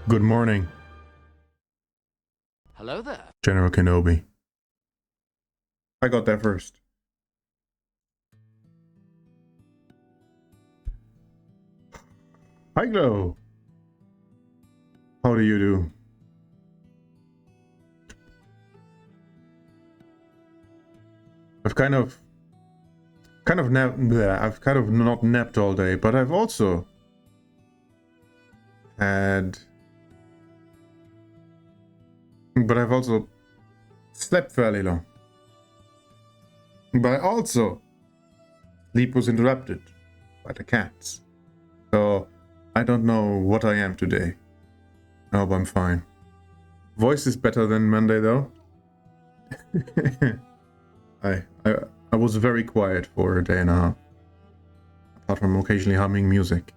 Good morning, Hello there. General Kenobi. I got there first. Hi, Glow. How do you do? I've kind of not napped all day, but I've also slept fairly long. But also, sleep was interrupted by the cats. So, I don't know what I am today. I hope I'm fine. Voice is better than Monday, though. I was very quiet for a day and a half. Apart from occasionally humming music.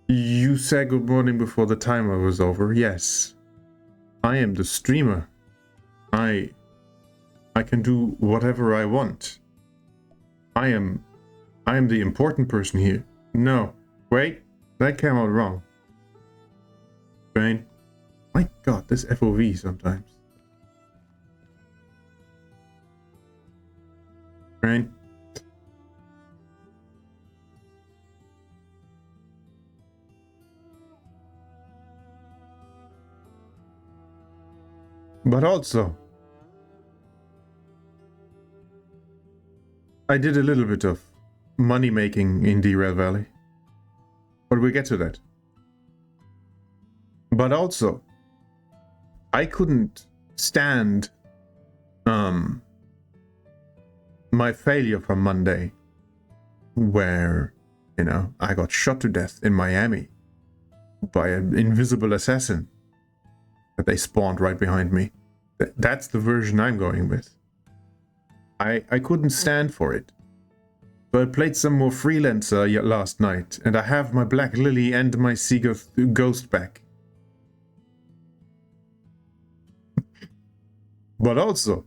You said good morning before the timer was over. Yes. I am the streamer. I can do whatever I want. I am the important person here. No. Wait. That came out wrong. Brain. My god, this FOV sometimes. Brain. But also, I did a little bit of money making in Derail Valley. But we'll get to that. But also, I couldn't stand my failure from Monday, where, you know, I got shot to death in Miami by an invisible assassin that they spawned right behind me. That's the version I'm going with. I couldn't stand for it. So I played some more Freelancer last night, and I have my Black Lily and my Seagoth Ghost back. But also,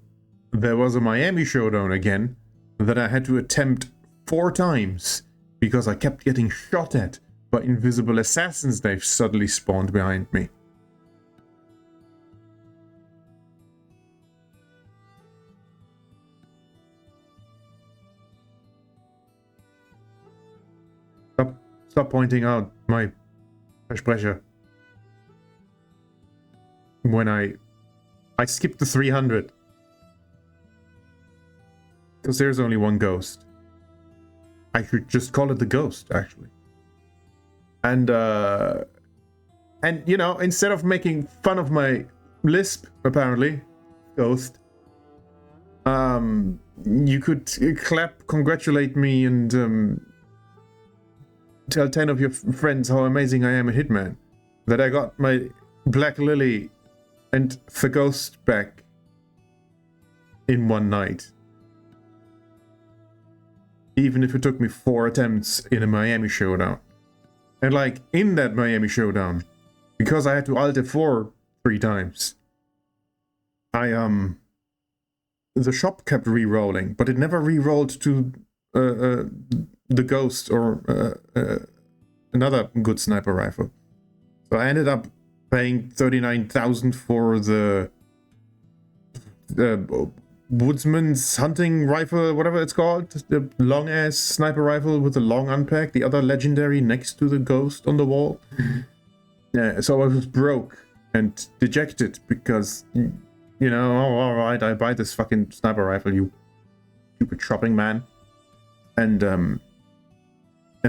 there was a Miami showdown again that I had to attempt 4 times because I kept getting shot at by invisible assassins they've suddenly spawned behind me. Stop pointing out my Versprecher. When I skipped the 300. Because there's only one ghost. I should just call it the ghost, actually. And you know, instead of making fun of my lisp, apparently, ghost, you could clap, congratulate me, and tell 10 of your friends how amazing I am at Hitman. That I got my Black Lily and the Ghost back in one night. Even if it took me 4 attempts in a Miami showdown. And like, in that Miami showdown, because I had to Alt F4 3 times, the shop kept re-rolling, but it never re-rolled to the Ghost or another good sniper rifle. So I ended up paying 39,000 for the Woodsman's hunting rifle, whatever it's called, the long ass sniper rifle with the long unpack, the other legendary next to the Ghost on the wall. Yeah, so I was broke and dejected because, you know, oh, alright, I buy this fucking sniper rifle, you stupid shopping man. And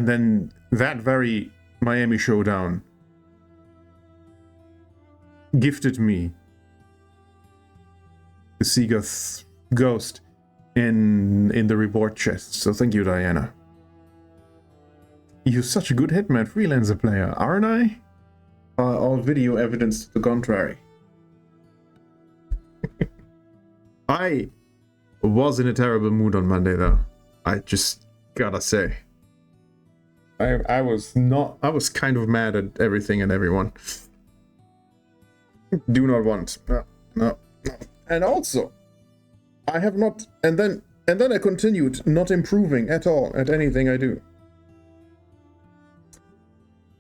then that very Miami showdown gifted me the Seagoth Ghost in the reward chest. So thank you, Diana. You're such a good Hitman Freelancer player, aren't I? All video evidence to the contrary. I was in a terrible mood on Monday, though. I just gotta say. I was kind of mad at everything and everyone. Do not want. No. And also, I have not, and then I continued not improving at all at anything I do.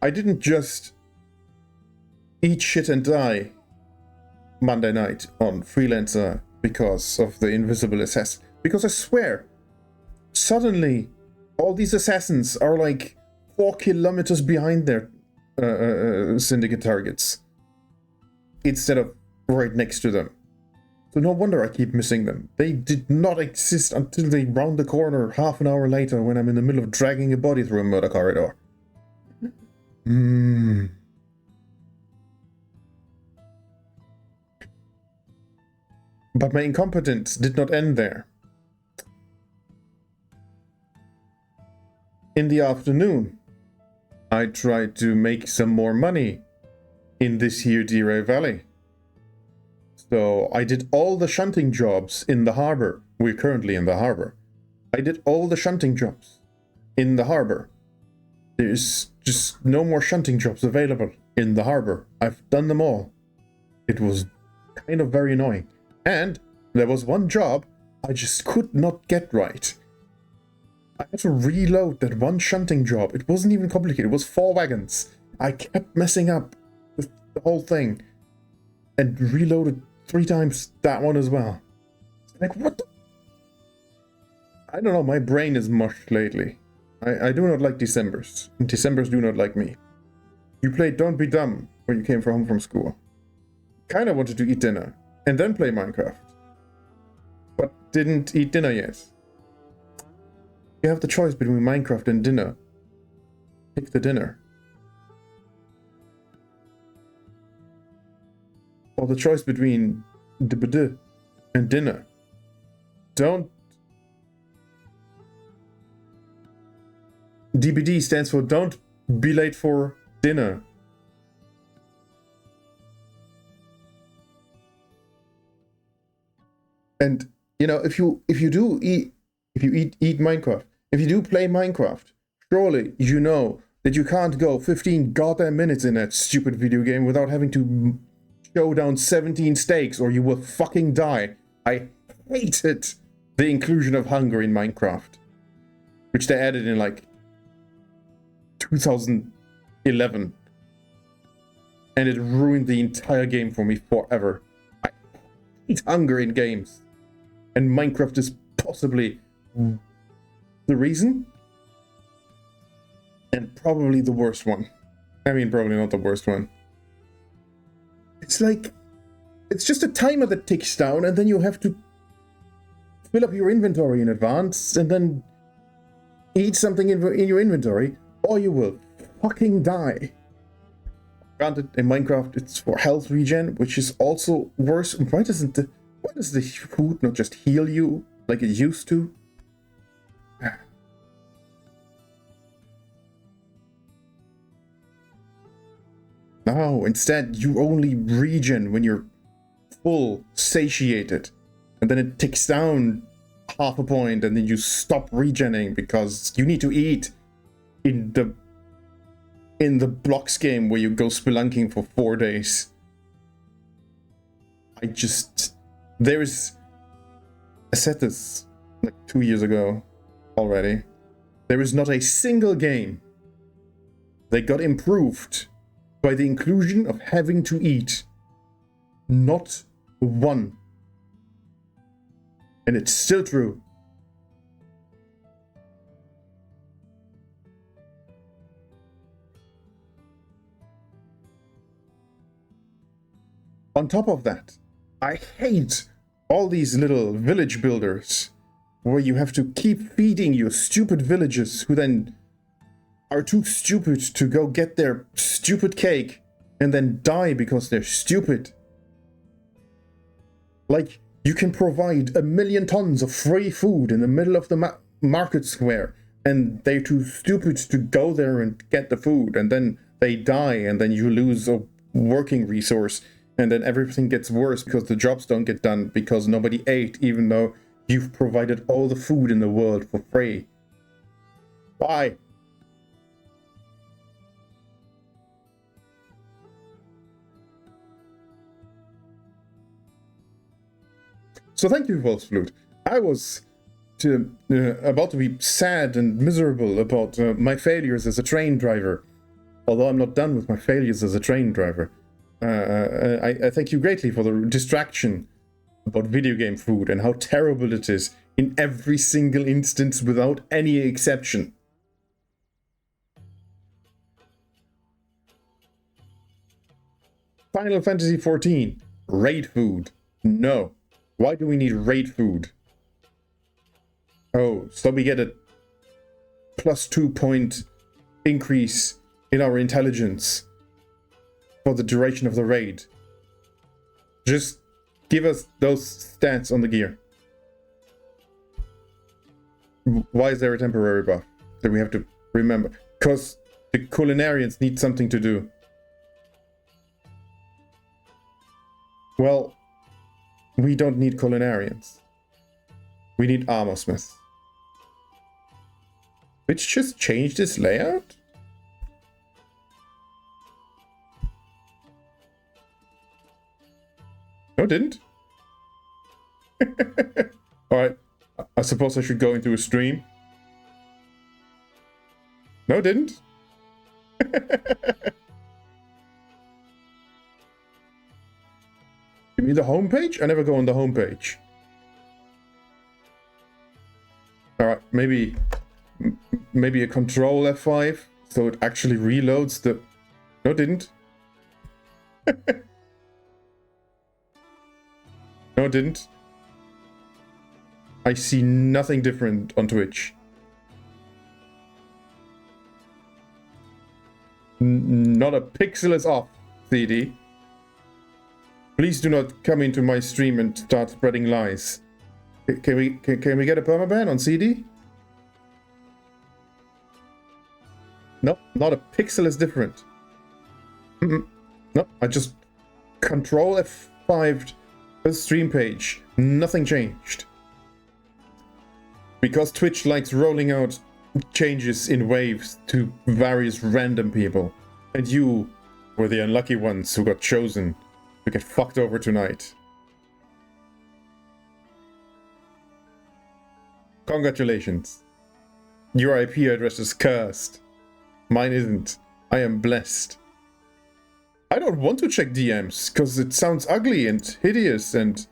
I didn't just eat shit and die Monday night on Freelancer because of the invisible assassin. Because I swear, suddenly all these assassins are like 4 kilometers behind their syndicate targets instead of right next to them. So no wonder I keep missing them. They did not exist until they round the corner half an hour later when I'm in the middle of dragging a body through a murder corridor. But my incompetence did not end there. In the afternoon, I tried to make some more money in this here Deray Valley. So I did all the shunting jobs in the harbor. We're currently in the harbor. I did all the shunting jobs in the harbor. There's just no more shunting jobs available in the harbor. I've done them all. It was kind of very annoying. And there was one job I just could not get right. I had to reload that one shunting job. It wasn't even complicated. It was 4 wagons. I kept messing up with the whole thing. And reloaded 3 times that one as well. Like, what the? I don't know, my brain is mushed lately. I do not like Decembers. And Decembers do not like me. You played Don't Be Dumb when you came home from school. Kinda wanted to eat dinner. And then play Minecraft. But didn't eat dinner yet. You have the choice between Minecraft and dinner. Pick the dinner. Or the choice between DBD and dinner. Don't. DBD stands for don't be late for dinner. And you know, if you do eat Minecraft, if you do play Minecraft, surely you know that you can't go 15 goddamn minutes in that stupid video game without having to show down 17 steaks or you will fucking die. I hated the inclusion of hunger in Minecraft, which they added in like 2011, and it ruined the entire game for me forever. I hate hunger in games, and Minecraft is possibly the reason, and probably the worst one. I mean, probably not the worst one. It's like, it's just a timer that ticks down, and then you have to fill up your inventory in advance, and then eat something in your inventory, or you will fucking die. Granted, in Minecraft, it's for health regen, which is also worse. Why does the food not just heal you like it used to? No, instead you only regen when you're full, satiated, and then it ticks down half a point, and then you stop regenning because you need to eat in the blocks game where you go spelunking for 4 days. I said this like 2 years ago already. There is not a single game that got improved by the inclusion of having to eat. Not one. And it's still true. On top of that, I hate all these little village builders where you have to keep feeding your stupid villagers who then are too stupid to go get their stupid cake and then die because they're stupid. Like, you can provide 1 million tons of free food in the middle of the market square, and they're too stupid to go there and get the food, and then they die, and then you lose a working resource, and then everything gets worse because the jobs don't get done because nobody ate, even though you've provided all the food in the world for free. Why? So thank you, Wolfsflute. I was about to be sad and miserable about my failures as a train driver. Although I'm not done with my failures as a train driver. I thank you greatly for the distraction about video game food and how terrible it is in every single instance without any exception. Final Fantasy XIV. Raid food. No. Why do we need raid food? Oh, so we get a +2 point increase in our intelligence for the duration of the raid. Just give us those stats on the gear. Why is there a temporary buff that we have to remember? Because the culinarians need something to do. Well, we don't need culinarians. We need armor smiths. Which just changed this layout? No, it didn't. Alright, I suppose I should go into a stream. No, it didn't. You mean the homepage? I never go on the homepage. Alright, maybe a control F5 so it actually reloads the... No, it didn't. No, it didn't. I see nothing different on Twitch. Not a pixel is off, CD. Please do not come into my stream and start spreading lies. Can we get a permaban on CD? No, not a pixel is different. No, I just control F5'd the stream page. Nothing changed. Because Twitch likes rolling out changes in waves to various random people. And you were the unlucky ones who got chosen to get fucked over tonight. Congratulations. Your IP address is cursed. Mine isn't. I am blessed. I don't want to check DMs, because it sounds ugly and hideous and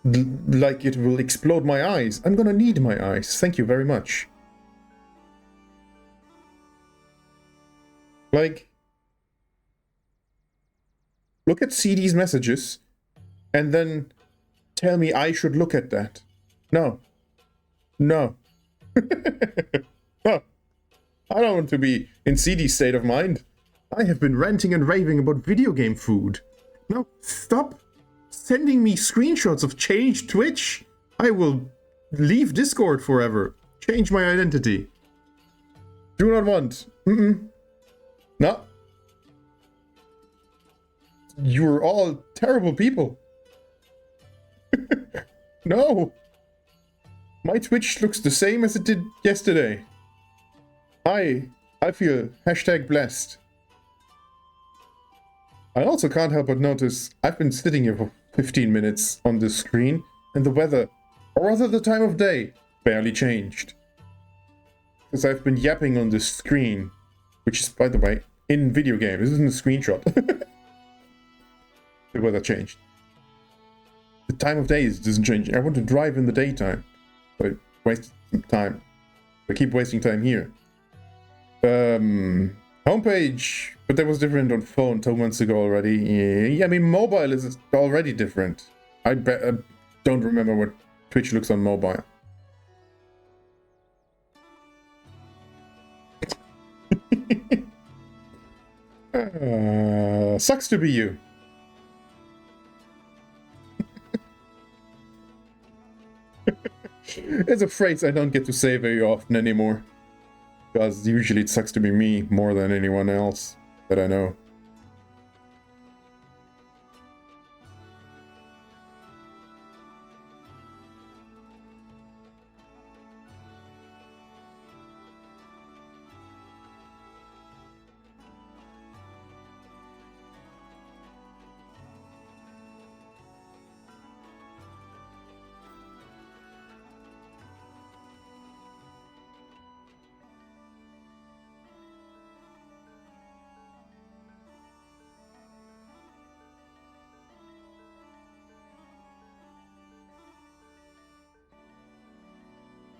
like it will explode my eyes. I'm gonna need my eyes. Thank you very much. Like, look at CD's messages and then tell me I should look at that. No. No. No. I don't want to be in CD's state of mind. I have been ranting and raving about video game food. No, stop sending me screenshots of changed Twitch. I will leave Discord forever. Change my identity. Do not want. No. You're all terrible people. No. My Twitch looks the same as it did yesterday. I feel #blessed. I also can't help but notice I've been sitting here for 15 minutes on this screen and the weather, or rather the time of day, barely changed. Because I've been yapping on this screen, which is, by the way, in video game. This isn't a screenshot. The weather changed. The time of day doesn't change. I want to drive in the daytime. So I waste some time. I keep wasting time here. Homepage, but that was different on phone 2 months ago already. Yeah, I mean, mobile is already different. I don't remember what Twitch looks on mobile. Sucks to be you. It's a phrase I don't get to say very often anymore. Because usually it sucks to be me more than anyone else that I know.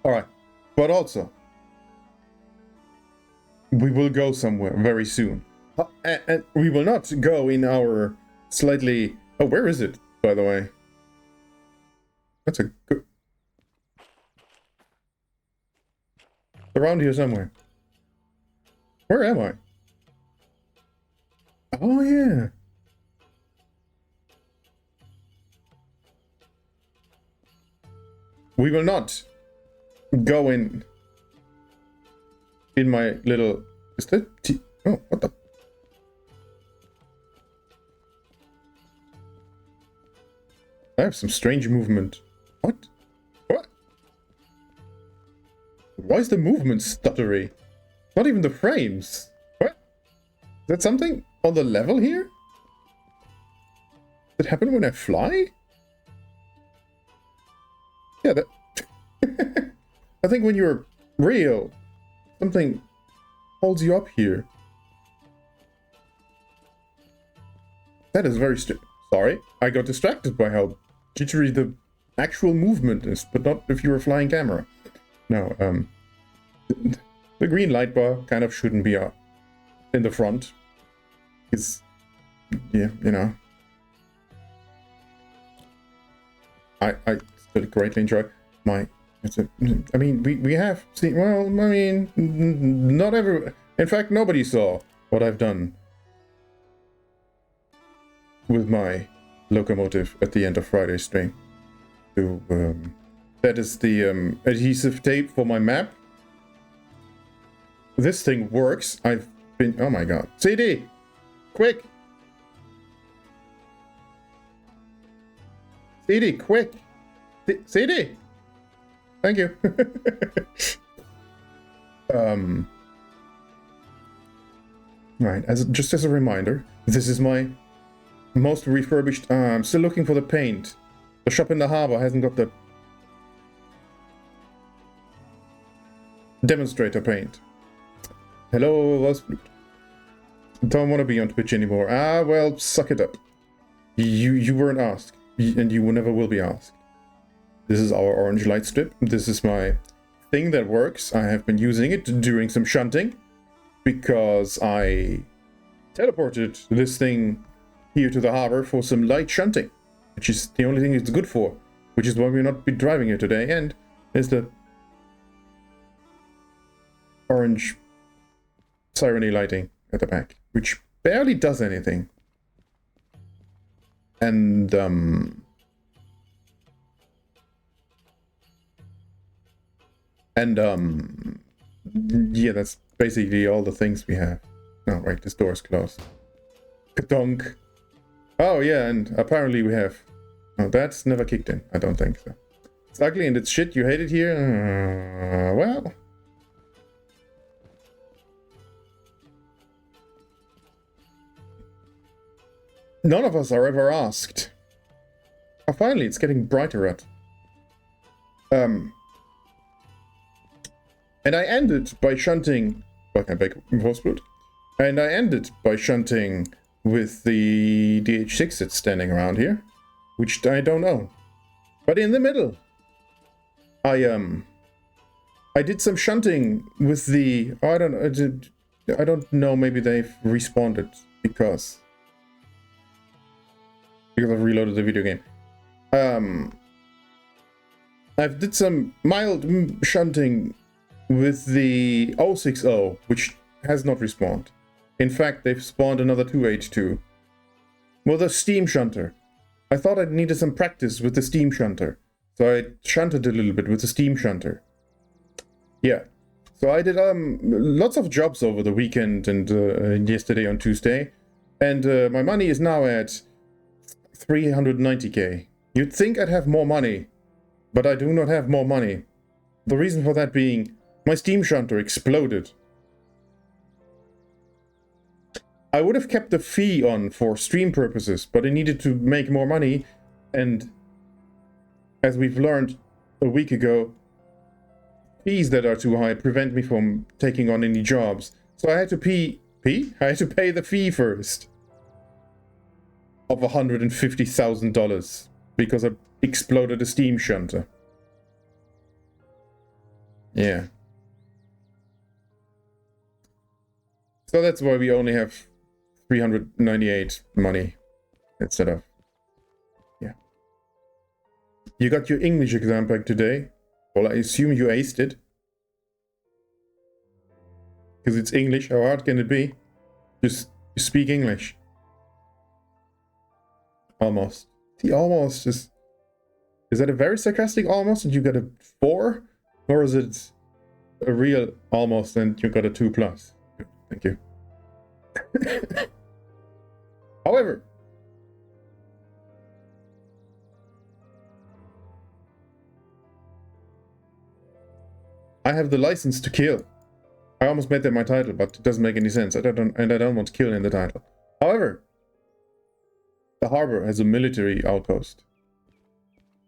Alright. But also, we will go somewhere very soon. And we will not go in our slightly... Oh, where is it, by the way? That's a good... Around here somewhere. Where am I? Oh, yeah. We will not go in my little... Is that... Oh, what the... I have some strange movement. What? What? Why is the movement stuttery? Not even the frames. What? Is that something on the level here? Does it happen when I fly? Yeah, that... I think when you're real, something holds you up here. That is very sorry, I got distracted by how jittery the actual movement is, but not if you're a flying camera. No, the green light bar kind of shouldn't be in the front. It's, yeah, you know. I still greatly enjoy my... I mean, we have seen... Well, I mean, not everyone... In fact, nobody saw what I've done with my locomotive at the end of Friday's stream. So, that is the adhesive tape for my map. This thing works. I've been... Oh my god. CD! Quick! CD, quick! CD! Thank you. Right, just as a reminder, this is my most refurbished... I'm still looking for the paint. The shop in the harbor hasn't got the demonstrator paint. Hello, Rosblut. Don't want to be on Twitch anymore. Ah, well, suck it up. You weren't asked, and you never will be asked. This is our orange light strip. This is my thing that works. I have been using it during some shunting because I teleported this thing here to the harbor for some light shunting, which is the only thing it's good for, which is why we're not be driving it today. And there's the orange sireny lighting at the back, which barely does anything. And yeah, that's basically all the things we have. Oh, right, this door is closed. Kadonk. Oh, yeah, and apparently we have... Oh, that's never kicked in. I don't think so. It's ugly and it's shit. You hate it here? Well... None of us are ever asked. Oh, finally, it's getting brighter out. And I ended by shunting... Welcome back, Roseblood. And I ended by shunting with the DH6 that's standing around here, which I don't own. But in the middle, I did some shunting with the... Oh, I don't know, maybe they've respawned it because I've reloaded the video game. I did some mild shunting with the 060, which has not respawned. In fact, they've spawned another 2H2. With a steam shunter. I thought I needed some practice with the steam shunter, so I shunted a little bit with the steam shunter. Yeah. So I did lots of jobs over the weekend and yesterday on Tuesday, and my money is now at 390k. You'd think I'd have more money, but I do not have more money. The reason for that being, my steam shunter exploded. I would have kept the fee on for stream purposes, but I needed to make more money, and as we've learned a week ago, fees that are too high prevent me from taking on any jobs. So I had to I had to pay the fee first of $150,000 because I exploded a steam shunter. Yeah. So that's why we only have 398 money instead of... Yeah. You got your English exam back today. Well, I assume you aced it. Because it's English, how hard can it be? Just speak English. Almost. See, almost is... Is that a very sarcastic almost and you got a 4? Or is it a real almost and you got a 2+? Good, thank you. However, I have the license to kill. I almost made that my title, but it doesn't make any sense. I don't want kill in the title. However, the harbor has a military outpost.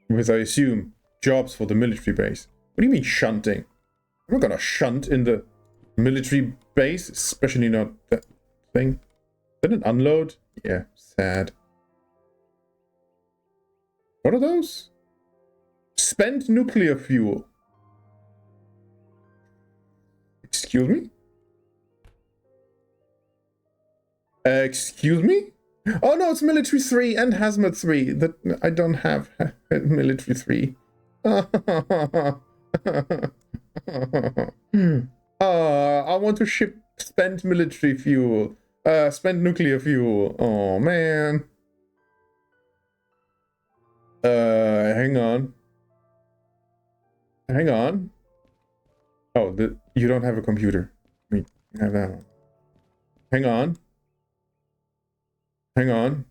With, I assume, jobs for the military base. What do you mean shunting? I'm not gonna shunt in the military base, especially not that thing. Did it unload? Yeah, sad. What are those? Spent nuclear fuel. Excuse me? Excuse me? Oh no, it's military 3 and hazmat 3. That I don't have military 3. I want to ship spent military fuel. Spent nuclear fuel. Oh man. Hang on. Hang on. Oh, you don't have a computer. I mean, you have that one. Hang on. Hang on.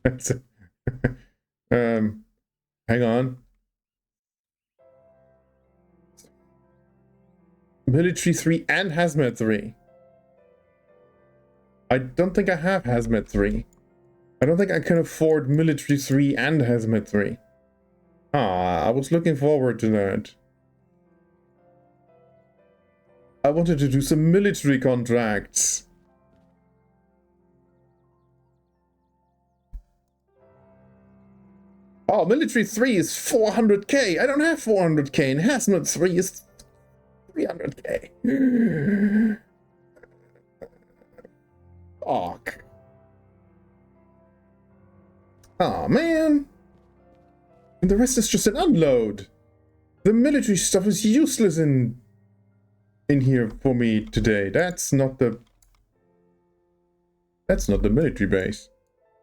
That's hang on. Military 3 and hazmat 3. I don't think I have hazmat 3. I don't think I can afford military 3 and hazmat 3. Ah, I was looking forward to that. I wanted to do some military contracts. Oh, military 3 is 400k. I don't have 400k, and hazmat 3 is 300k. Fuck. Oh man. And the rest is just an unload. The military stuff is useless in here for me today. That's not the military base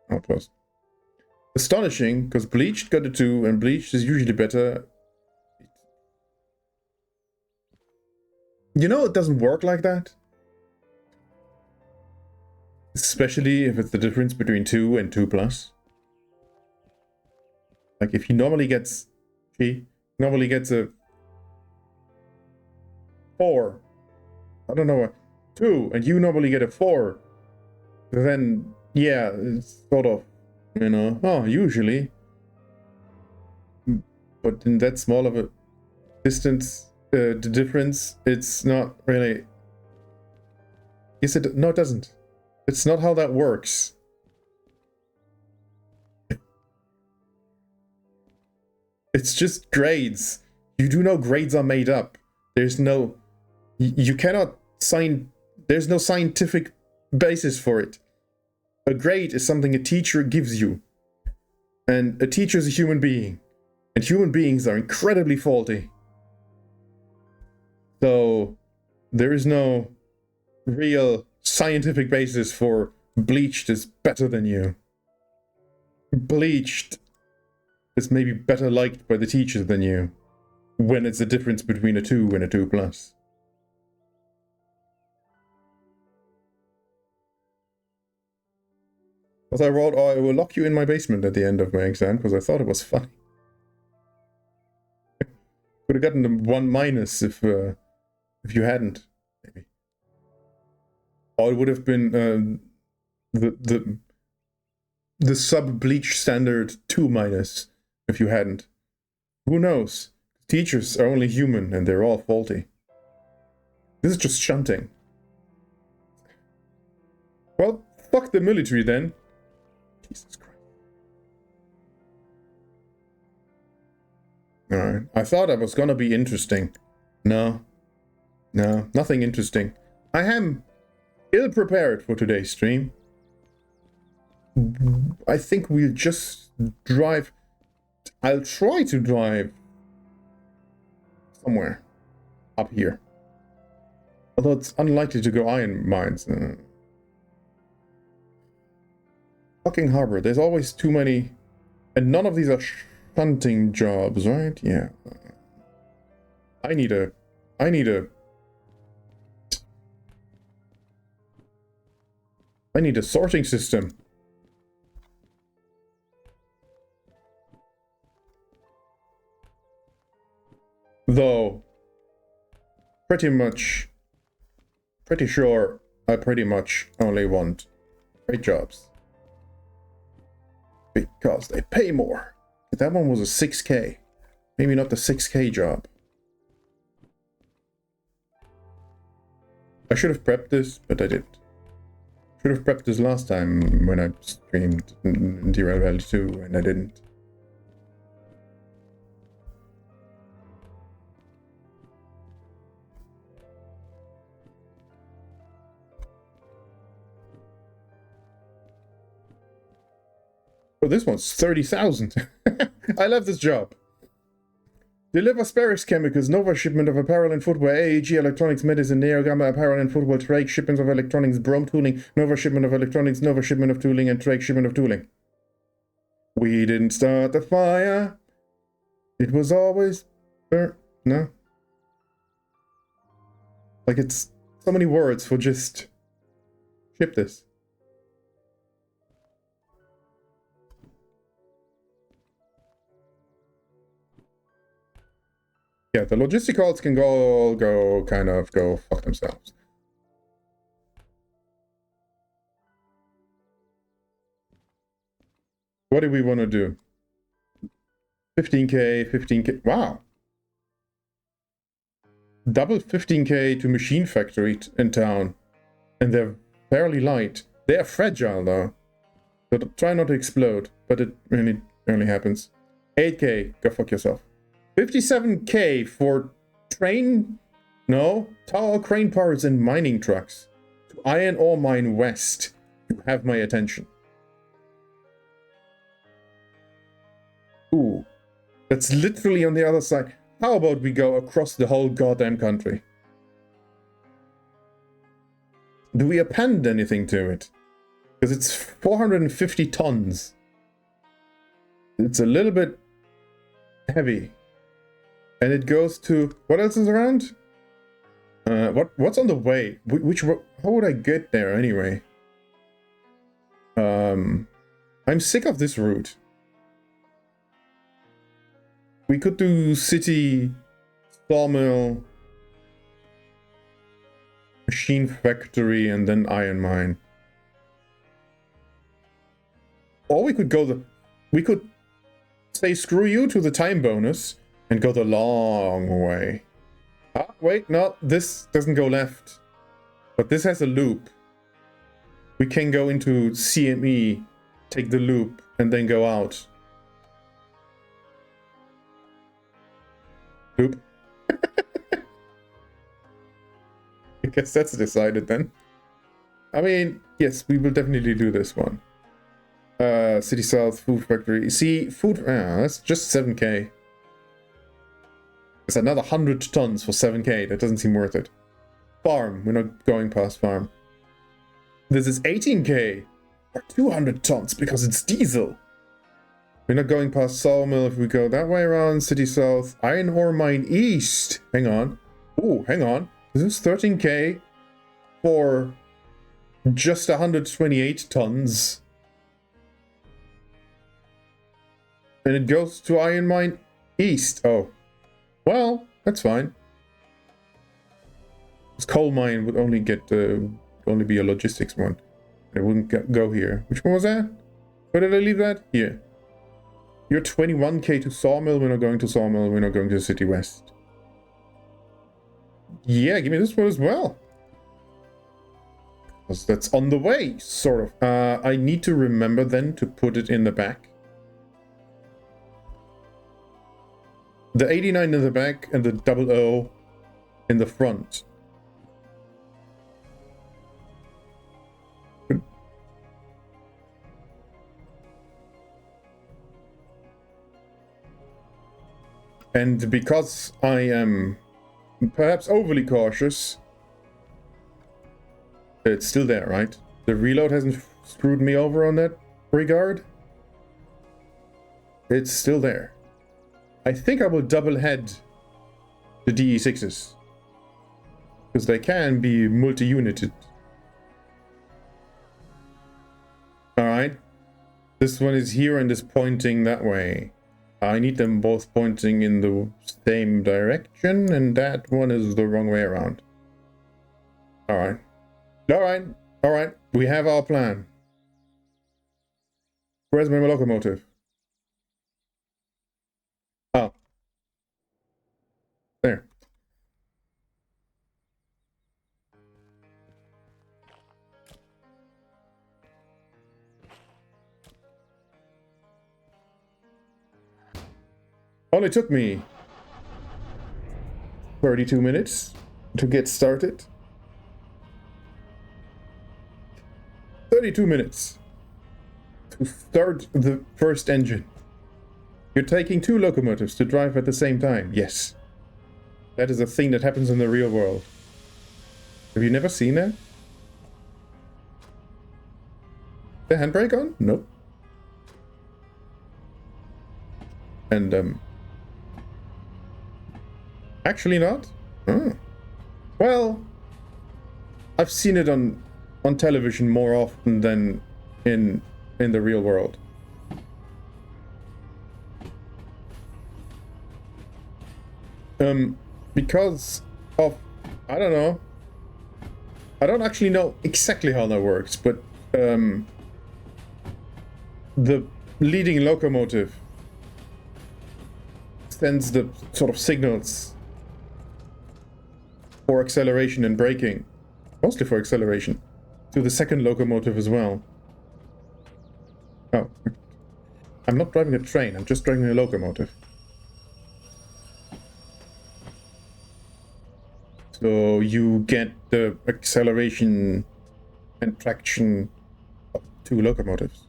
outpost. Astonishing, because Bleached got a 2, and Bleached is usually better. You know, it doesn't work like that. Especially if it's the difference between 2 and 2+. Like, if he normally gets a 4. I don't know, 2, and you normally get a 4. Then, yeah, it's sort of, you know, oh, usually. But in that small of a distance, the difference, it's not really... Is it? No, it doesn't. It's not how that works. It's just grades. You do know grades are made up. There's no... You cannot sign... There's no scientific basis for it. A grade is something a teacher gives you. And a teacher is a human being. And human beings are incredibly faulty. So, there is no real scientific basis for Bleached is better than you. Bleached is maybe better liked by the teachers than you. When it's a difference between a 2 and a 2+. As I wrote, oh, I will lock you in my basement at the end of my exam, because I thought it was funny. Could have gotten a 1- if you hadn't, maybe. Or it would have been the sub-Bleach standard 2- if you hadn't. Who knows? Teachers are only human and they're all faulty. This is just shunting. Well, fuck the military then. Jesus Christ. Alright. I thought that was gonna be interesting. No. No, nothing interesting. I am ill-prepared for today's stream. I think we'll just drive... I'll try to drive somewhere up here. Although it's unlikely to go iron mines. Fucking harbor. There's always too many... And none of these are shunting jobs, right? Yeah. I need a sorting system. Though, pretty sure I pretty much only want trade jobs. Because they pay more. That one was a 6K. Maybe not the 6K job. I should have prepped this, but I didn't. Should have prepped this last time when I streamed Derail Valley 2, and I didn't. Oh, this one's 30,000. I love this job. Deliver Sparix Chemicals, Nova shipment of apparel and footwear, AEG Electronics, Medicine, Neogama apparel and footwear, Drake shipments of electronics, Brome tooling, Nova shipment of electronics, Nova shipment of tooling, and Drake shipment of tooling. We didn't start the fire. It was always... No. Like, it's so many words for just... ship this. Yeah, the logisticals can go fuck themselves. What do we want to do? 15k, 15k. Wow. Double 15k to machine factory in town. And they're fairly light. They are fragile though. So try not to explode. But it really only happens. 8k, go fuck yourself. 57k for tower crane parts and mining trucks. To Iron Ore Mine West. You have my attention. Ooh. That's literally on the other side. How about we go across the whole goddamn country? Do we append anything to it? Because it's 450 tons. It's a little bit heavy. And it goes to... What else is around? What's on the way? How would I get there anyway? I'm sick of this route. We could do city, sawmill, machine factory, and then iron mine. Or we could go we could say screw you to the time bonus and go the long way. Ah, wait, no, this doesn't go left. But this has a loop. We can go into CME, take the loop, and then go out. Loop. I guess that's decided then. I mean, yes, we will definitely do this one. City South, food factory. See, food, that's just 7k. It's another 100 tons for 7k. That doesn't seem worth it. Farm. We're not going past farm. This is 18k. Or 200 tons because it's diesel. We're not going past sawmill if we go that way around. City South. Iron Ore Mine East. Hang on. Ooh, hang on. This is 13k for just 128 tons. And it goes to Iron Mine East. Oh. Well, that's fine. This coal mine would only get only be a logistics one. It wouldn't go here. Which one was that? Where did I leave that? Here. You're 21k to sawmill. We're not going to sawmill. We're not going to City West. Yeah, give me this one as well. Because that's on the way, sort of. I need to remember then to put it in the back. The 89 in the back and the 00 in the front. And because I am perhaps overly cautious, it's still there, right? The reload hasn't screwed me over on that regard. It's still there. I think I will double head the DE6s. Because they can be multi-united. Alright. This one is here and is pointing that way. I need them both pointing in the same direction, and that one is the wrong way around. Alright. Alright. Alright. We have our plan. Where's my locomotive? Oh. There. Only took me 32 minutes to get started. 32 minutes to start the first engine. You're taking 2 locomotives to drive at the same time. Yes. That is a thing that happens in the real world. Have you never seen that? The handbrake on? Nope. And, actually not? Oh. Well, I've seen it on television more often than in the real world. Because of, I don't know. I don't actually know exactly how that works, but the leading locomotive sends the sort of signals for acceleration and braking, mostly for acceleration, to the second locomotive as well. Oh, I'm not driving a train, I'm just driving a locomotive. So you get the acceleration and traction of 2 locomotives.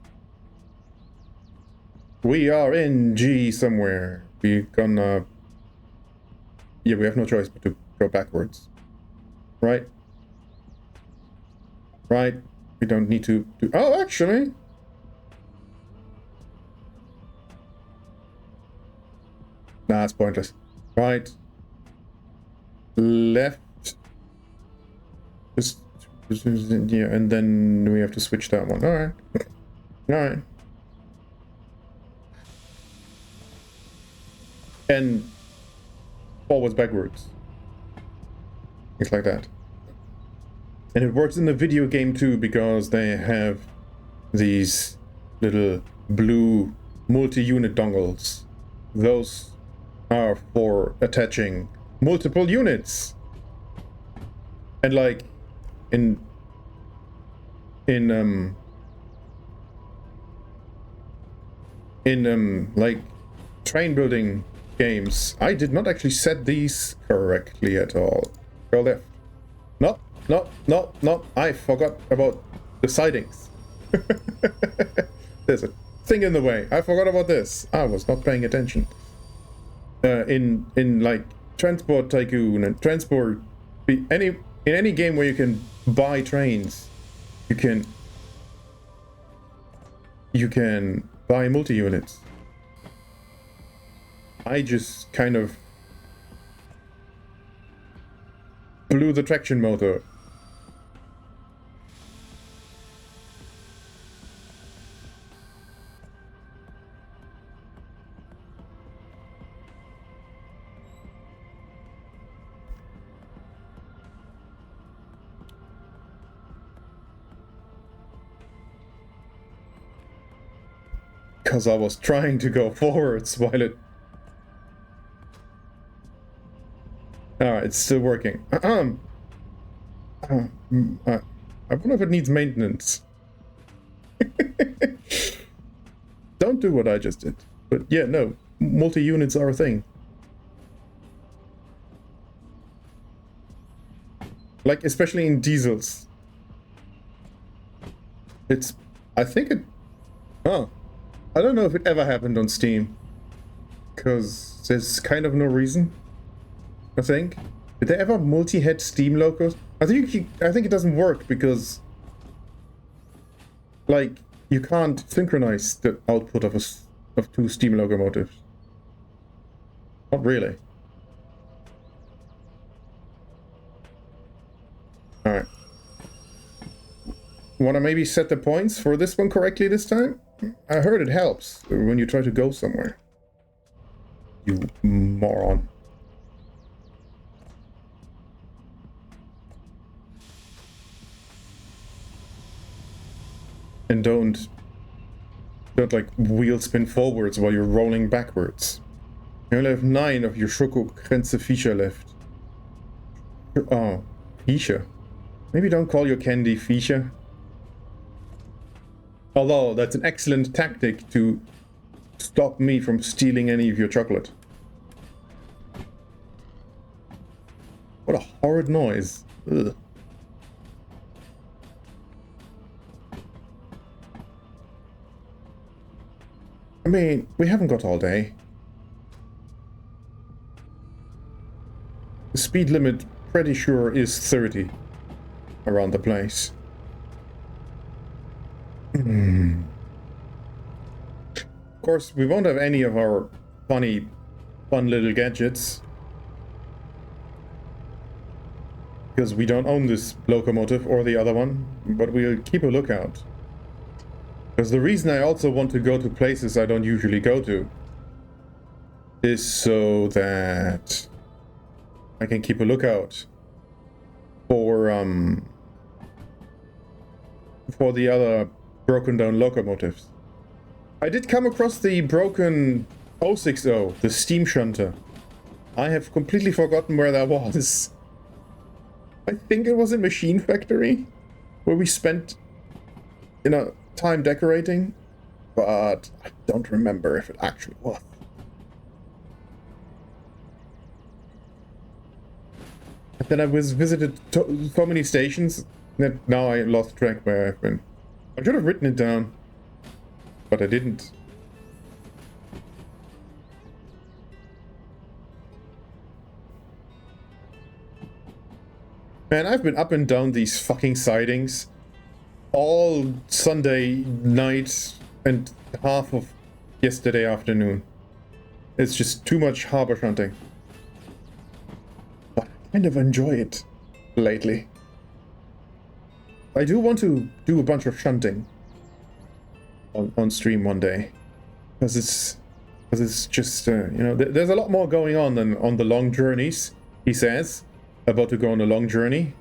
We are in G somewhere. We're gonna... Yeah, we have no choice but to go backwards. Right? Right? We don't need to do... Oh, actually... Nah, it's pointless. Right. Left. Just... Yeah, and then we have to switch that one. Alright. Alright. And... forwards, backwards. Things like that. And it works in the video game too, because they have these little blue multi-unit dongles. Those are for attaching multiple units. And like in like train building games, I did not actually set these correctly at all. Go left. No, I forgot about the sidings. There's a thing in the way. I forgot about this. I was not paying attention. In like Transport Tycoon and Transport, in any game where you can buy trains, you can buy multi-units. I just kind of blew the traction motor. Because I was trying to go forwards while it... Alright, it's still working. I wonder if it needs maintenance. Don't do what I just did. But yeah, no. Multi-units are a thing. Like, especially in diesels. It's... I think it... Oh. I don't know if it ever happened on Steam. Because there's kind of no reason. I think. Did they ever multi-head Steam locos? I think it doesn't work because... Like, you can't synchronize the output of two steam locomotives. Not really. Alright. Wanna maybe set the points for this one correctly this time? I heard it helps when you try to go somewhere. You moron. And don't like wheel spin forwards while you're rolling backwards. You only have 9 of your Schokogrenze Viecher left. Oh, Viecher. Maybe don't call your candy Viecher. Although that's an excellent tactic to stop me from stealing any of your chocolate. What a horrid noise. Ugh. I mean, we haven't got all day. The speed limit, pretty sure, is 30 around the place. Of course, we won't have any of our fun little gadgets. Because we don't own this locomotive or the other one, but we'll keep a lookout. Because the reason I also want to go to places I don't usually go to is so that I can keep a lookout for the other broken down locomotives. I did come across the broken 060, the steam shunter. I have completely forgotten where that was. I think it was in Machine Factory, where we spent, time decorating, but I don't remember if it actually was. And then I visited so many stations that now I lost track where I've been. I should have written it down, but I didn't. Man, I've been up and down these fucking sidings all Sunday night and half of yesterday afternoon. It's just too much harbor hunting. But I kind of enjoy it lately. I do want to do a bunch of shunting on stream one day. Because it's just, there's a lot more going on than on the long journeys, he says. About to go on a long journey.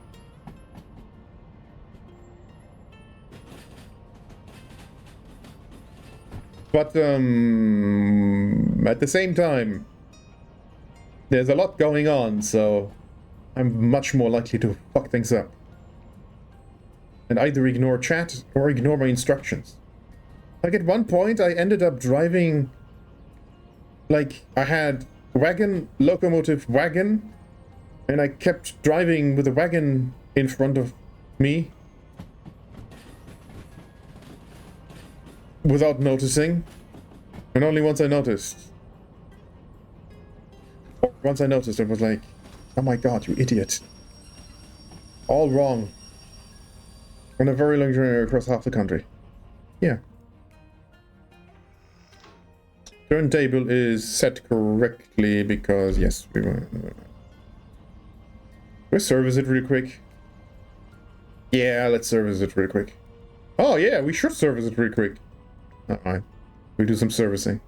But at the same time, there's a lot going on, so I'm much more likely to fuck things up. And either ignore chat or ignore my instructions. Like at one point I ended up driving, like I had locomotive wagon, and I kept driving with the wagon in front of me without noticing, and only once I noticed. Once I noticed, I was like, oh my god, you idiot. All wrong. On a very long journey across half the country. Yeah. Turntable is set correctly because, yes, we were... Let's service it really quick. Yeah, let's service it really quick. Oh yeah, we should service it really quick. Alright. We do some servicing.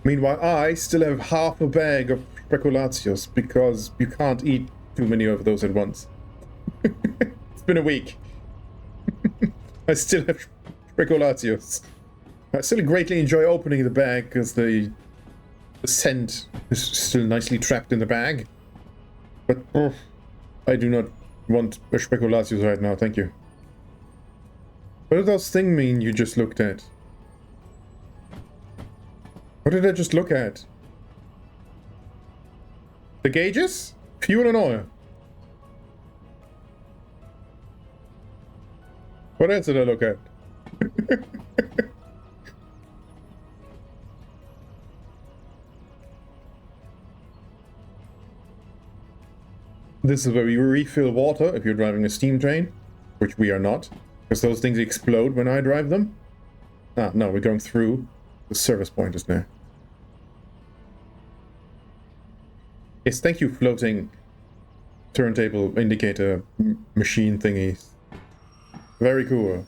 Meanwhile, I still have half a bag of speculatius because you can't eat too many of those at once. It's been a week. I still have speculatius. I still greatly enjoy opening the bag because the scent is still nicely trapped in the bag. But I do not want a speculatius right now, thank you. What did those things mean you just looked at? What did I just look at? The gauges? Fuel and oil. What else did I look at? This is where we refill water if you're driving a steam train, which we are not, because those things explode when I drive them. Ah, no, we're going through. The service point is there. Yes, thank you, floating turntable indicator machine thingies. Very cool.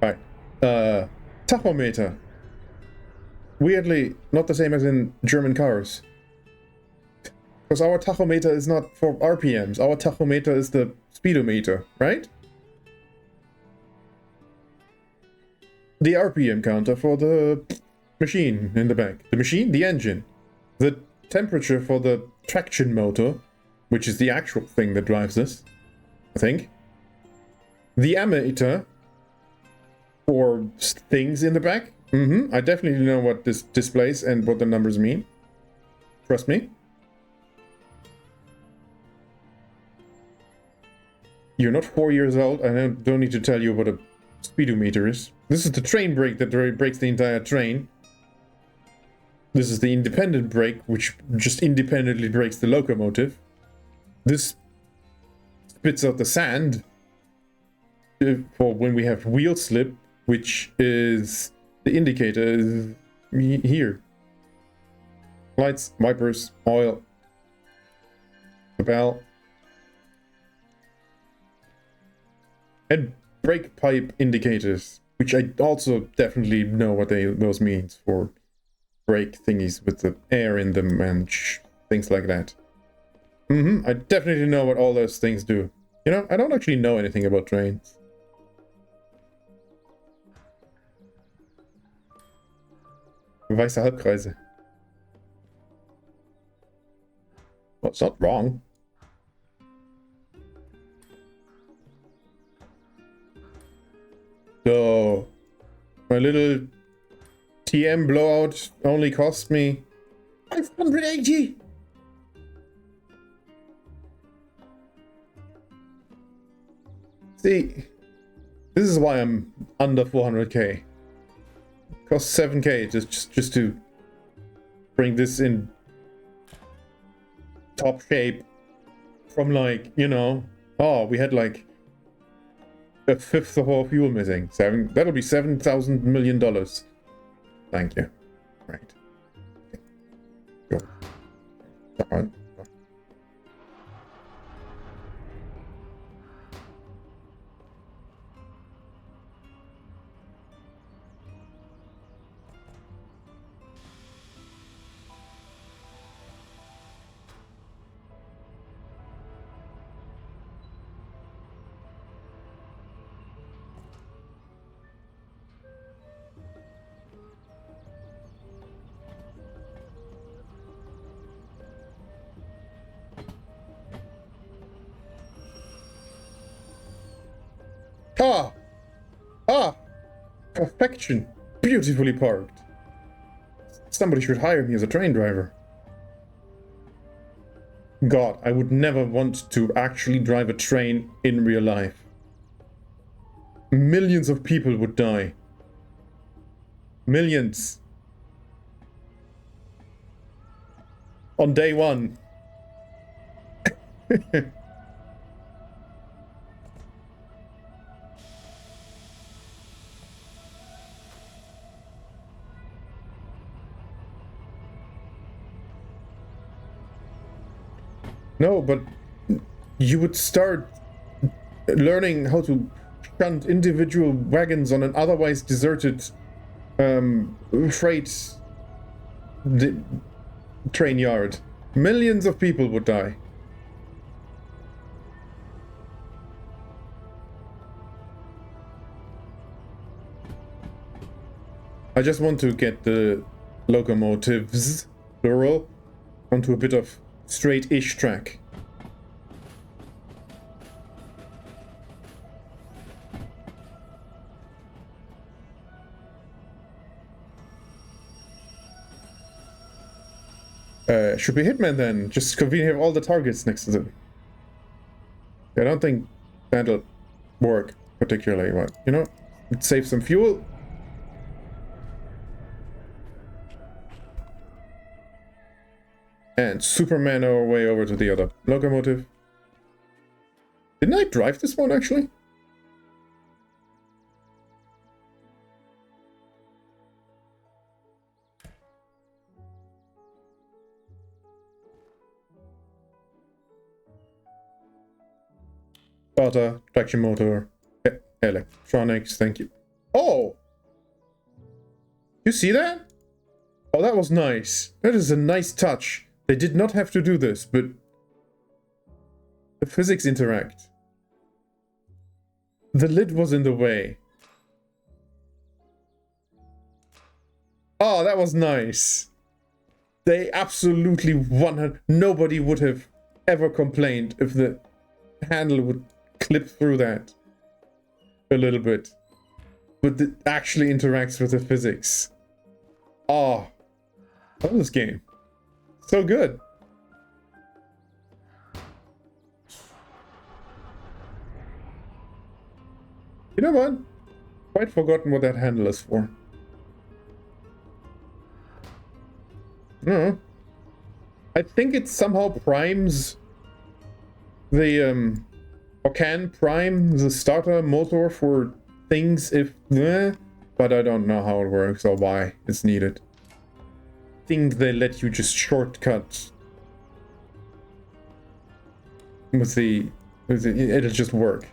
Alright. Tachometer. Weirdly, not the same as in German cars. Because our tachometer is not for RPMs. Our tachometer is the speedometer, right? The RPM counter for the machine in the back. The machine? The engine. The temperature for the traction motor, which is the actual thing that drives this, I think. The ammeter for things in the back. I definitely know what this displays and what the numbers mean. Trust me. You're not 4 years old, and I don't need to tell you what a speedometer is. This is the train brake that brakes the entire train. This is the independent brake, which just independently brakes the locomotive. This spits out the sand for when we have wheel slip, which is the indicator is here. Lights, wipers, oil, the bell. And brake pipe indicators, which I also definitely know what those means for brake thingies with the air in them and things like that. I definitely know what all those things do. You know, I don't actually know anything about trains. Weiße Halbkreise. Well, it's not wrong. So, my little TM blowout only cost me 580. See, this is why I'm under 400k. Cost 7k just to bring this in top shape from, like, you know, oh, we had like a fifth of our fuel missing. That'll be $7,000 million. Thank you. Right. Okay. Go. Perfection. Beautifully parked. Somebody should hire me as a train driver. God, I would never want to actually drive a train in real life. Millions of people would die. Millions. On day one. No, but you would start learning how to shunt individual wagons on an otherwise deserted freight train yard. Millions of people would die. I just want to get the locomotives, plural, onto a bit of straight-ish track. Should be Hitman then. Just convenient have all the targets next to them. I don't think that'll work particularly well. You know, it saves some fuel. And Superman our way over to the other locomotive. Didn't I drive this one actually? Starter, traction motor, electronics, thank you. Oh! You see that? Oh, that was nice. That is a nice touch. They did not have to do this, but the physics interact. The lid was in the way. Oh, that was nice. They absolutely 100. Nobody would have ever complained if the handle would clip through that a little bit, but it actually interacts with the physics. Oh, I love this game. So good. You know what? Quite forgotten what that handle is for. No. I think it somehow primes the or can prime the starter motor for things if but I don't know how it works or why it's needed. I think they let you just shortcut with the it'll just work.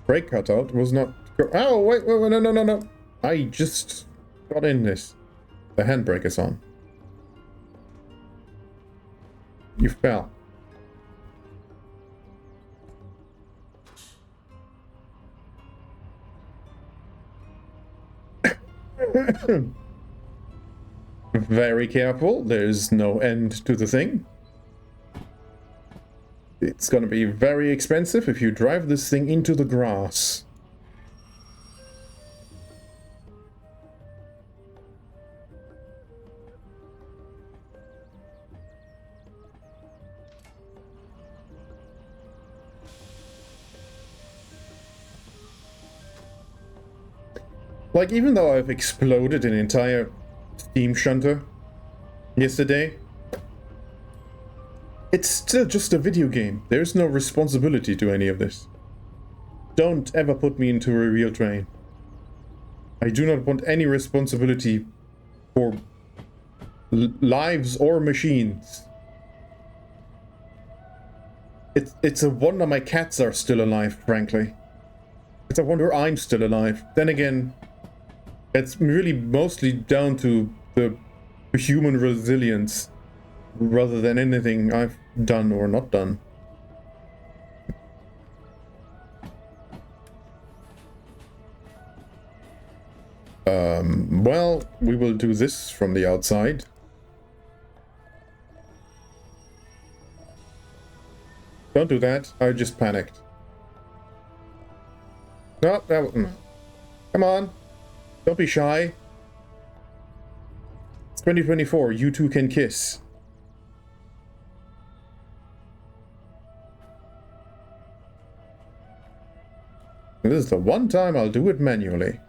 Brake cutout was not. Oh wait, no. I just got in this. The handbrake is on. You fell. Very careful. There's no end to the thing. It's gonna be very expensive if you drive this thing into the grass. Like, even though I've exploded an entire steam shunter yesterday, it's still just a video game. There's no responsibility to any of this. Don't ever put me into a real train. I do not want any responsibility for lives or machines. It's a wonder my cats are still alive, frankly. It's a wonder I'm still alive. Then again, it's really mostly down to the human resilience rather than anything I've done or not done. Well, we will do this from the outside. Don't do that. I just panicked. No, come on. Don't be shy. It's 2024. You two can kiss. And this is the one time I'll do it manually.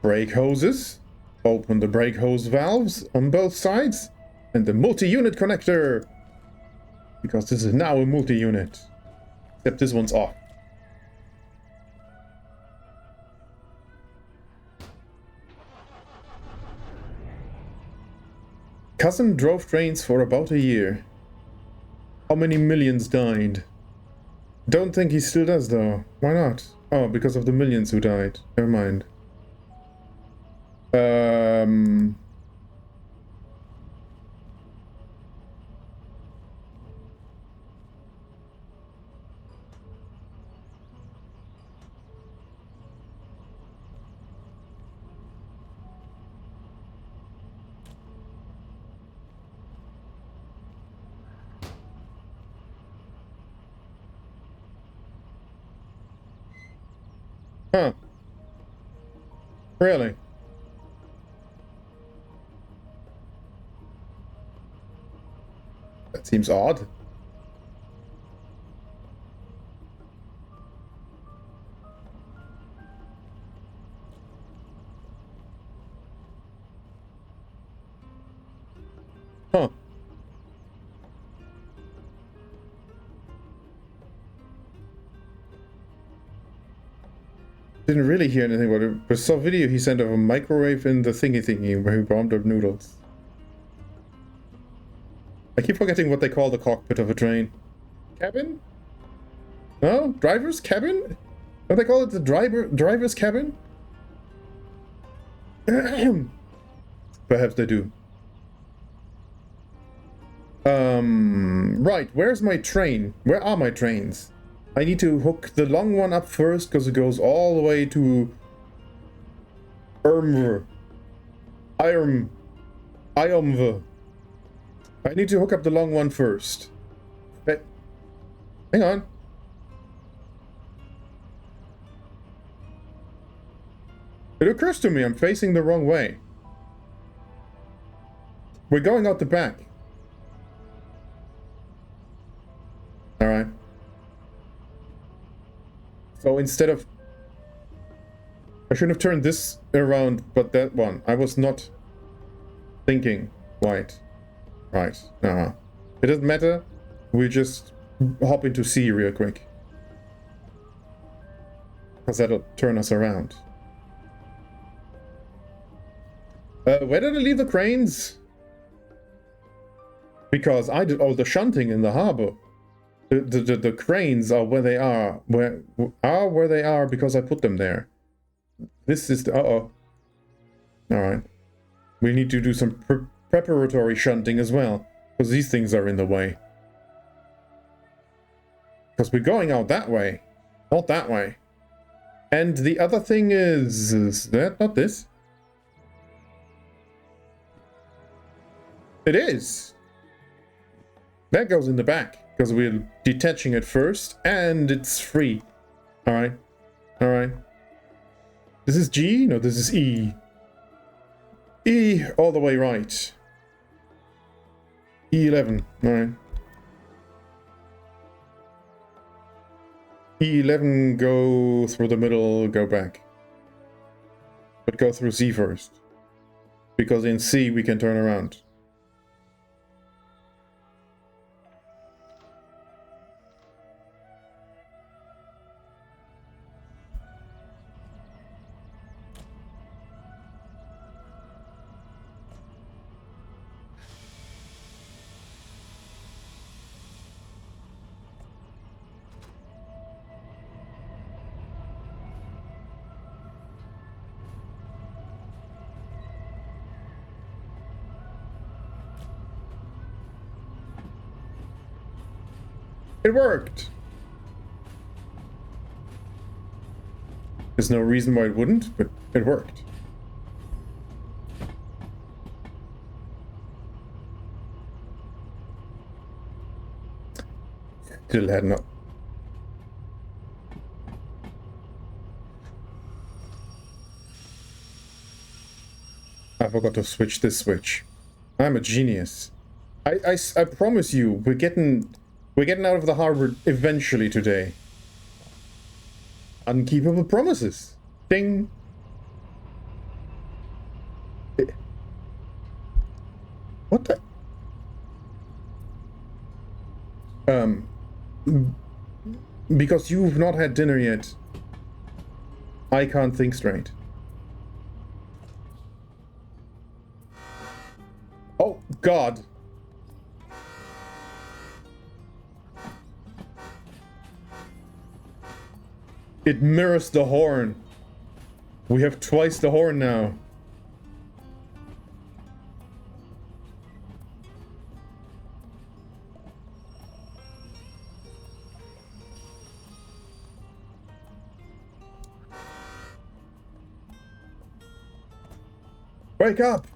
Brake hoses. Open the brake hose valves on both sides. And the multi-unit connector. Because this is now a multi-unit. Except this one's off. Cousin drove trains for about a year. How many millions died? Don't think he still does though. Why not? Oh, because of the millions who died. Never mind. Huh. Really? That seems odd. Huh. Didn't really hear anything about it, but saw a video he sent of a microwave in the thingy where he warmed up noodles. I keep forgetting what they call the cockpit of a train. Cabin? No? Driver's cabin? Don't they call it the driver's cabin? Perhaps they do. Right, where's my train? Where are my trains? I need to hook the long one up first, because it goes all the way to... Iomv. I need to hook up the long one first. But... Hang on. It occurs to me I'm facing the wrong way. We're going out the back. Alright. So instead of... I should have turned this around, but that one. I was not thinking. Right. Right. It doesn't matter. We just hop into C real quick. Because that'll turn us around. Where did I leave the cranes? Because I did all the shunting in the harbor. The cranes are where they are. Where they are because I put them there. This is the... Uh-oh. Alright. We need to do some preparatory shunting as well. Because these things are in the way. Because we're going out that way. Not that way. And the other thing is that not this? It is. That goes in the back. Because we're detaching it first. And it's free. Alright. Alright. This is G? No, this is E. E all the way right. E11. Alright. E11 go through the middle, go back. But go through C first. Because in C we can turn around. It worked! There's no reason why it wouldn't, but it worked. Still had not. I forgot to switch this switch. I'm a genius. I promise you, we're getting out of the harbor eventually today. Unkeepable promises. Ding. What the? Because you've not had dinner yet, I can't think straight. Oh, God. It mirrors the horn. We have twice the horn now. Wake up!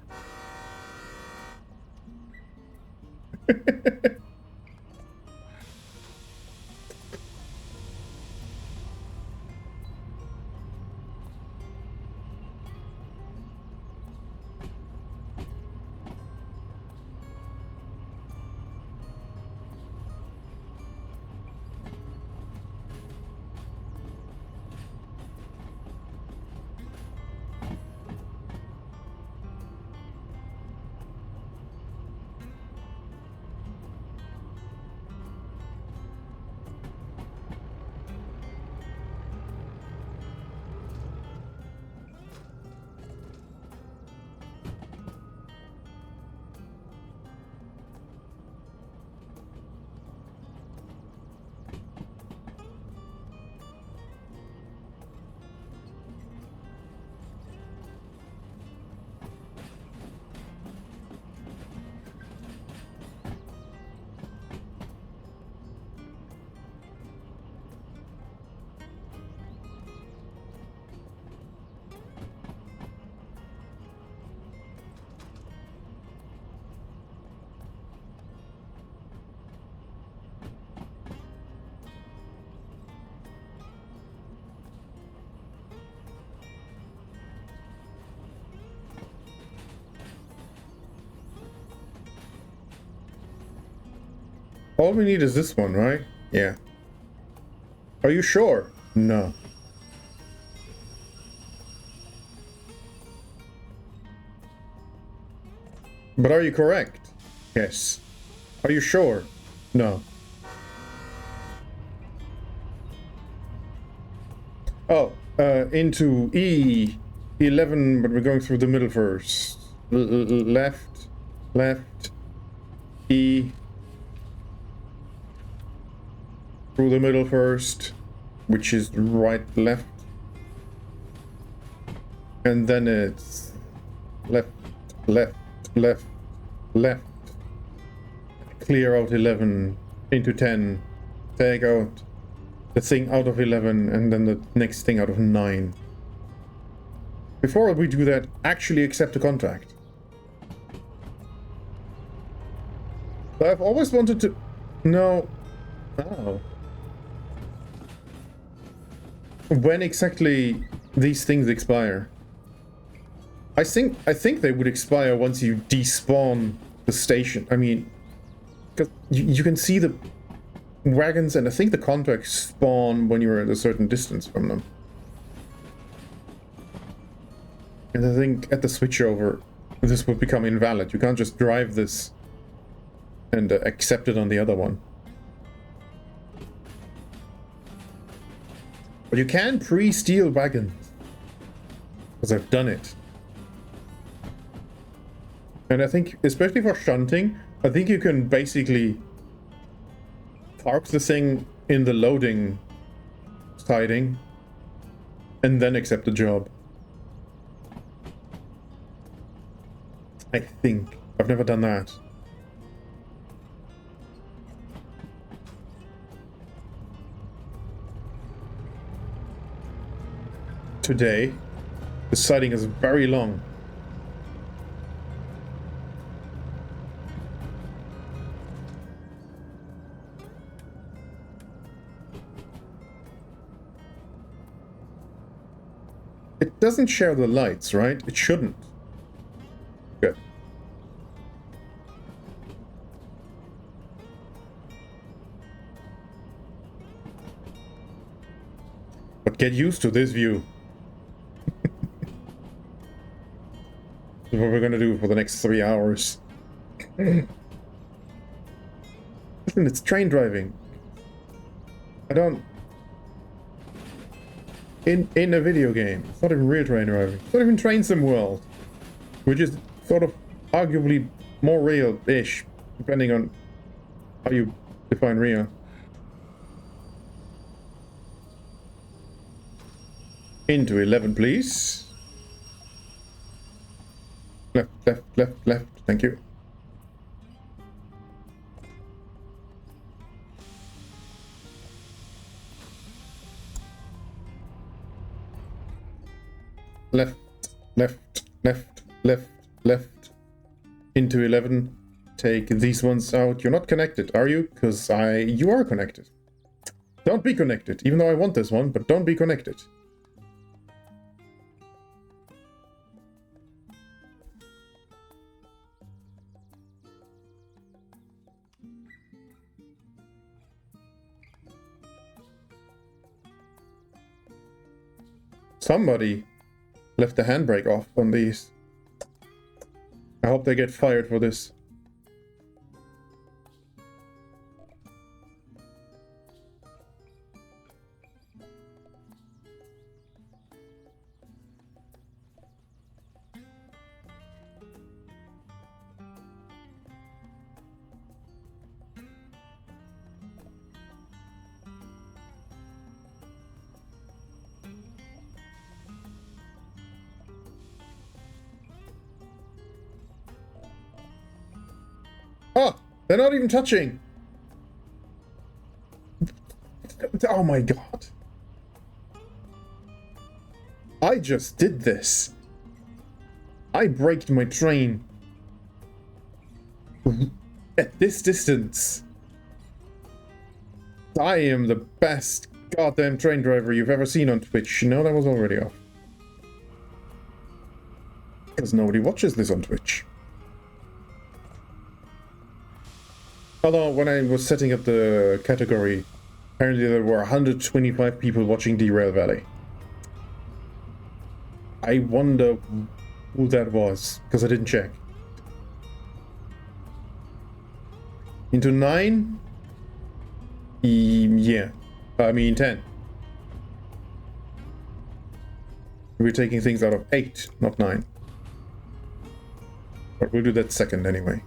All we need is this one, right? Yeah. Are you sure? No. But are you correct? Yes. Are you sure? No. Oh, into E11, but we're going through the middle first. Left, left, E. Through the middle first, which is right, left. And then it's left, left, left, left. Clear out 11 into 10. Take out the thing out of 11 and then the next thing out of 9. Before we do that, actually accept the contract. I've always wanted to know. Oh. When exactly these things expire? I think they would expire once you despawn the station. I mean, because you can see the wagons, and I think the contracts spawn when you're at a certain distance from them. And I think at the switchover, this would become invalid. You can't just drive this and accept it on the other one. But you can pre-steal wagons. Because I've done it. And I think, especially for shunting, I think you can basically park the thing in the loading siding and then accept the job. I think. I've never done that. Today, the siding is very long. It doesn't share the lights, right? It shouldn't. Good. But get used to this view. This is what we're gonna do for the next 3 hours. Listen, it's train driving. I don't... In a video game. It's not even real train driving. It's not even Train Sim World. Which is sort of arguably more real-ish, depending on how you define real. Into 11, please. Left, left, left, left. Thank you. Left, left, left, left, left. Into 11. Take these ones out. You're not connected, are you? Because you are connected. Don't be connected, even though I want this one, but don't be connected. Somebody left the handbrake off on these. I hope they get fired for this. Oh, they're not even touching. Oh my god. I just did this. I braked my train. At this distance. I am the best goddamn train driver you've ever seen on Twitch. No, that was already off. Because nobody watches this on Twitch. Although, when I was setting up the category, apparently there were 125 people watching Derail Valley. I wonder who that was, because I didn't check. Into 9? Yeah. I mean 10. We're taking things out of 8, not 9. But we'll do that second anyway.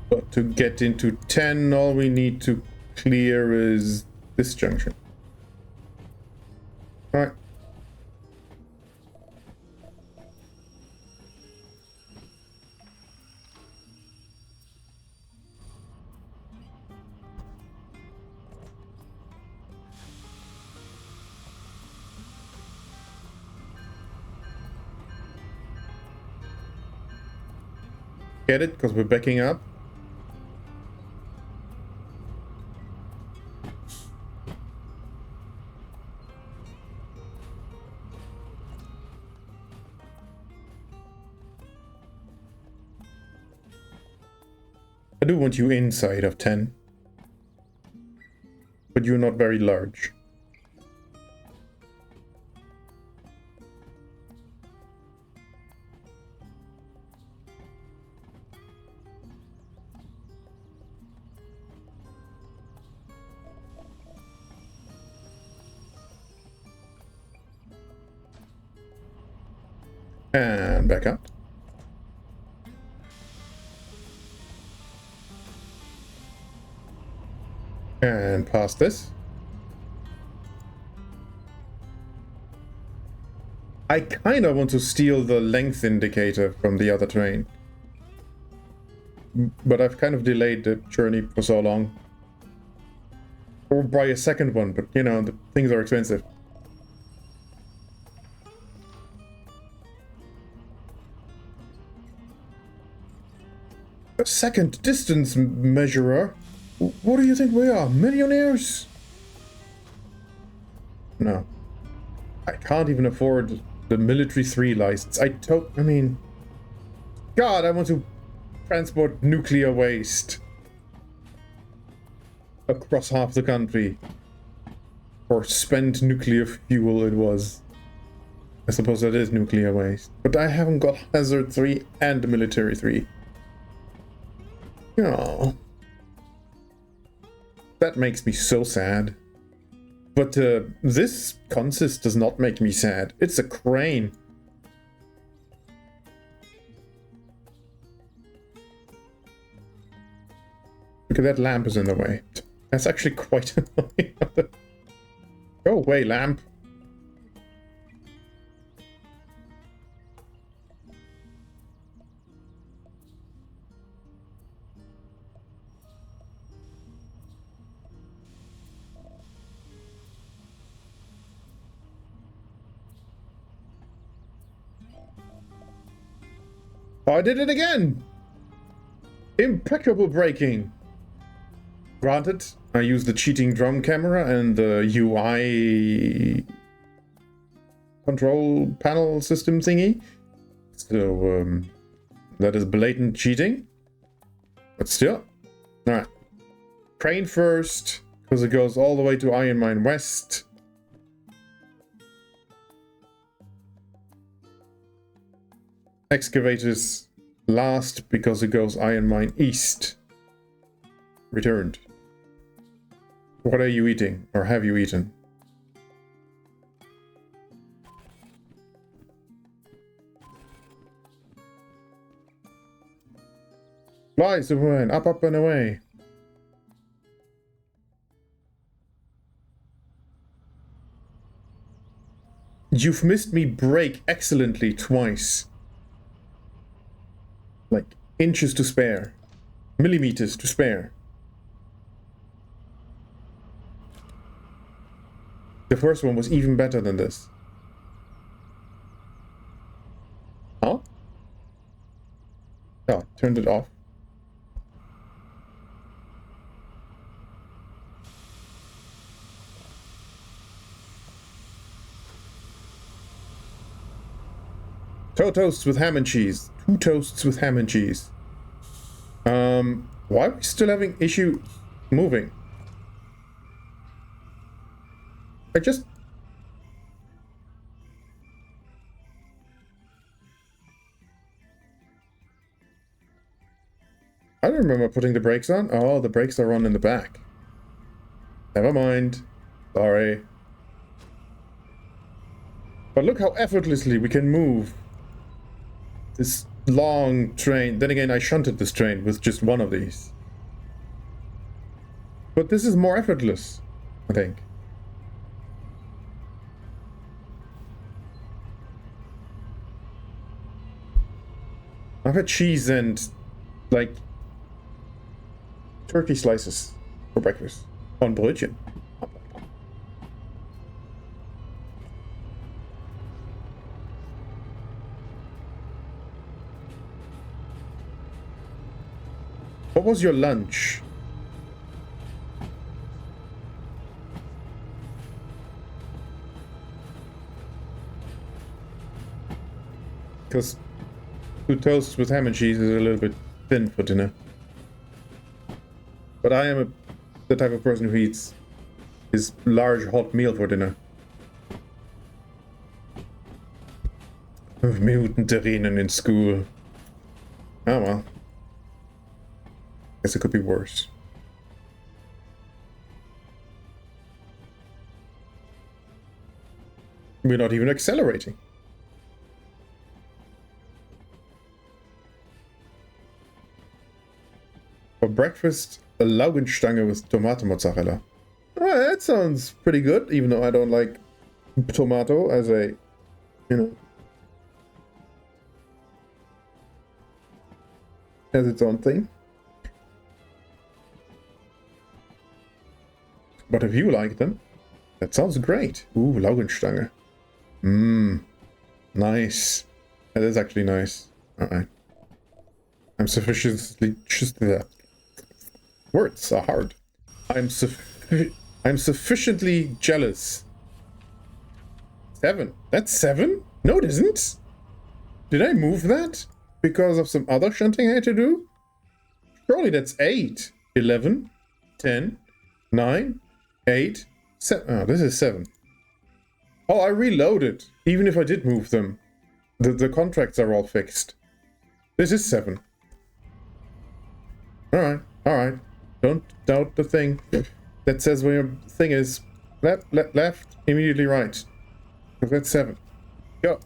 But to get into 10, all we need to clear is this junction. Alright. Get it? Because we're backing up. I do want you inside of 10. But you're not very large. And back up. And past this. I kind of want to steal the length indicator from the other train. But I've kind of delayed the journey for so long. Or buy a second one, but you know, the things are expensive. A second distance measurer? What do you think we are? Millionaires? No. I can't even afford the military 3 license. I mean... God, I want to transport nuclear waste across half the country. Or spent nuclear fuel it was. I suppose that is nuclear waste. But I haven't got Hazard 3 and Military 3. Oh. That makes me so sad. But this consist does not make me sad. It's a crane. Look at that lamp is in the way. That's actually quite annoying. Go away, lamp. Oh, I did it again! Impeccable braking! Granted, I used the cheating drum camera and the UI control panel system thingy. So, that is blatant cheating. But still. Alright. Crane first, because it goes all the way to Iron Mine West. Excavators last, because it goes Iron Mine East. Returned. What are you eating? Or have you eaten? Fly, Superman! Up, up, and away! You've missed me brake excellently twice. Like, inches to spare. Millimeters to spare. The first one was even better than this. Huh? Oh, turned it off. Two toasts with ham and cheese. 2 toasts with ham and cheese. Why are we still having issue moving? I don't remember putting the brakes on. Oh, the brakes are on in the back. Never mind. Sorry. But look how effortlessly we can move this long train. Then again, I shunted this train with just one of these. But this is more effortless, I think. I've had cheese and, like, turkey slices for breakfast on Brötchen. What was your lunch? Because 2 toasts with ham and cheese is a little bit thin for dinner. But I am the type of person who eats his large hot meal for dinner. Mutant Terrinen in school. Oh well. Guess it could be worse. We're not even accelerating. For breakfast, a Laugenstange with tomato mozzarella. Oh, that sounds pretty good, even though I don't like tomato as a, as its own thing. But if you like them, that sounds great. Ooh, Laugenstange. Nice. That is actually nice. Alright. I'm sufficiently just that. Words are hard. I'm sufficiently jealous. 7. That's 7? No, it isn't. Did I move that because of some other shunting I had to do? Surely that's 8. 11. 10. 9. 8. 7. Oh, this is 7. Oh, I reloaded. Even if I did move them. The contracts are all fixed. This is 7. Alright, alright. Don't doubt the thing that says where your thing is. Left, immediately right. Because that's 7. Go.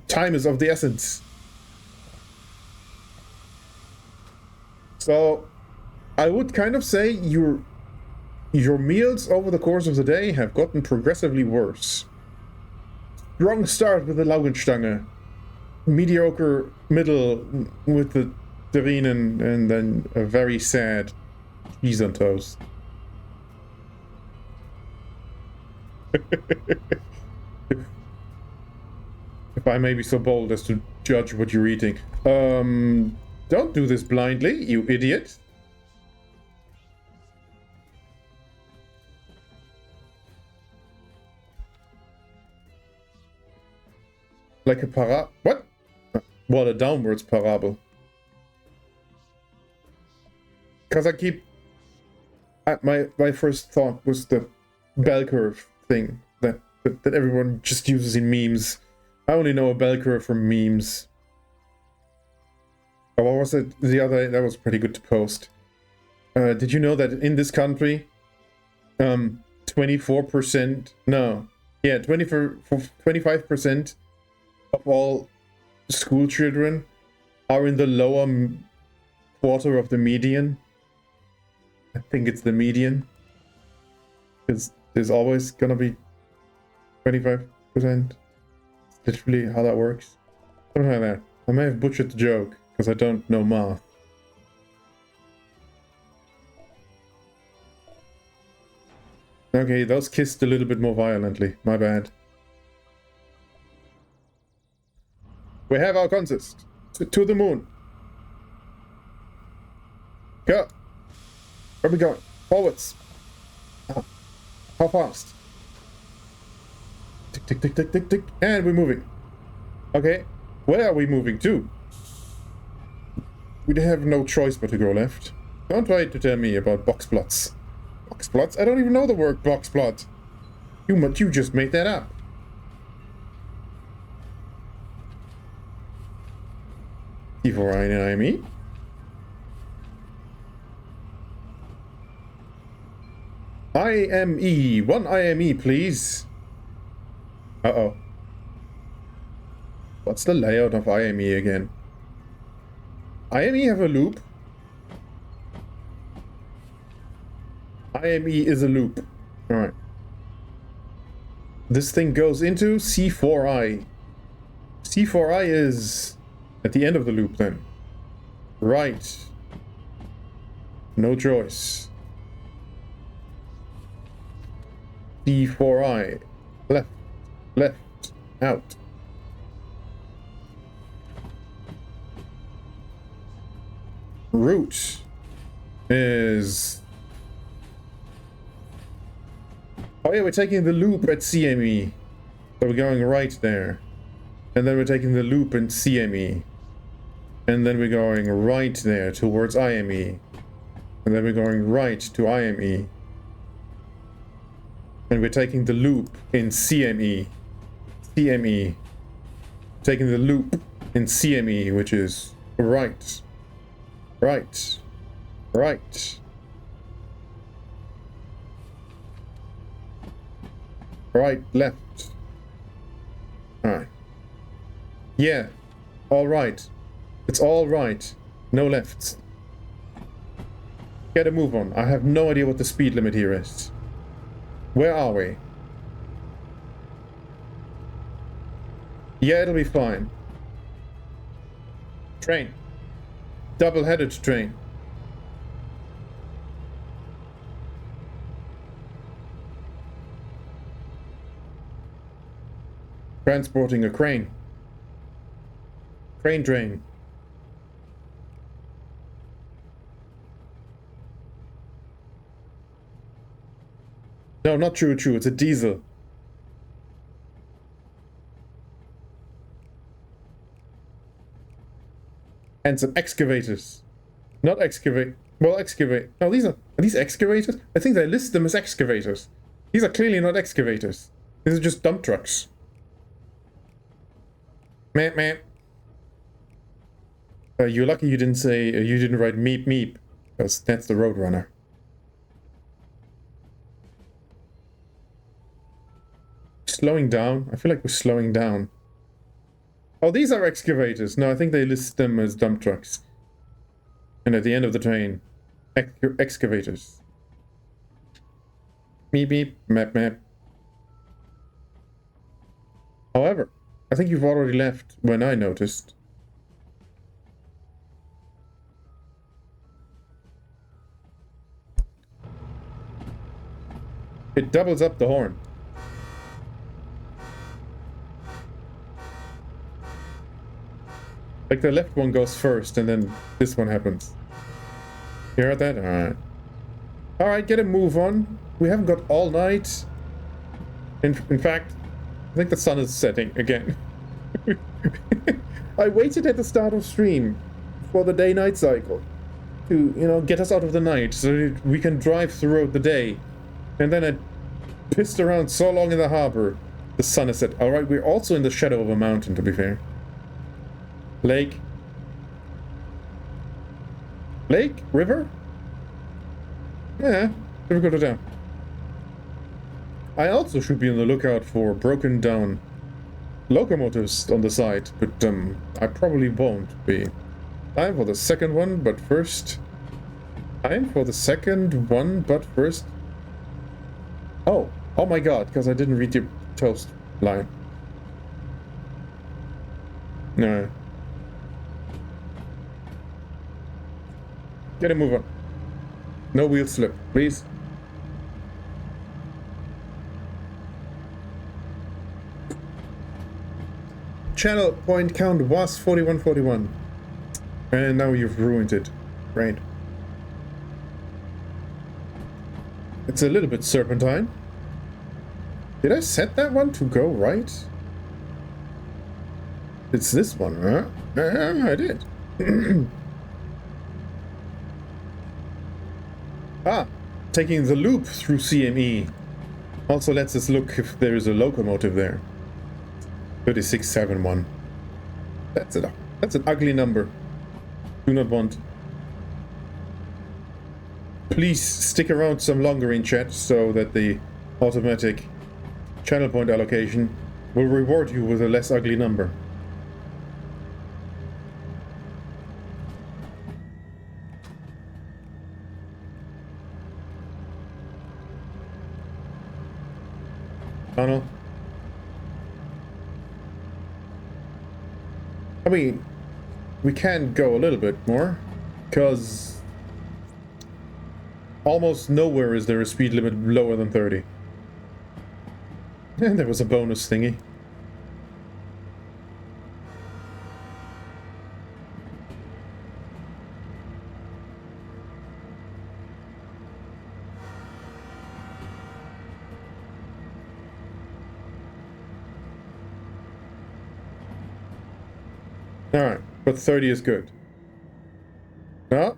Time is of the essence. So, I would kind of say your meals over the course of the day have gotten progressively worse. Strong start with the Laugenstange. Mediocre middle with the Terrinen, and then a very sad cheese on toast. If I may be so bold as to judge what you're eating. Don't do this blindly, you idiot. Like a what? What, a downwards parable? Because I keep... My first thought was the bell curve thing that everyone just uses in memes. I only know a bell curve from memes. Oh, what was it? The other... That was pretty good to post. Did you know that in this country, 24%... No. Yeah, 25% of all school children are in the lower quarter of the median. I think it's the median. Because there's always gonna be 25%. It's literally how that works. Something like that. I may have butchered the joke, because I don't know math. Okay, those kissed a little bit more violently. My bad. We have our consist. To the moon. Go. Where are we going? Forwards. How fast? Tick, tick, tick, tick, tick, tick. And we're moving. Okay. Where are we moving to? We have no choice but to go left. Don't try to tell me about box plots. Box plots? I don't even know the word box plot. You just made that up. C4I and IME. IME. One IME, please. Uh-oh. What's the layout of IME again? IME have a loop. IME is a loop. Alright. This thing goes into C4I. C4I is at the end of the loop then. Right. No choice. C4I. Left. Left. Out. Route is... Oh yeah, we're taking the loop at CME. So we're going right there. And then we're taking the loop in CME. And then we're going right there towards IME. And then we're going right to IME. And we're taking the loop in CME. CME. Taking the loop in CME, which is right. Right. Right. Right, left. Alright. Yeah. Alright. It's alright. No lefts. Get a move on. I have no idea what the speed limit here is. Where are we? Yeah, it'll be fine. Train. Double-headed train. Transporting a crane. Crane train. No, not Choo Choo, it's a diesel. And some excavators. Not excavate. Well, excavate. No, are these excavators? I think they list them as excavators. These are clearly not excavators. These are just dump trucks. Meep meep. You're lucky you didn't say, you didn't write meep meep. Because that's the Roadrunner. Slowing down? I feel like we're slowing down. Oh, these are excavators. No, I think they list them as dump trucks. And at the end of the train, excavators. Meep meep, map map. However, I think you've already left when I noticed. It doubles up the horn. Like the left one goes first and then this one happens. You heard that? Alright. Alright, get a move on. We haven't got all night. In fact, I think the sun is setting again. I waited at the start of stream for the day-night cycle to, you know, get us out of the night so that we can drive throughout the day. And then I pissed around so long in the harbor. The sun is set. Alright, we're also in the shadow of a mountain, to be fair. Lake? Lake? River? Yeah, difficult to tell. I also should be on the lookout for broken down locomotives on the side, but I probably won't be. Time for the second one, but first... Time for the second one, but first... Oh, oh my god, because I didn't read your toast line. No. Get a move on. No wheel slip, please. Channel point count was 4141. And now you've ruined it. Right. It's a little bit serpentine. Did I set that one to go right? It's this one, huh? I did. Ah, taking the loop through CME also lets us look if there is a locomotive there. 3671. That's it. That's an ugly number. Do not want. Please stick around some longer in chat so that the automatic channel point allocation will reward you with a less ugly number. Tunnel. I mean, we can go a little bit more, because almost nowhere is there a speed limit lower than 30. And there was a bonus thingy. Alright, but 30 is good. No?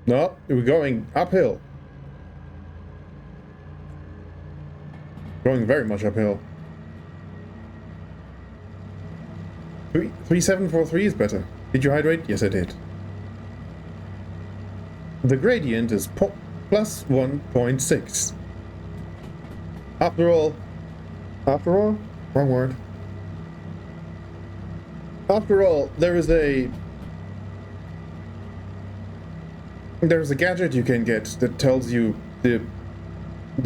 No, we're going uphill. Going very much uphill. 3743 is better. Did you hydrate? Yes, I did. The gradient is plus 1.6. After all, wrong word. After all, there's a gadget you can get that tells you the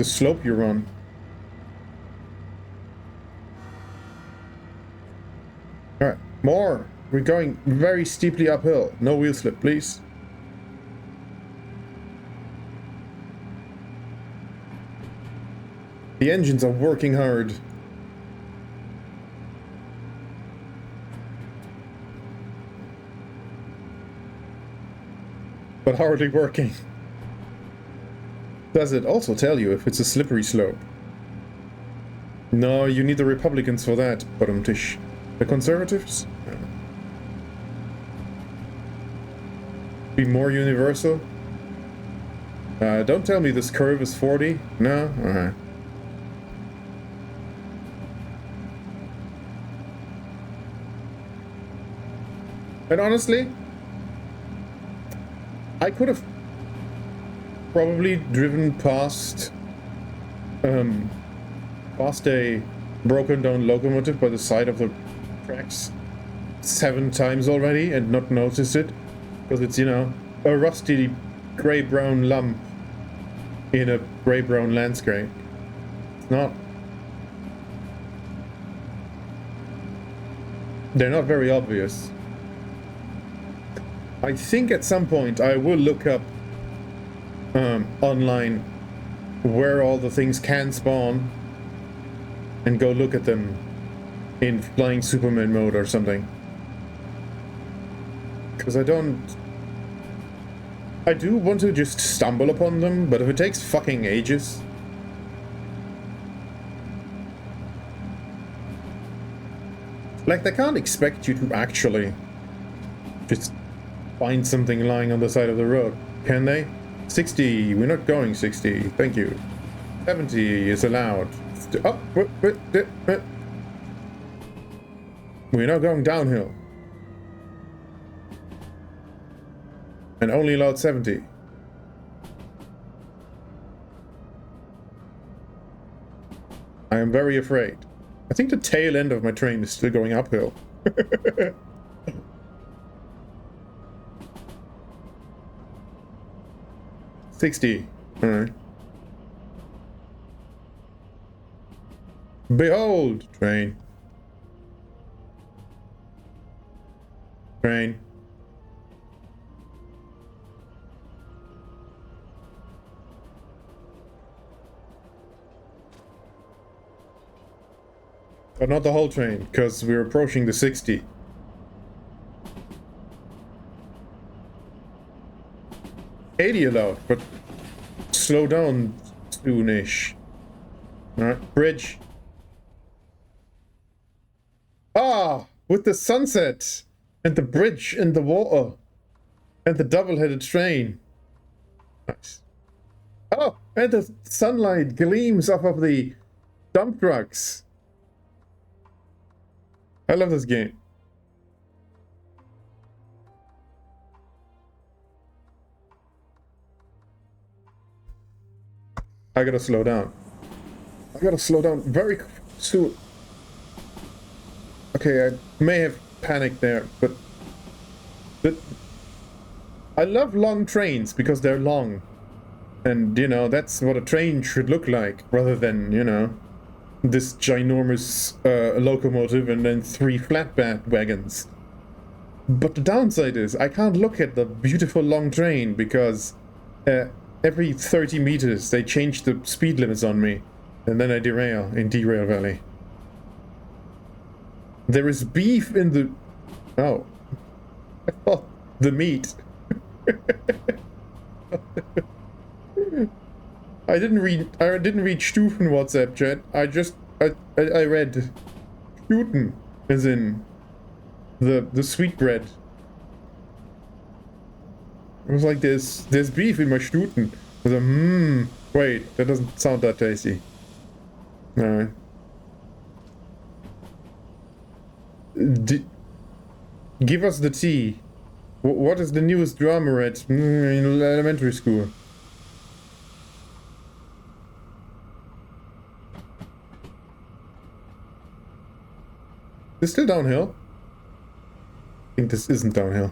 slope you're on. Alright, more. We're going very steeply uphill. No wheel slip, please. The engines are working hard. But hardly working. Does it also tell you if it's a slippery slope? No, you need the Republicans for that, tish. The Conservatives? Be more universal? Don't tell me this curve is 40. No? Alright. And honestly, I could have probably driven past a broken down locomotive by the side of the tracks 7 times already and not noticed it, because it's, you know, a rusty gray-brown lump in a gray-brown landscape. It's not. They're not very obvious. I think at some point I will look up online where all the things can spawn and go look at them in Flying Superman mode or something. Because I do want to just stumble upon them, but if it takes fucking ages... Like, they can't expect you to actually just find something lying on the side of the road, can they? 60, we're not going 60, thank you. 70 is allowed. Oh, we're not going downhill. And only allowed 70. I am very afraid. I think the tail end of my train is still going uphill. 60. Alright. Behold! Train. Train. But not the whole train, because we're approaching the 60. Allowed, but slow down soonish. Alright, bridge. Ah, with the sunset and the bridge and the water and the double-headed train. Nice. Oh, and the sunlight gleams off of the dump trucks. I love this game. I gotta slow down. I gotta slow down very soon. Okay, I may have panicked there, but I love long trains because they're long. And, you know, that's what a train should look like, rather than, you know, this ginormous locomotive and then 3 flatbed wagons. But the downside is, I can't look at the beautiful long train because every 30 meters they change the speed limits on me, and then I derail in Derail Valley. There is beef in the... Oh. I thought the meat. I didn't read Stufen WhatsApp chat. I read Stuten, as in the sweet bread. It was like there's beef in my Stuten. I was like, wait, that doesn't sound that tasty. Alright. Give us the tea. What is the newest drama at in elementary school? Is this still downhill? I think this isn't downhill.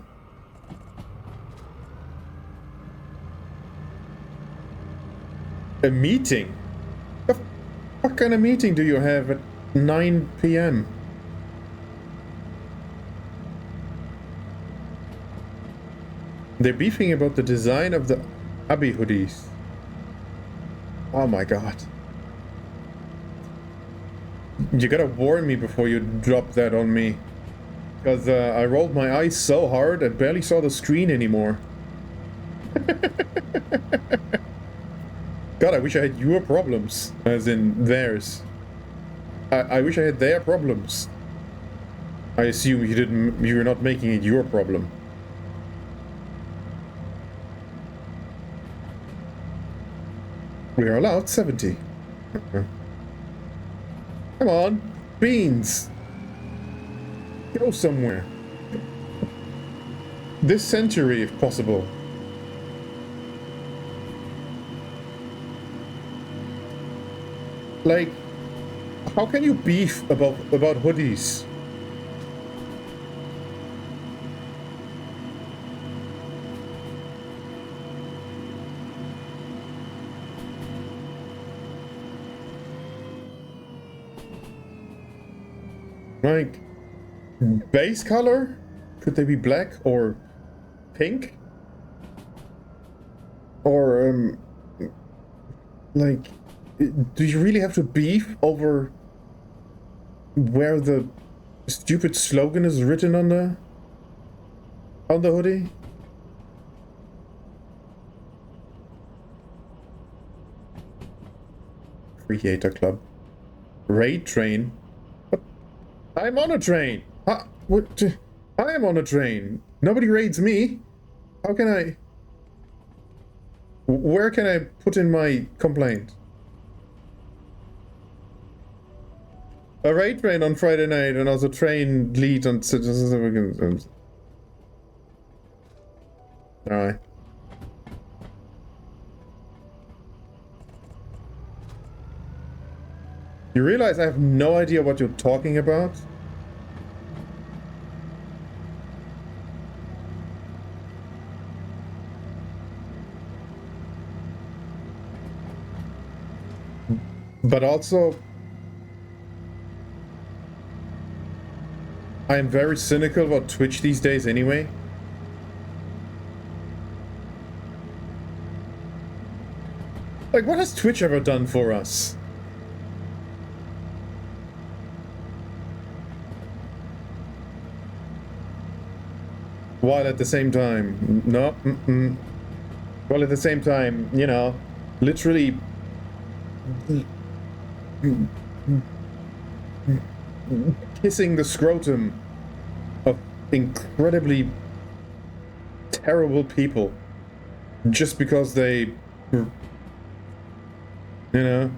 A meeting? What kind of meeting do you have at 9 p.m.? They're beefing about the design of the Abi hoodies. Oh my god. You gotta warn me before you drop that on me. Because I rolled my eyes so hard I barely saw the screen anymore. God, I wish I had your problems. As in theirs. I wish I had their problems. I assume you're not making it your problem. We are allowed 70. Come on, beans. Go somewhere. This century, if possible. Like, how can you beef about hoodies? Like, base color? Could they be black or pink? Or, like, do you really have to beef over where the stupid slogan is written on the hoodie? Creator Club. Raid train? What? I'm on a train! What? I am on a train! Nobody raids me! How can I... Where can I put in my complaint? A raid train on Friday night and also train lead on... Alright. You realize I have no idea what you're talking about? But also, I am very cynical about Twitch these days anyway. Like, what has Twitch ever done for us? While at the same time, no, while at the same time, you know, literally kissing the scrotum of incredibly terrible people just because they, you know,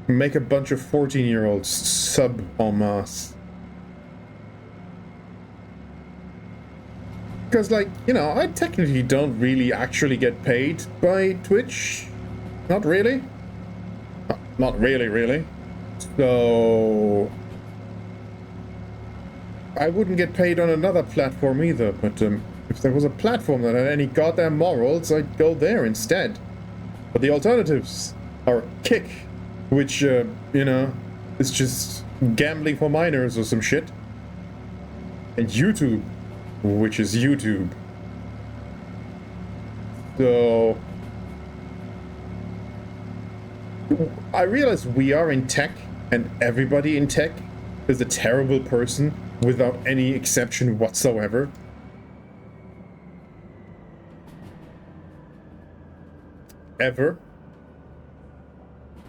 make a bunch of 14-year-olds sub en masse. Because, like, you know, I technically don't really actually get paid by Twitch. Not really. Not really, really. So I wouldn't get paid on another platform either, but if there was a platform that had any goddamn morals, I'd go there instead. But the alternatives are Kick, which, you know, is just gambling for minors or some shit. And YouTube, which is YouTube. So I realize we are in tech, and everybody in tech is a terrible person without any exception whatsoever. Ever.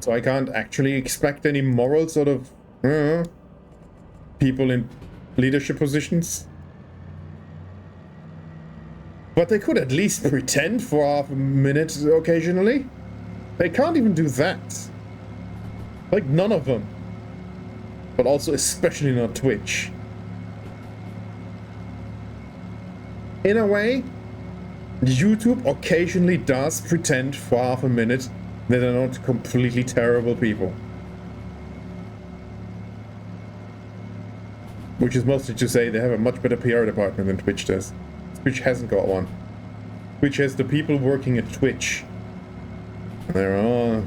So I can't actually expect any moral sort of people in leadership positions. But they could at least pretend for half a minute occasionally. They can't even do that. Like, none of them. But also especially not Twitch. In a way, YouTube occasionally does pretend for half a minute that they're not completely terrible people. Which is mostly to say they have a much better PR department than Twitch does. Twitch hasn't got one. Twitch has the people working at Twitch. They're all...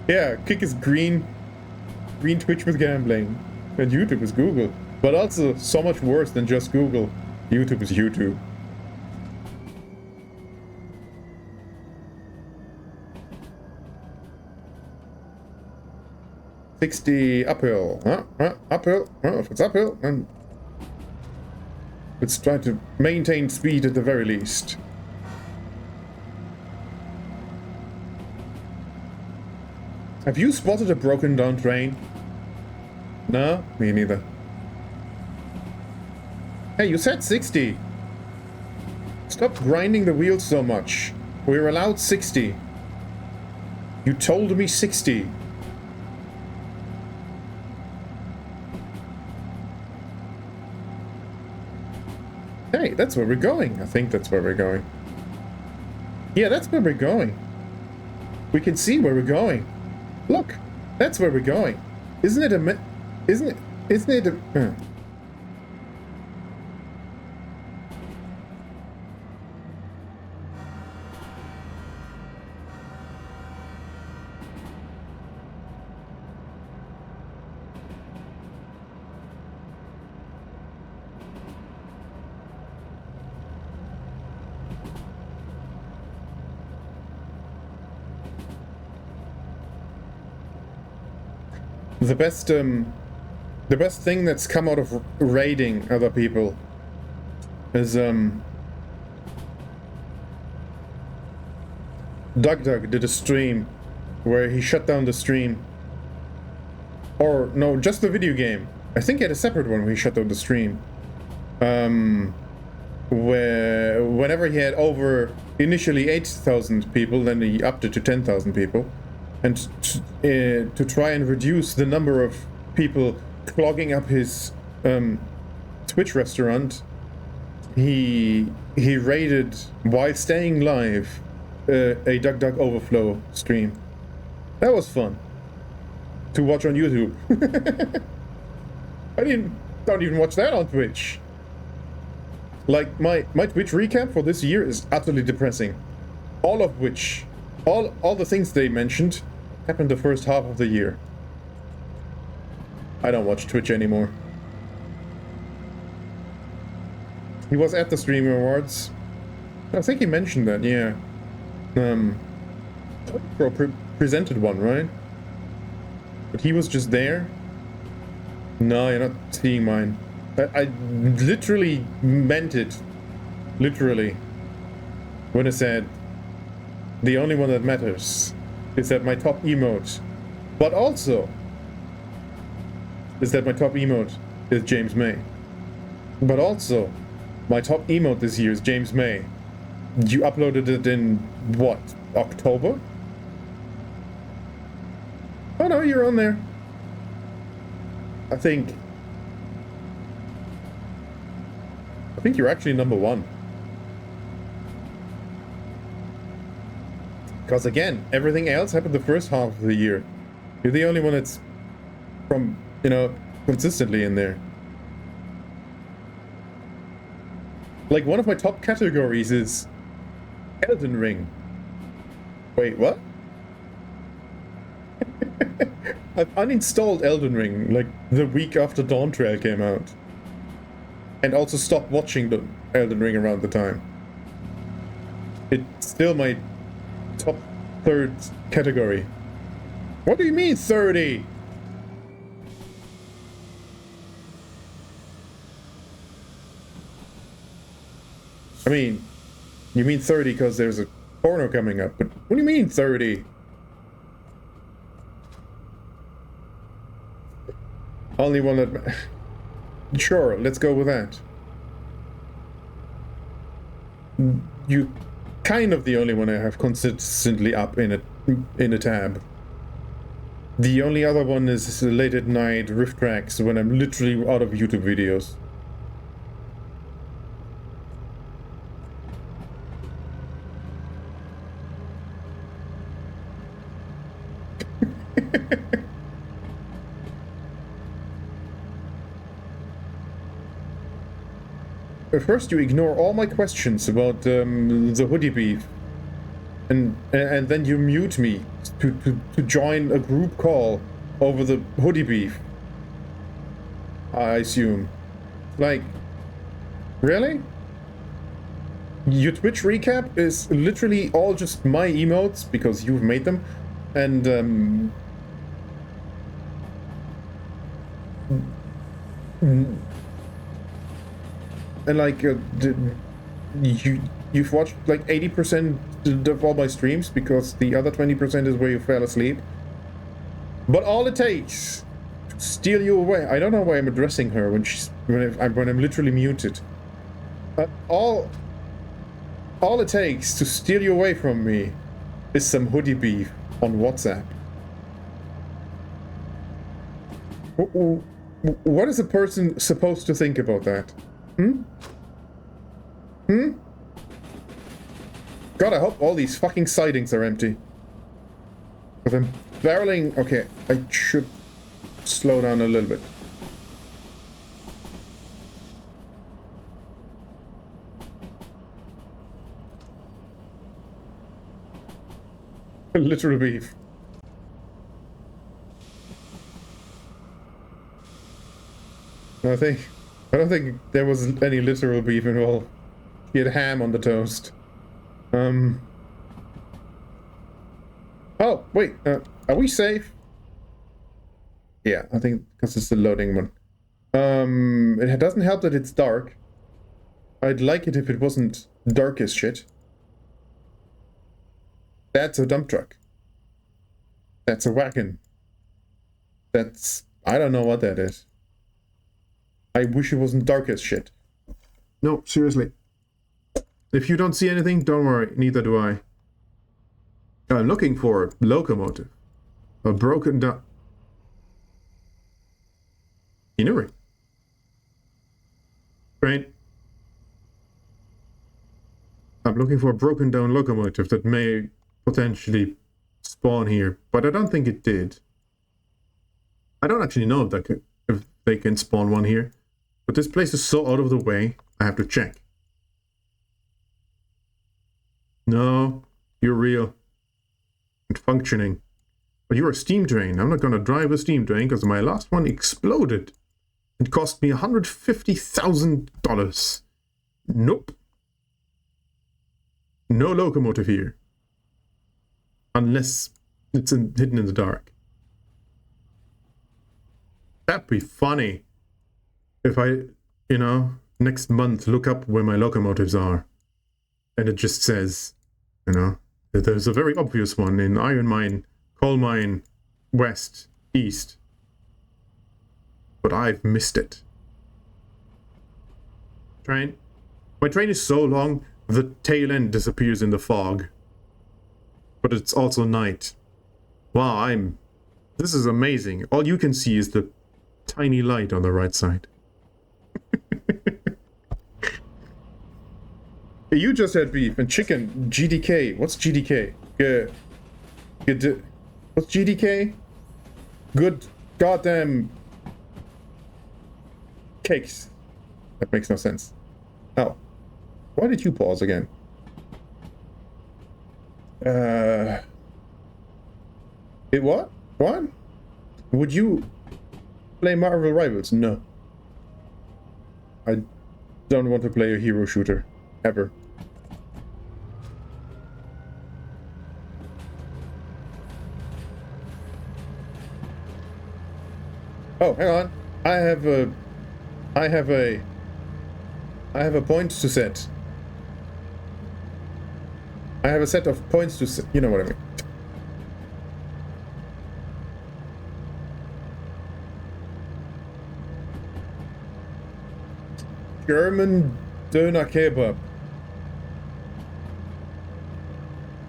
yeah, Kick is green. Green Twitch with gambling. And YouTube is Google. But also so much worse than just Google. YouTube is YouTube. $60 uphill. Uphill. If it's uphill, then let's try to maintain speed at the very least. Have you spotted a broken down train? No? Me neither. Hey, you said 60. Stop grinding the wheels so much. We're allowed 60. You told me 60. Hey, that's where we're going. I think that's where we're going. Yeah, that's where we're going. We can see where we're going. Look, that's where we're going. Isn't it a... Isn't it a... The best thing that's come out of raiding other people is DuckDuck did a stream where he shut down the stream. Or no, just the video game. I think he had a separate one where he shut down the stream. Where whenever he had over initially 8,000 people, then he upped it to 10,000 people. And to try and reduce the number of people clogging up his Twitch restaurant, he raided, while staying live, a DuckDuck Overflow stream. That was fun to watch on YouTube. I don't even watch that on Twitch. Like, my Twitch recap for this year is utterly depressing. All of which, all the things they mentioned happened the first half of the year. I don't watch Twitch anymore. He was at the Stream Awards. I think he mentioned that, yeah. Pro presented one, right? But he was just there. No, you're not seeing mine. I literally meant it. Literally. When I said, the only one that matters is that my top emote. But also, is that my top emote is James May. But also, my top emote this year is James May. You uploaded it in, what, October? Oh no, you're on there. I think you're actually number one. Because again, everything else happened the first half of the year. You're the only one that's from, you know, consistently in there. Like, one of my top categories is Elden Ring. Wait, what? I've uninstalled Elden Ring, like, the week after Dawn Trail came out. And also stopped watching the Elden Ring around the time. It's still my top third category. What do you mean 30? I mean, you mean 30 because there's a porno coming up, but what do you mean 30? Only one that... Sure, let's go with that. You kind of the only one I have consistently up in a tab. The only other one is late at night riff tracks when I'm literally out of YouTube videos. First, you ignore all my questions about the hoodie beef, and then you mute me to join a group call over the hoodie beef. I assume. Like, really? Your Twitch recap is literally all just my emotes because you've made them, and and like you've watched like 80% of all my streams because the other 20% is where you fell asleep. But all it takes to steal you away. I don't know why I'm addressing her when I'm literally muted. All it takes to steal you away from me is some hoodie beef on WhatsApp. What is a person supposed to think about that? God, I hope all these fucking sightings are empty. But I'm barreling... Okay, I should slow down a little bit. Literal beef. I don't think there was any literal beef involved. He had ham on the toast. Oh, wait, are we safe? Yeah, I think because it's the loading one. It doesn't help that it's dark. I'd like it if it wasn't dark as shit. That's a dump truck. That's a wagon. That's... I don't know what that is. I wish it wasn't dark as shit. No, seriously. If you don't see anything, don't worry, neither do I. I'm looking for a locomotive. A broken down... Machinery. Great. I'm looking for a broken down locomotive that may potentially spawn here, but I don't think it did. I don't actually know if they can spawn one here, but this place is so out of the way, I have to check. No, you're real and functioning, but you're a steam train. I'm not gonna drive a steam train because my last one exploded. It cost me $150,000. Nope. No locomotive here. Unless it's hidden in the dark. That'd be funny. If I, next month look up where my locomotives are. And it just says, that there's a very obvious one in Iron Mine, Coal Mine, West, East. but I've missed it. Train. My train is so long, the tail end disappears in the fog. But it's also night. Wow, this is amazing. All you can see is the tiny light on the right side. You just had beef and chicken. GDK. What's GDK? What's GDK? Good goddamn cakes. That makes no sense. Oh. Why did you pause again? What? What? Would you play Marvel Rivals? No. I don't want to play a hero shooter. Ever. Oh, hang on. I have a point to set. I have a set of points to set. You know what I mean. German Döner Kebab.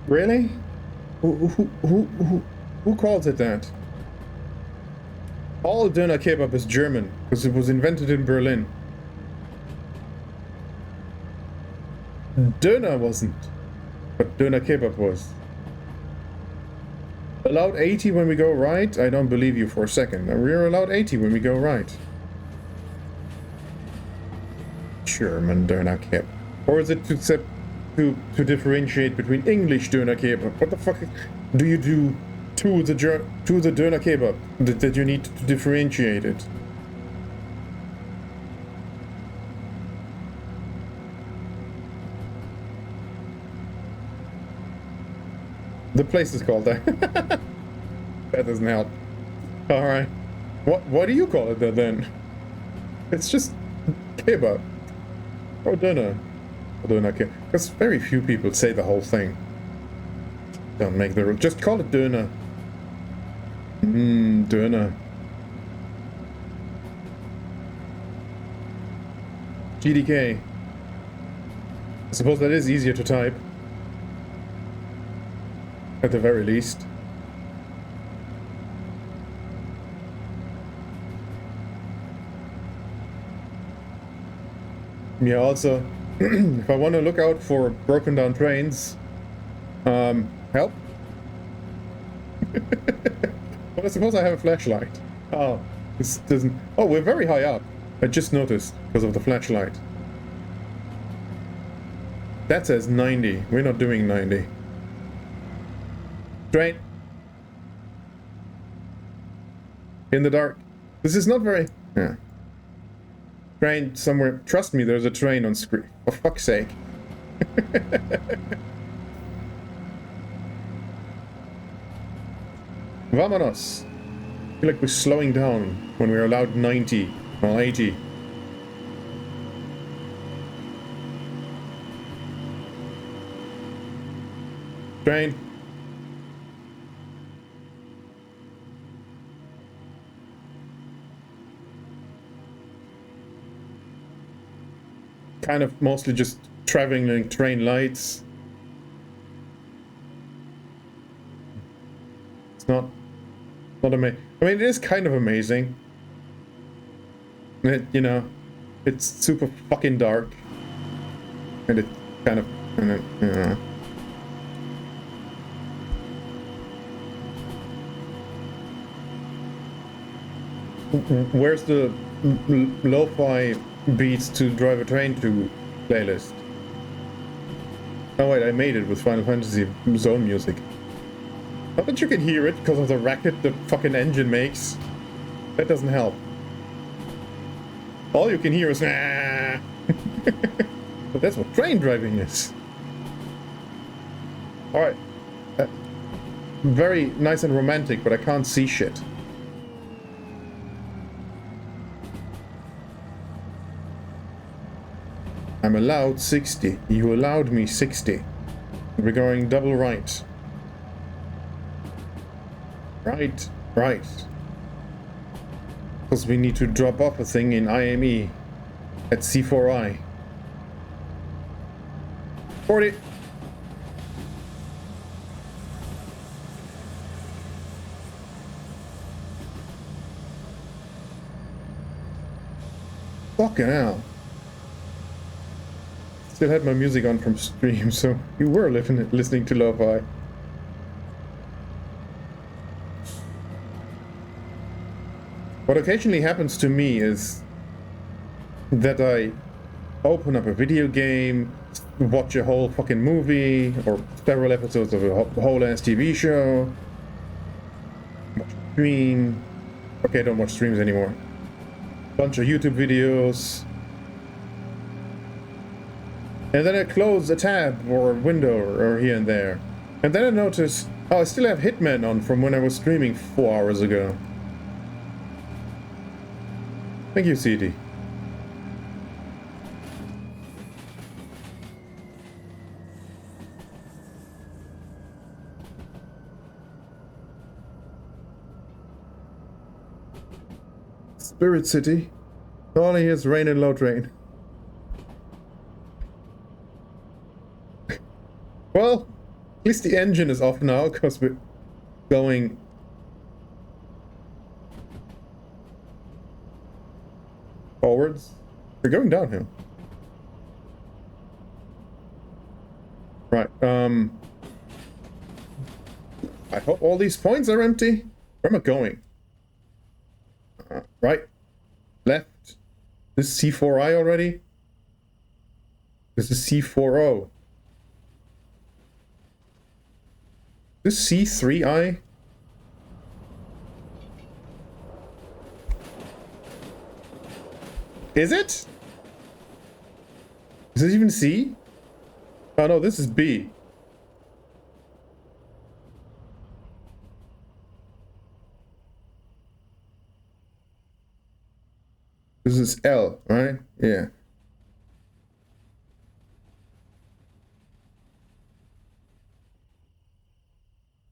Really? Who calls it that? All Döner Kebab is German, because it was invented in Berlin. Döner wasn't, but Döner Kebab was. Allowed 80 when we go right? I don't believe you for a second. We're allowed 80 when we go right. German Döner Kebab. Or is it to differentiate between English Döner Kebab? What the fuck do you do to the Döner Kebab that you need to differentiate it? The place is called that. That doesn't help. Alright. What do you call it then? It's just kebab. Or Döner. Or Döner Kebab. Because very few people say the whole thing. Don't make the rule. Just call it Döner. Döner. GDK. I suppose that is easier to type. At the very least. Yeah, also, if I want to look out for broken down trains, help? But I suppose I have a flashlight. Oh, this doesn't... Oh, we're very high up. I just noticed because of the flashlight. That says 90. We're not doing 90. Train. In the dark. This is not very... Yeah. Train somewhere. Trust me, there's a train on screen. For fuck's sake. Vámonos. I feel like we're slowing down when we're allowed 90 or 80. Train. Kind of mostly just traveling train lights. It's not amazing. I mean, it is kind of amazing. You know, it's super fucking dark, and it kind of, you know. Where's the lo-fi beats to drive a train to playlist? Oh wait, I made it with Final Fantasy Zone music. Not that you can hear it because of the racket the fucking engine makes. That doesn't help. All you can hear is but that's what train driving is. Alright. Very nice and romantic, but I can't see shit. I'm allowed 60. You allowed me 60. We're going double right. Right. Because we need to drop off a thing in IME at C4I. 40. Fucking hell. Still had my music on from stream, so you were listening to lo-fi. What occasionally happens to me is that I open up a video game, watch a whole fucking movie, or several episodes of a whole ass TV show, watch a stream. Okay, I don't watch streams anymore. Bunch of YouTube videos. And then I close a tab or a window or here and there. And then I notice, oh, I still have Hitman on from when I was streaming 4 hours ago. Thank you, CD. Spirit City. All I hear is rain and low train. Well, at least the engine is off now because we're going forwards. We're going downhill. Right, I hope all these points are empty. Where am I going? Right, left. This is C4I already. This is C4O. This C3I. Is it? Is this even C? Oh no, this is B. This is L, right? Yeah.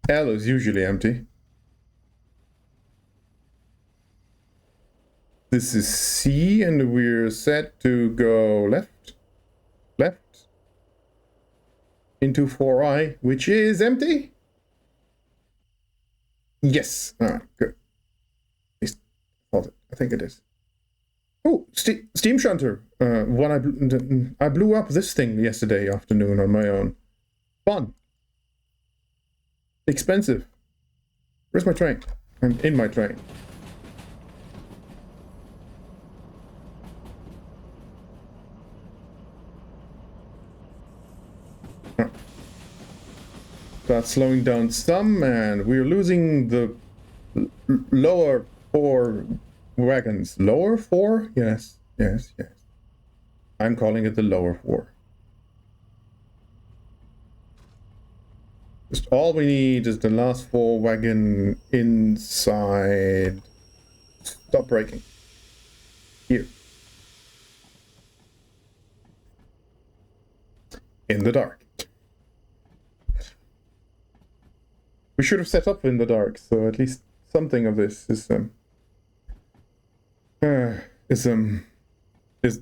L is usually empty. This is C, and we're set to go left, left, into 4I, which is empty. Yes. All right, good. At least I think it is. Oh, Steam Shunter. I blew up this thing yesterday afternoon on my own. Fun. Expensive. Where's my train? I'm in my train. Start slowing down some, and we're losing the lower 4 wagons. Lower 4? Yes, yes, yes. I'm calling it the lower 4. Just all we need is the last 4 wagon inside. Stop braking. Here. In the dark. We should have set up in the dark, so at least something of this is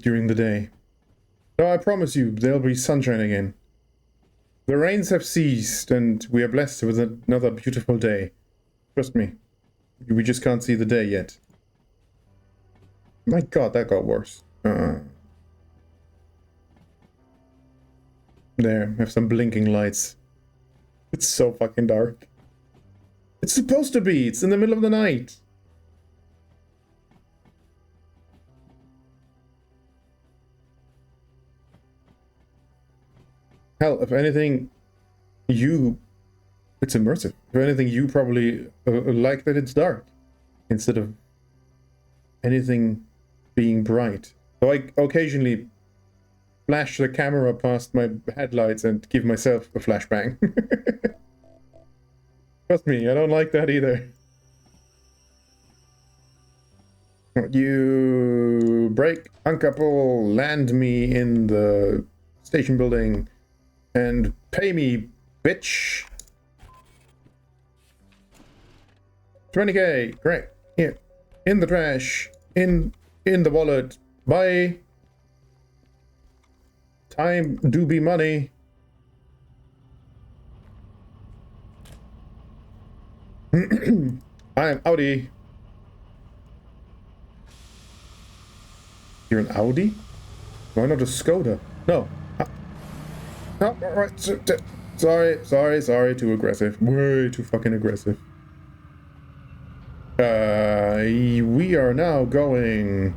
during the day. No, I promise you, there'll be sunshine again. The rains have ceased, and we are blessed with another beautiful day. Trust me. We just can't see the day yet. My god, that got worse. There, have some blinking lights. It's so fucking dark. It's supposed to be. It's in the middle of the night. Hell, if anything, it's immersive. If anything, you probably like that it's dark instead of anything being bright. So I occasionally flash the camera past my headlights and give myself a flashbang. Trust me, I don't like that either. You brake, uncouple, land me in the station building, and pay me, bitch. 20k, great. Here. In the trash. In the wallet. Bye. Time do be money. I'm Audi. You're an Audi? Why not a Skoda? No. No, right. Sorry. Too aggressive. Way too fucking aggressive. We are now going...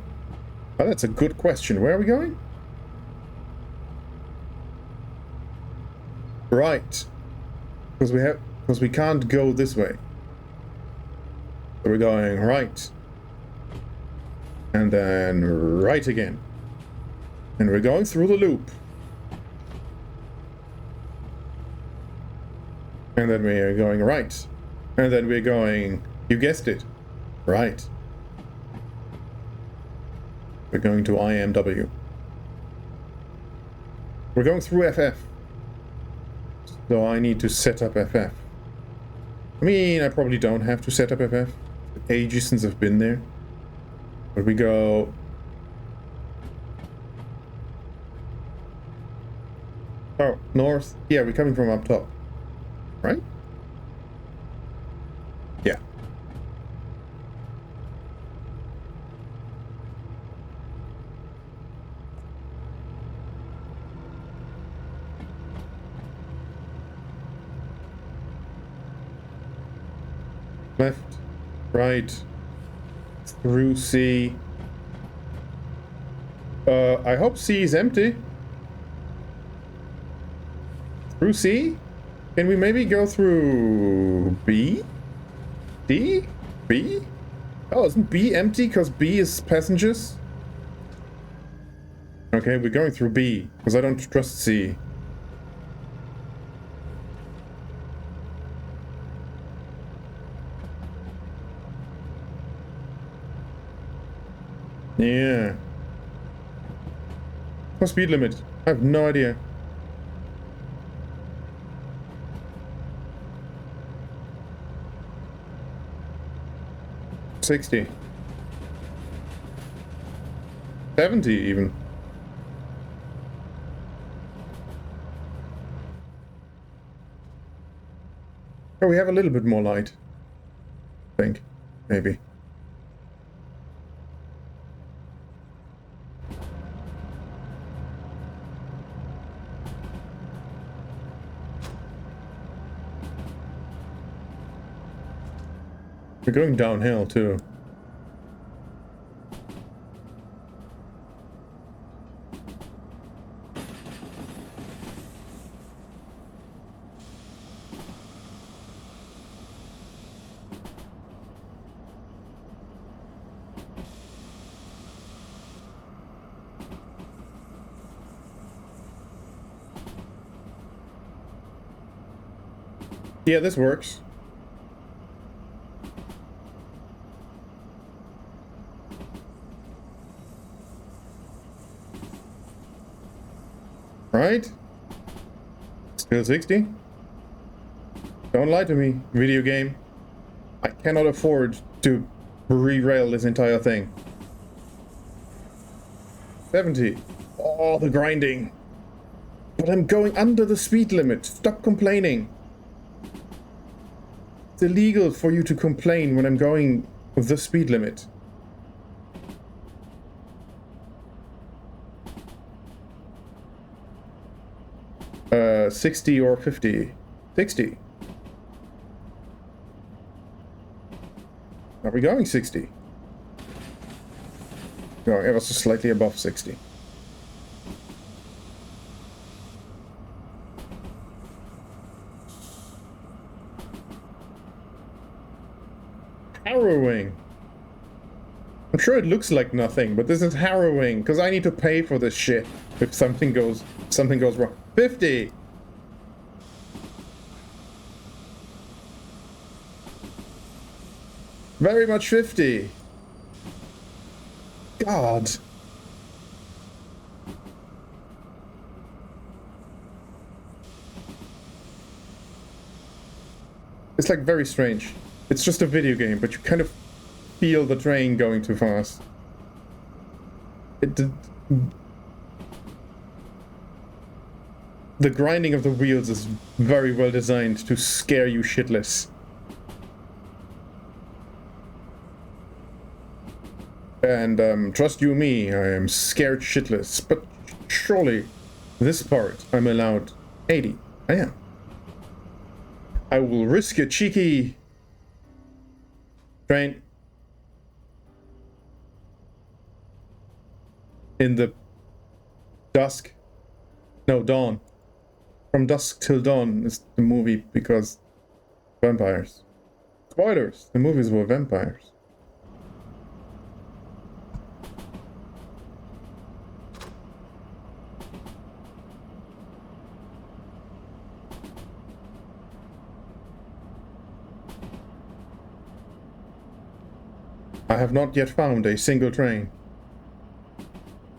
Oh, that's a good question. Where are we going? Right. Because we can't go this way. So we're going right. And then right again. And we're going through the loop. And then we are going right. And then we're going, you guessed it, right. We're going to IMW. We're going through FF. So I need to set up FF. I mean, I probably don't have to set up FF. Ages since I've been there. But we go... Oh, north. Yeah, we're coming from up top. Right? Yeah. Left, right, through C. I hope C is empty. Through C? Can we maybe go through B? D? B? Oh, isn't B empty because B is passengers? Okay, we're going through B because I don't trust C. Yeah. What's speed limit? I have no idea. $60. $70 even. Oh, we have a little bit more light. I think. Maybe. We're going downhill too. Yeah, this works. Right? Still 60? Don't lie to me, video game. I cannot afford to re-rail this entire thing. 70. Oh, the grinding. But I'm going under the speed limit. Stop complaining. It's illegal for you to complain when I'm going with the speed limit. Uh, 60 or 50? 60. Are we going 60? No, it was just slightly above 60. Harrowing. I'm sure it looks like nothing, but this is harrowing because I need to pay for this shit if something goes wrong. 50. Very much 50. God. It's like very strange. It's just a video game, but you feel the train going too fast. The grinding of the wheels is very well designed to scare you shitless. And trust you me, I am scared shitless. But surely, this part I'm allowed 80. I am. I will risk a cheeky train in the dusk. No, dawn. From Dusk Till Dawn is the movie because vampires. Spoilers, the movies were vampires. I have not yet found a single train.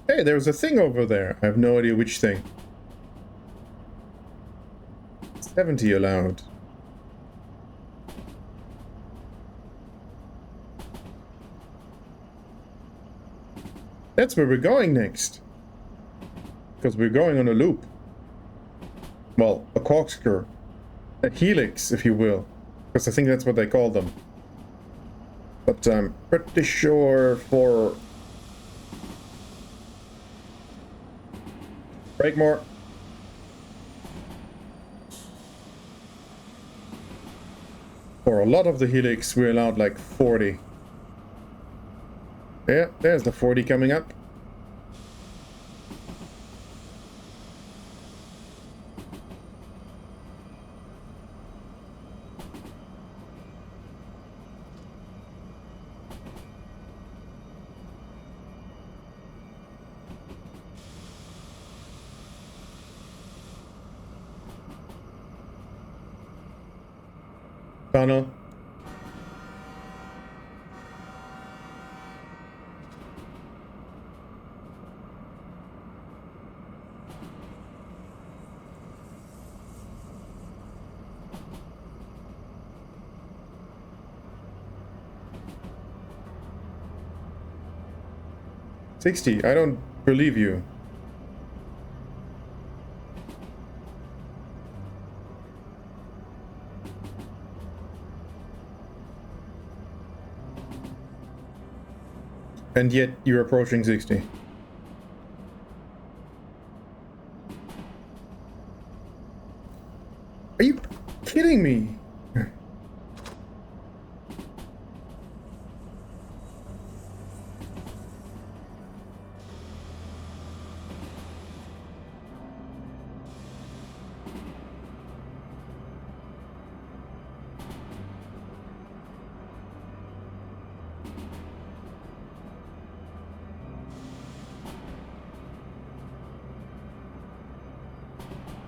Hey, there's a thing over there. I have no idea which thing. 70 allowed. That's where we're going next. Because we're going on a loop. Well, a corkscrew. A helix, if you will. Because I think that's what they call them. But I'm pretty sure for... Break more. For a lot of the helix, we're allowed like 40. Yeah, there's the 40 coming up. Tunnel. $60. I don't believe you. And yet you're approaching 60. Are you kidding me?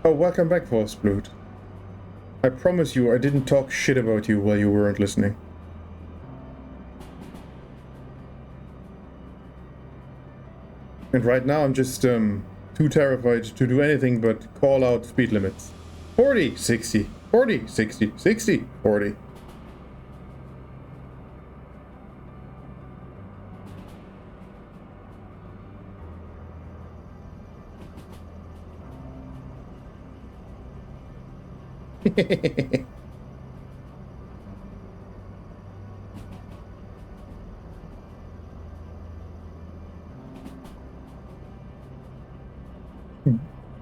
Oh, welcome back, Wolfsblut. I promise you I didn't talk shit about you while you weren't listening. And right now I'm just too terrified to do anything but call out speed limits. 40, 60, 40, 60, 60, 40.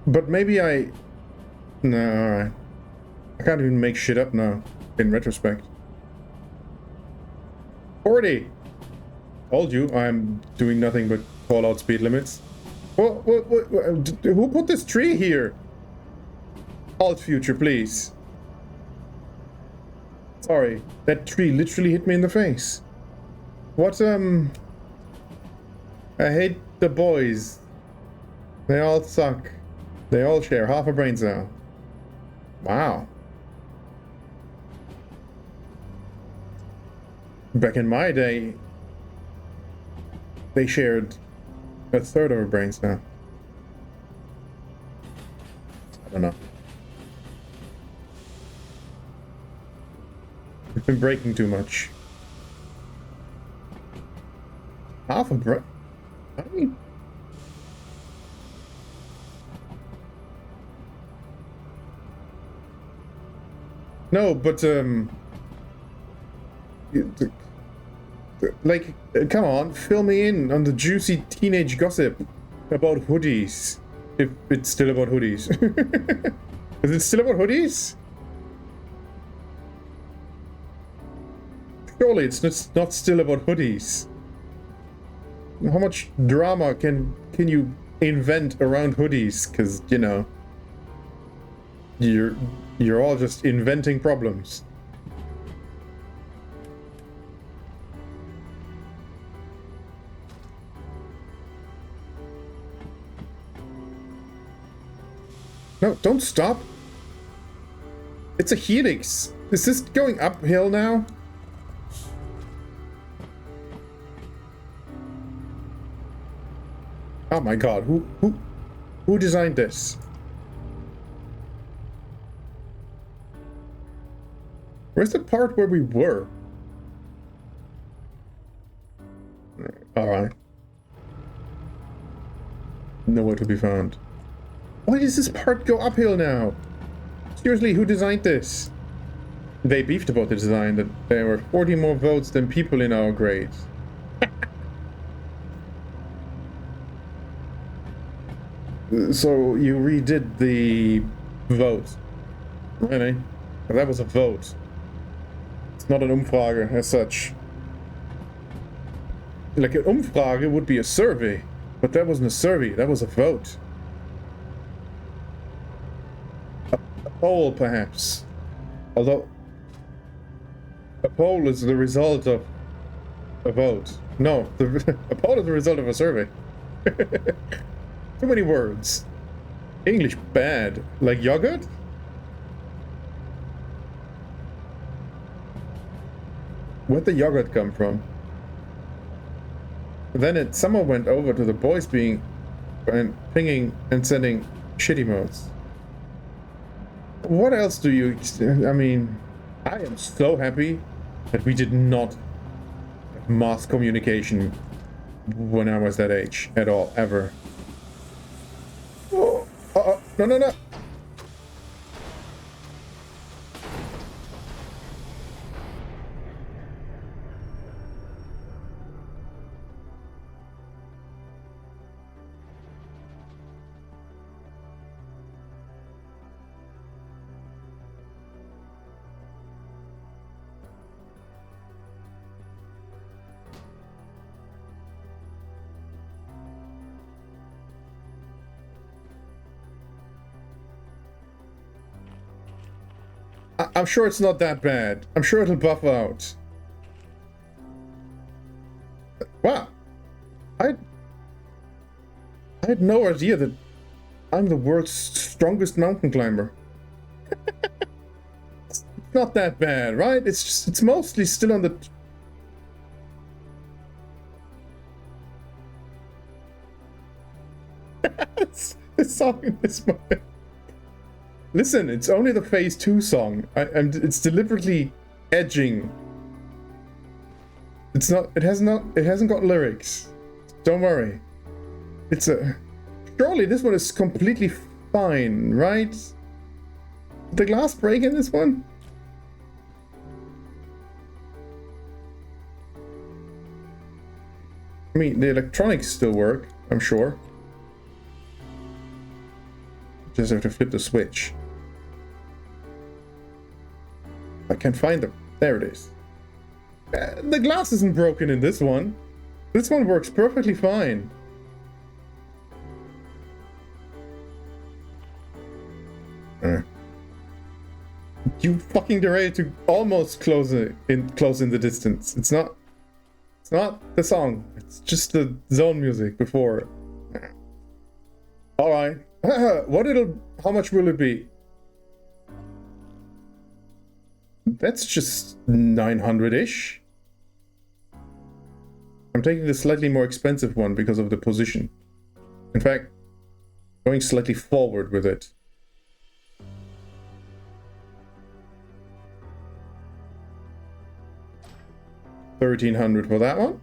But maybe I... No, alright. I can't even make shit up now, in retrospect. 40! Told you, I'm doing nothing but call out speed limits. What, who put this tree here? Alt future, please. Sorry, that tree literally hit me in the face. What, I hate the boys. They all suck. They all share half a brain cell. Wow. Back in my day, they shared a third of a brain cell. I don't know. We've been breaking too much. half a breath. I mean, no, but like, come on, fill me in on the juicy teenage gossip about hoodies. If it's still about hoodies. Is it still about hoodies? Surely it's not still about hoodies. How much drama can you invent around hoodies? Because, you know, you're all just inventing problems. No, don't stop. It's a helix. Is this going uphill now? Oh my god, who designed this? Where's the part where we were? Alright. Nowhere to be found. Why does this part go uphill now? Seriously, who designed this? They beefed about the design that there were 40 more votes than people in our grades. So you redid the vote. Really? That was a vote. It's not an Umfrage as such. Like an Umfrage would be a survey, but that wasn't a survey, that was a vote. A poll, perhaps. Although a poll is the result of a vote. No, a poll is the result of a survey. Too many words. English bad. Like yogurt? Where'd the yogurt come from? Then it somehow went over to the boys being and pinging and sending shitty modes. What else do you... I mean, I am so happy that we did not have mass communication when I was that age at all, ever. Oh, no, no, no. I'm sure it's not that bad. I'm sure it'll buff out. Wow. I had no idea that I'm the world's strongest mountain climber. It's not that bad, right? It's mostly still on the... it's song in this moment. Listen, it's only the phase 2 song. It's deliberately edging. It's not, it hasn't got lyrics. Don't worry. It's a... Surely this one is completely fine, right? Did the glass break in this one? I mean, the electronics still work, I'm sure. Just have to flip the switch. I can't find them. There it is. The glass isn't broken in this one. This one works perfectly fine. You fucking derailed to almost close in the distance. It's not the song. It's just the zone music before. All right. How much will it be? That's just 900-ish. I'm taking the slightly more expensive one because of the position. In fact, going slightly forward with it. $1,300 for that one.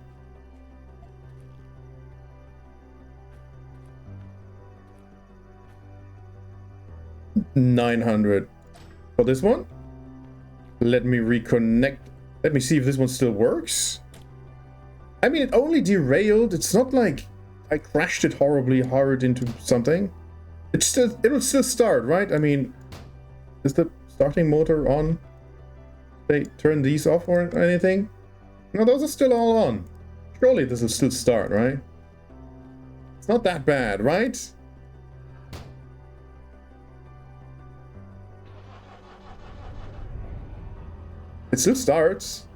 900 for this one. Let me reconnect. Let me see if this one still works. I mean, it only derailed. It's not like I crashed it horribly hard into something. It'll still start, right? I mean, is the starting motor on? They turn these off or anything? No, those are still all on. Surely this will still start, right? It's not that bad, right? It still starts.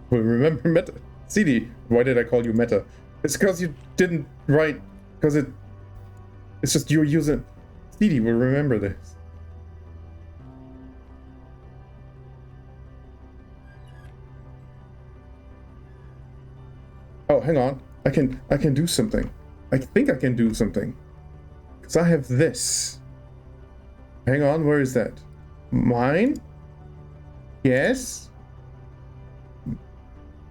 Well, remember Meta? CD, why did I call you Meta? It's because you didn't write, because it's just you're using... CD will remember this. Oh, hang on. I can do something. I think I can do something. Because I have this. Hang on, where is that? Mine? Yes.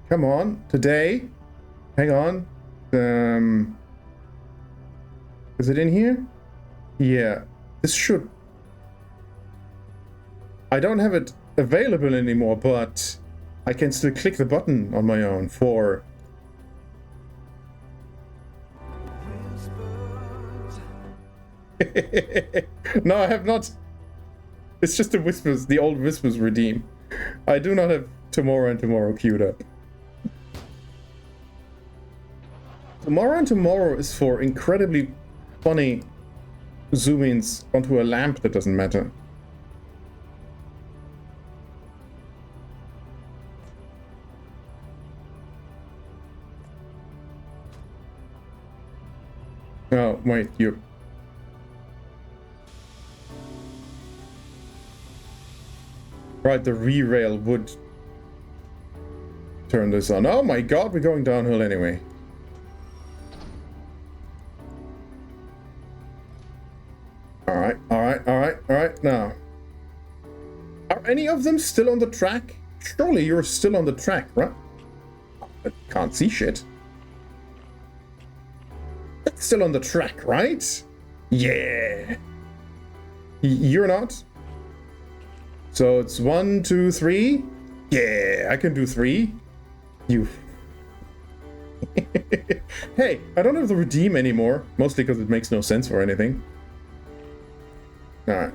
Come on, today. Hang on. Is it in here? Yeah. This should... I don't have it available anymore, but I can still click the button on my own for... No, I have not. It's just the Whispers, the old Whispers redeem. I do not have Tomorrow and Tomorrow queued up. Tomorrow and Tomorrow is for incredibly funny zoom-ins onto a lamp that doesn't matter. Oh, wait, you... Right, the re-rail would turn this on. Oh my god, we're going downhill anyway. Alright, now. Are any of them still on the track? Surely you're still on the track, right? I can't see shit. It's still on the track, right? Yeah. You're not? So it's 1, 2, 3. Yeah, I can do 3. You. Hey, I don't have the redeem anymore. Mostly because it makes no sense for anything. Alright.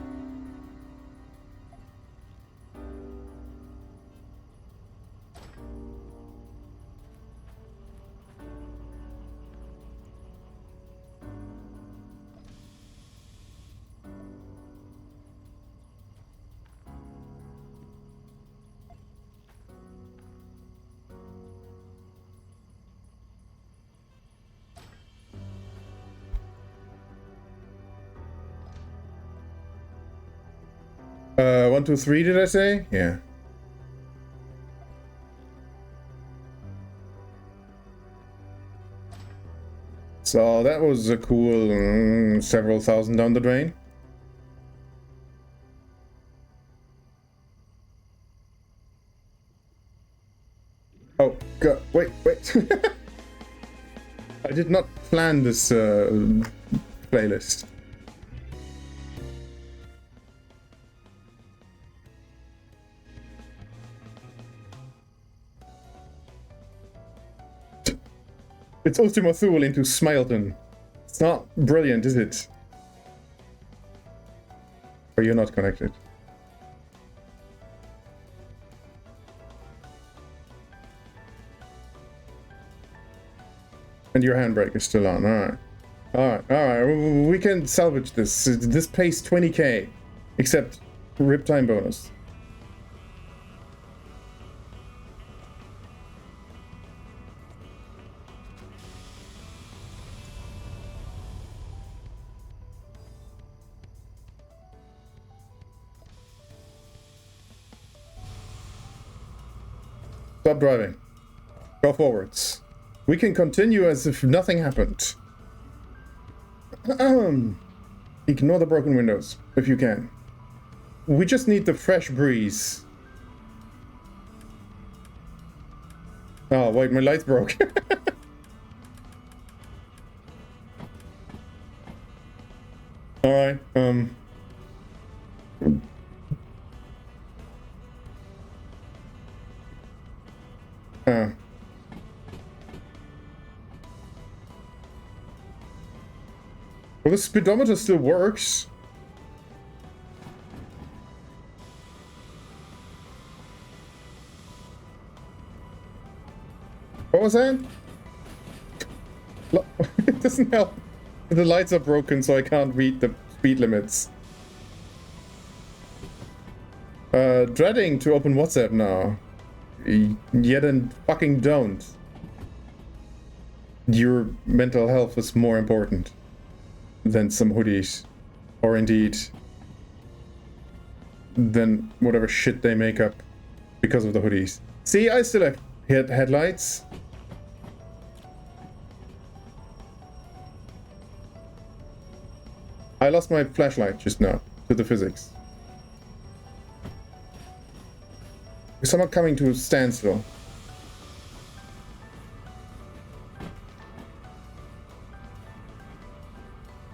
One, 2, 3, did I say? Yeah. So that was a cool several thousand down the drain. Oh, God, wait. I did not plan this playlist. It's Ultima Thule into Smileton. It's not brilliant, is it? Or you're not connected. And your handbrake is still on, alright. We can salvage this. This pays 20k. Except rip time bonus. Stop driving. Go forwards. We can continue as if nothing happened. Ignore the broken windows, if you can. We just need the fresh breeze. Oh, wait, my lights broke. Alright, well, the speedometer still works. What was that? It doesn't help. The lights are broken, so I can't read the speed limits. Dreading to open WhatsApp now. Yet and fucking don't. Your mental health is more important than some hoodies. Or indeed, than whatever shit they make up because of the hoodies. See, I still have headlights. I lost my flashlight just now to the physics. Is someone coming to a standstill?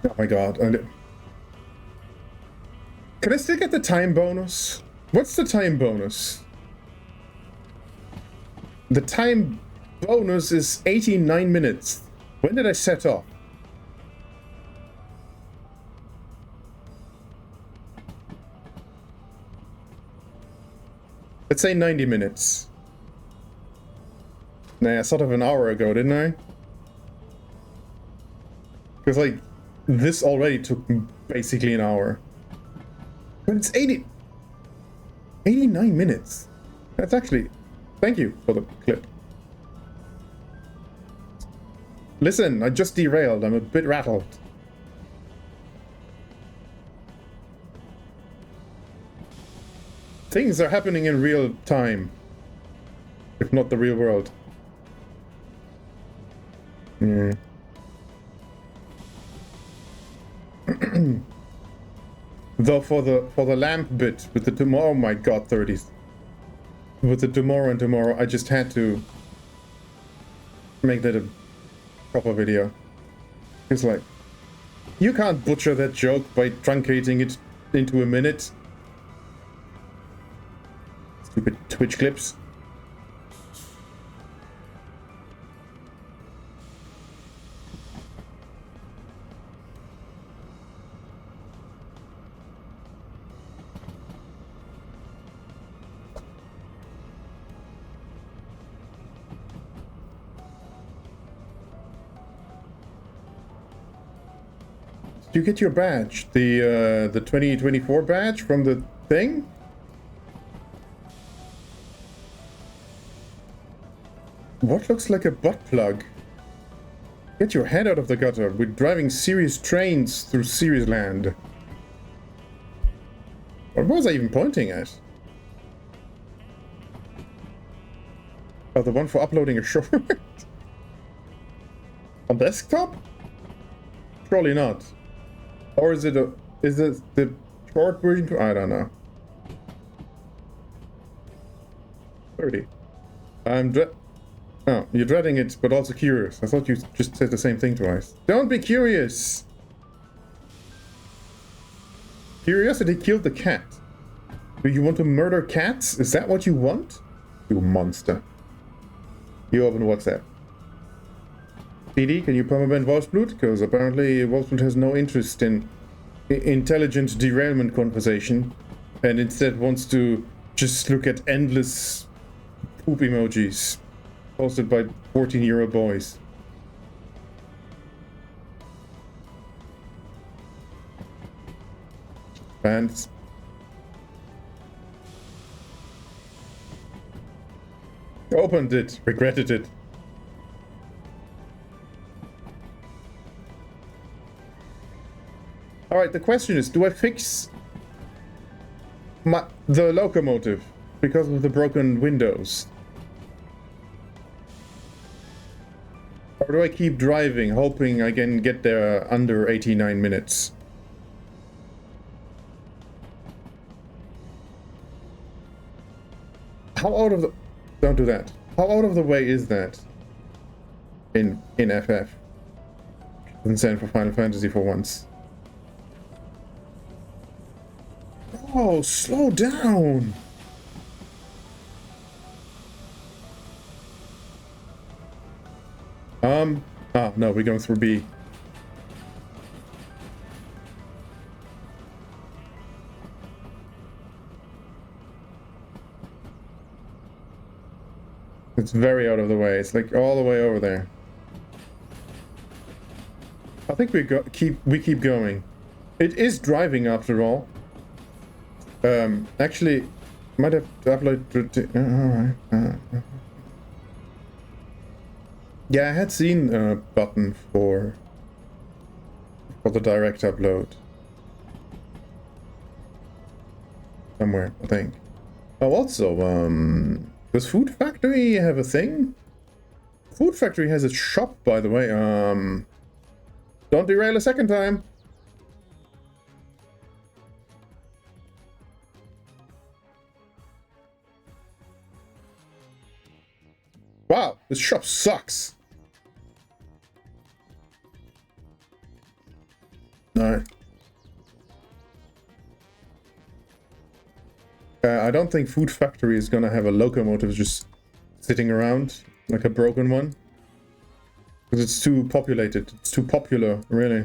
Oh my god. Can I still get the time bonus? What's the time bonus? The time bonus is 89 minutes. When did I set off? Let's say 90 minutes. Nah, sort of an hour ago, didn't I? Because, like, this already took basically an hour. But it's 89 minutes. That's actually... Thank you for the clip. Listen, I just derailed. I'm a bit rattled. Things are happening in real time. If not the real world. Though for the lamp bit with the tomorrow, oh my god, 30s. With the tomorrow, I just had to make that a proper video. It's like, you can't butcher that joke by truncating it into a minute. Stupid Twitch clips. Did you get your badge? The 2024 badge from the thing? What looks like a butt plug? Get your head out of the gutter. We're driving serious trains through serious land. What was I even pointing at? Oh, the one for uploading a short? On desktop? Surely not. Or is it the short version? I don't know. 30. Oh, you're dreading it, but also curious. I thought you just said the same thing twice. Don't be curious! Curiosity killed the cat. Do you want to murder cats? Is that what you want? You monster. You open WhatsApp. CD, can you permaban Wolfsblut? Because apparently Wolfsblut has no interest in intelligent derailment conversation and instead wants to just look at endless poop emojis posted by 14-year-old boys. Fans. Opened it, regretted it. Alright, the question is, do I fix the locomotive because of the broken windows? Or do I keep driving, hoping I can get there under 89 minutes? How out of the... Don't do that. How out of the way is that? In FF. Doesn't stand for Final Fantasy for once. Oh, slow down. No, we're going through B. It's very out of the way. It's like all the way over there. I think we keep going. It is driving after all. Actually, might have to upload. Alright. Yeah, I had seen a button for the direct upload somewhere, I think. Oh, also, does Food Factory have a thing? Food Factory has a shop, by the way. Don't derail a second time. Wow, this shop sucks. Alright. I don't think Food Factory is gonna have a locomotive just sitting around like a broken one. Because it's too populated. It's too popular, really.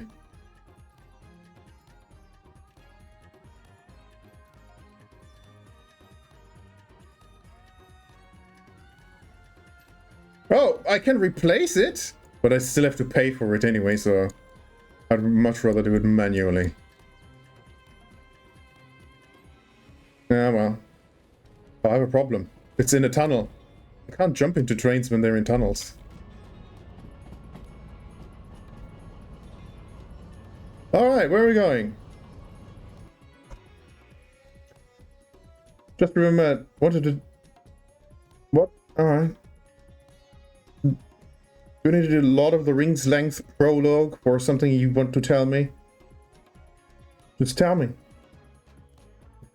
Oh, I can replace it, but I still have to pay for it anyway, so I'd much rather do it manually. Yeah, well. I have a problem. It's in a tunnel. I can't jump into trains when they're in tunnels. Alright, where are we going? Just remember, wanted to... What? Alright. Do you need to do a lot of the Ring's Length prologue or something you want to tell me? Just tell me.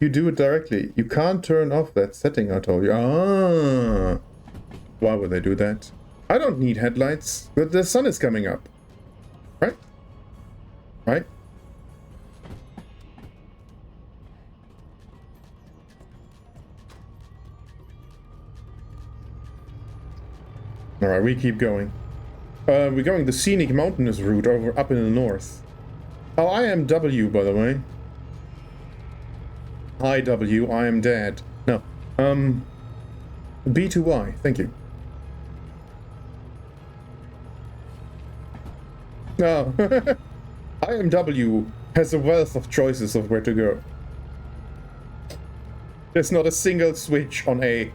You do it directly. You can't turn off that setting I told you. Ah. Why would they do that? I don't need headlights. But the sun is coming up. Right? Right? Alright, we keep going. We're going the scenic mountainous route over up in the north. Oh, I am W, by the way. Hi, W, I am dead. No. B2Y, thank you. No. IMW has a wealth of choices of where to go. There's not a single switch on A.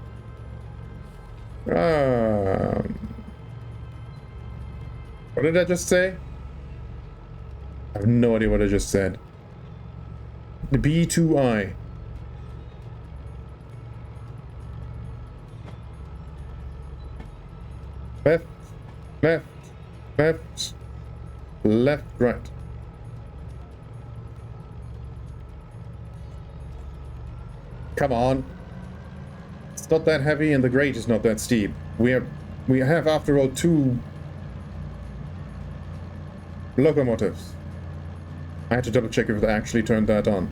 What did I just say? I have no idea what I just said. The B2I. Left, left, left, left, right. Come on. It's not that heavy and the grade is not that steep. We have after all 2 locomotives. I had to double check if they actually turned that on.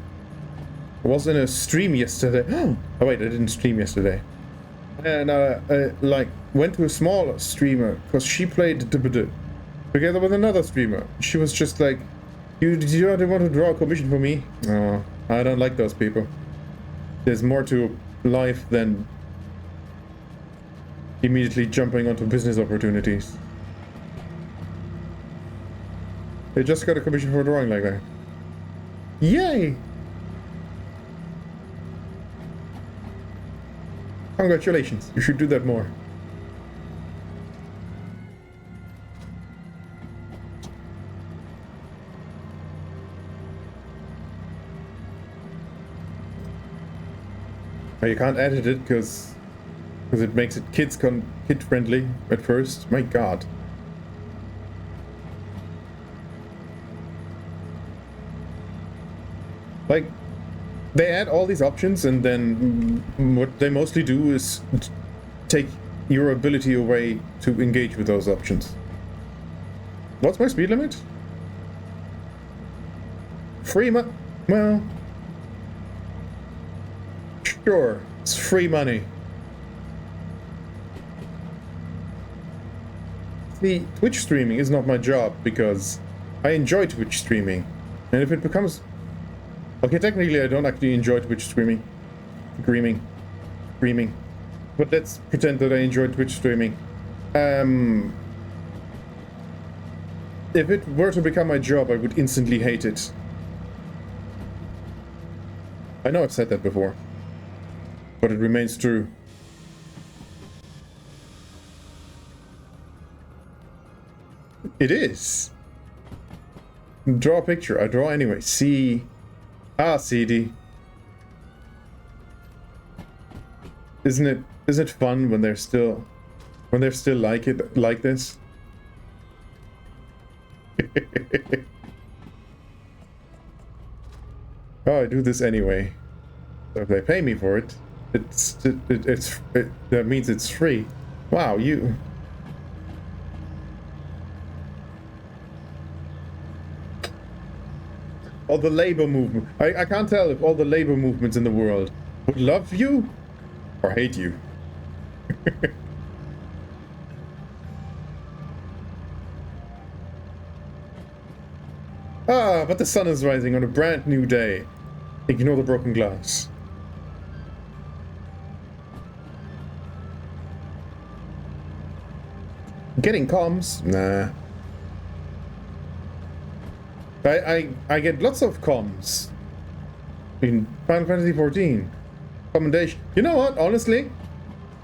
I was in a stream yesterday. Oh wait, I didn't stream yesterday. And like went to a smaller streamer because she played together with another streamer. She was just like, you don't want to draw a commission for me? Oh, I don't like those people. There's more to life than immediately jumping onto business opportunities. They just got a commission for drawing like that. Yay! Congratulations, you should do that more. You can't edit it because it makes it kid friendly at first. My god. Like, they add all these options and then what they mostly do is take your ability away to engage with those options. What's my speed limit? Well... Sure, it's free money. See, Twitch streaming is not my job because I enjoy Twitch streaming. And if it becomes... Okay, technically I don't actually enjoy Twitch streaming. Screaming. But let's pretend that I enjoy Twitch streaming. If it were to become my job, I would instantly hate it. I know I've said that before, but it remains true. It is. Draw a picture. I draw anyway. C. Ah, CD. Isn't it fun when they're still like this? Oh, I do this anyway. So if they pay me for it, that means it's free. Wow, you. All the labor movement. I can't tell if all the labor movements in the world would love you or hate you. Ah, but the sun is rising on a brand new day. Ignore the broken glass. Getting comms? Nah. I get lots of comms in Final Fantasy XIV. Commendation. You know what? Honestly,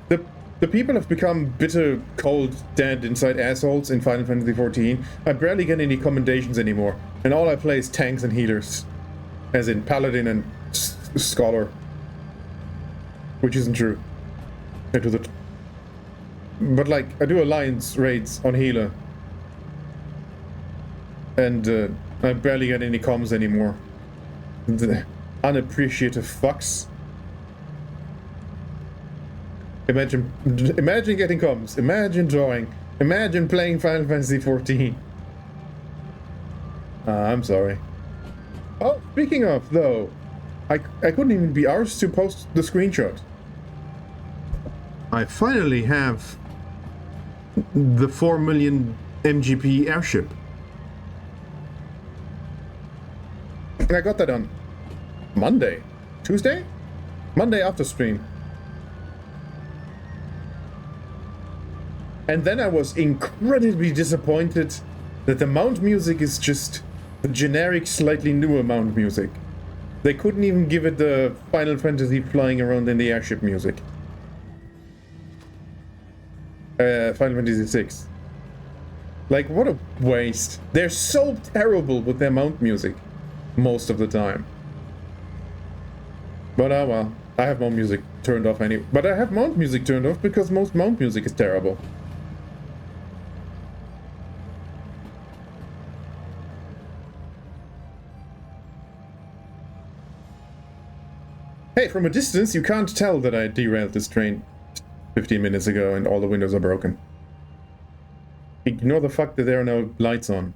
the people have become bitter, cold, dead inside assholes in Final Fantasy XIV. I barely get any commendations anymore, and all I play is tanks and healers, as in Paladin and Scholar, which isn't true. But like I do alliance raids on healer, and I barely get any comms anymore. The unappreciative fucks. Imagine getting comms. Imagine drawing. Imagine playing Final Fantasy XIV. I'm sorry. Oh, speaking of, though, I couldn't even be arsed to post the screenshot. I finally have the 4 million MGP airship. And I got that on Monday. Tuesday? Monday after stream. And then I was incredibly disappointed that the mount music is just the generic, slightly newer mount music. They couldn't even give it the Final Fantasy flying around in the airship music. Final Fantasy VI. Like, what a waste. They're so terrible with their mount music most of the time. But well, I have mount music turned off anyway. But I have mount music turned off because most mount music is terrible. Hey, from a distance, you can't tell that I derailed this train 15 minutes ago and all the windows are broken. Ignore the fact that there are no lights on.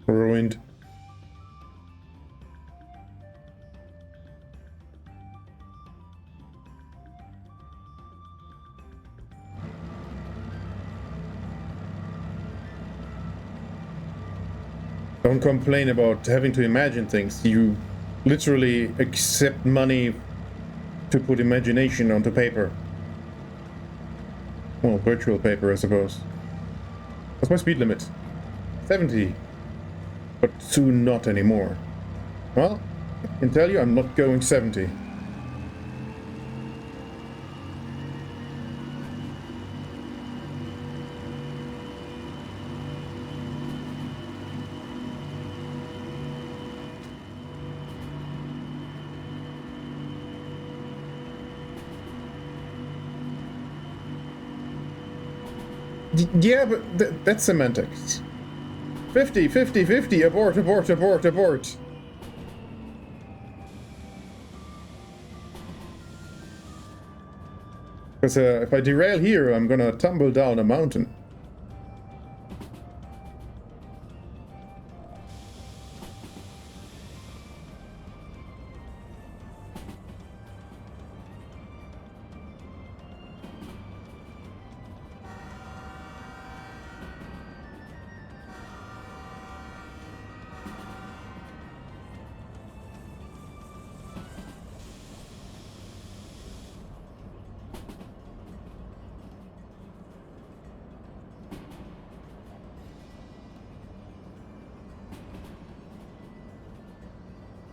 Ruined. Don't complain about having to imagine things. You literally accept money to put imagination onto paper. Well, virtual paper, I suppose. What's my speed limit? 70. But soon not anymore. Well, I can tell you I'm not going 70. Yeah, but that's semantics. 50, 50, 50, abort, abort, abort, abort. Because if I derail here, I'm gonna tumble down a mountain.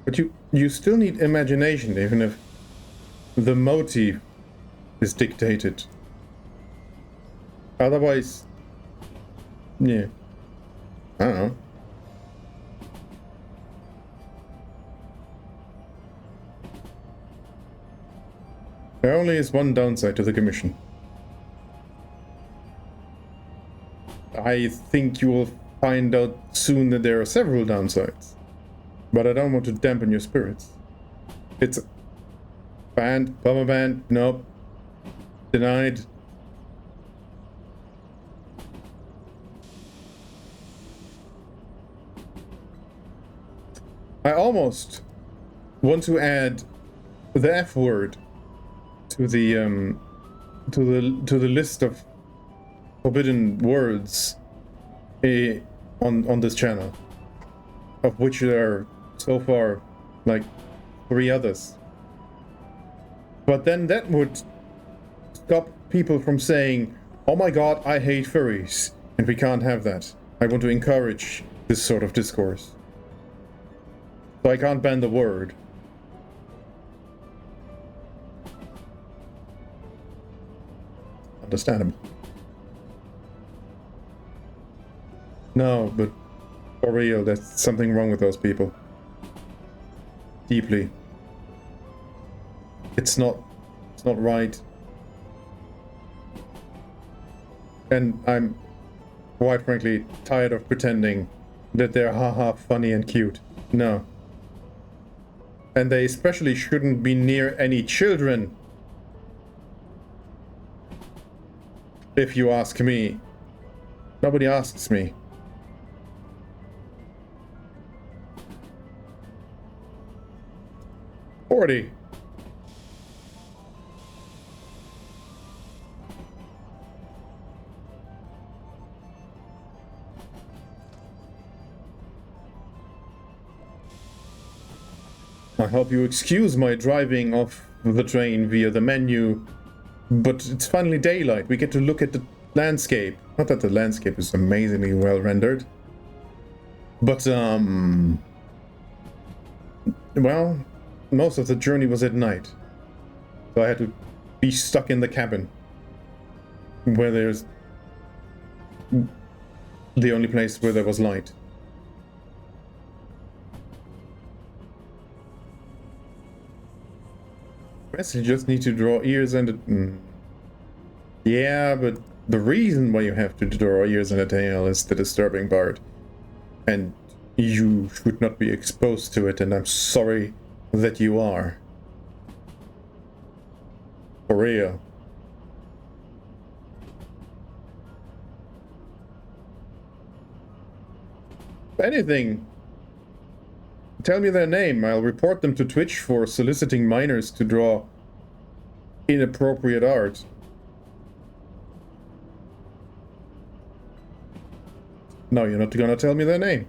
But you still need imagination, even if the motive is dictated. Otherwise, yeah, I don't know. There only is one downside to the commission. I think you will find out soon that there are several downsides. But I don't want to dampen your spirits. It's banned, bummer banned, nope. Denied. I almost want to add the F word to the list of forbidden words on this channel, of which there are so far like 3 others. But then that would stop people from saying, oh my god, I hate furries, and we can't have that. I want to encourage this sort of discourse. So I can't ban the word. Understandable. No, but for real, there's something wrong with those people. Deeply. It's not right. And I'm quite frankly tired of pretending that they're haha funny and cute. No. And they especially shouldn't be near any children. If you ask me. Nobody asks me. I hope you excuse my driving off the train via the menu, but it's finally daylight. We get to look at the landscape. Not that the landscape is amazingly well rendered, but well, most of the journey was at night, so I had to be stuck in the cabin, where there's the only place where there was light. Guess you just need to draw ears and yeah, but the reason why you have to draw ears and a tail is the disturbing part, and you should not be exposed to it, and I'm sorry that you are. For real. If anything, tell me their name. I'll report them to Twitch for soliciting minors to draw inappropriate art. No, you're not gonna tell me their name.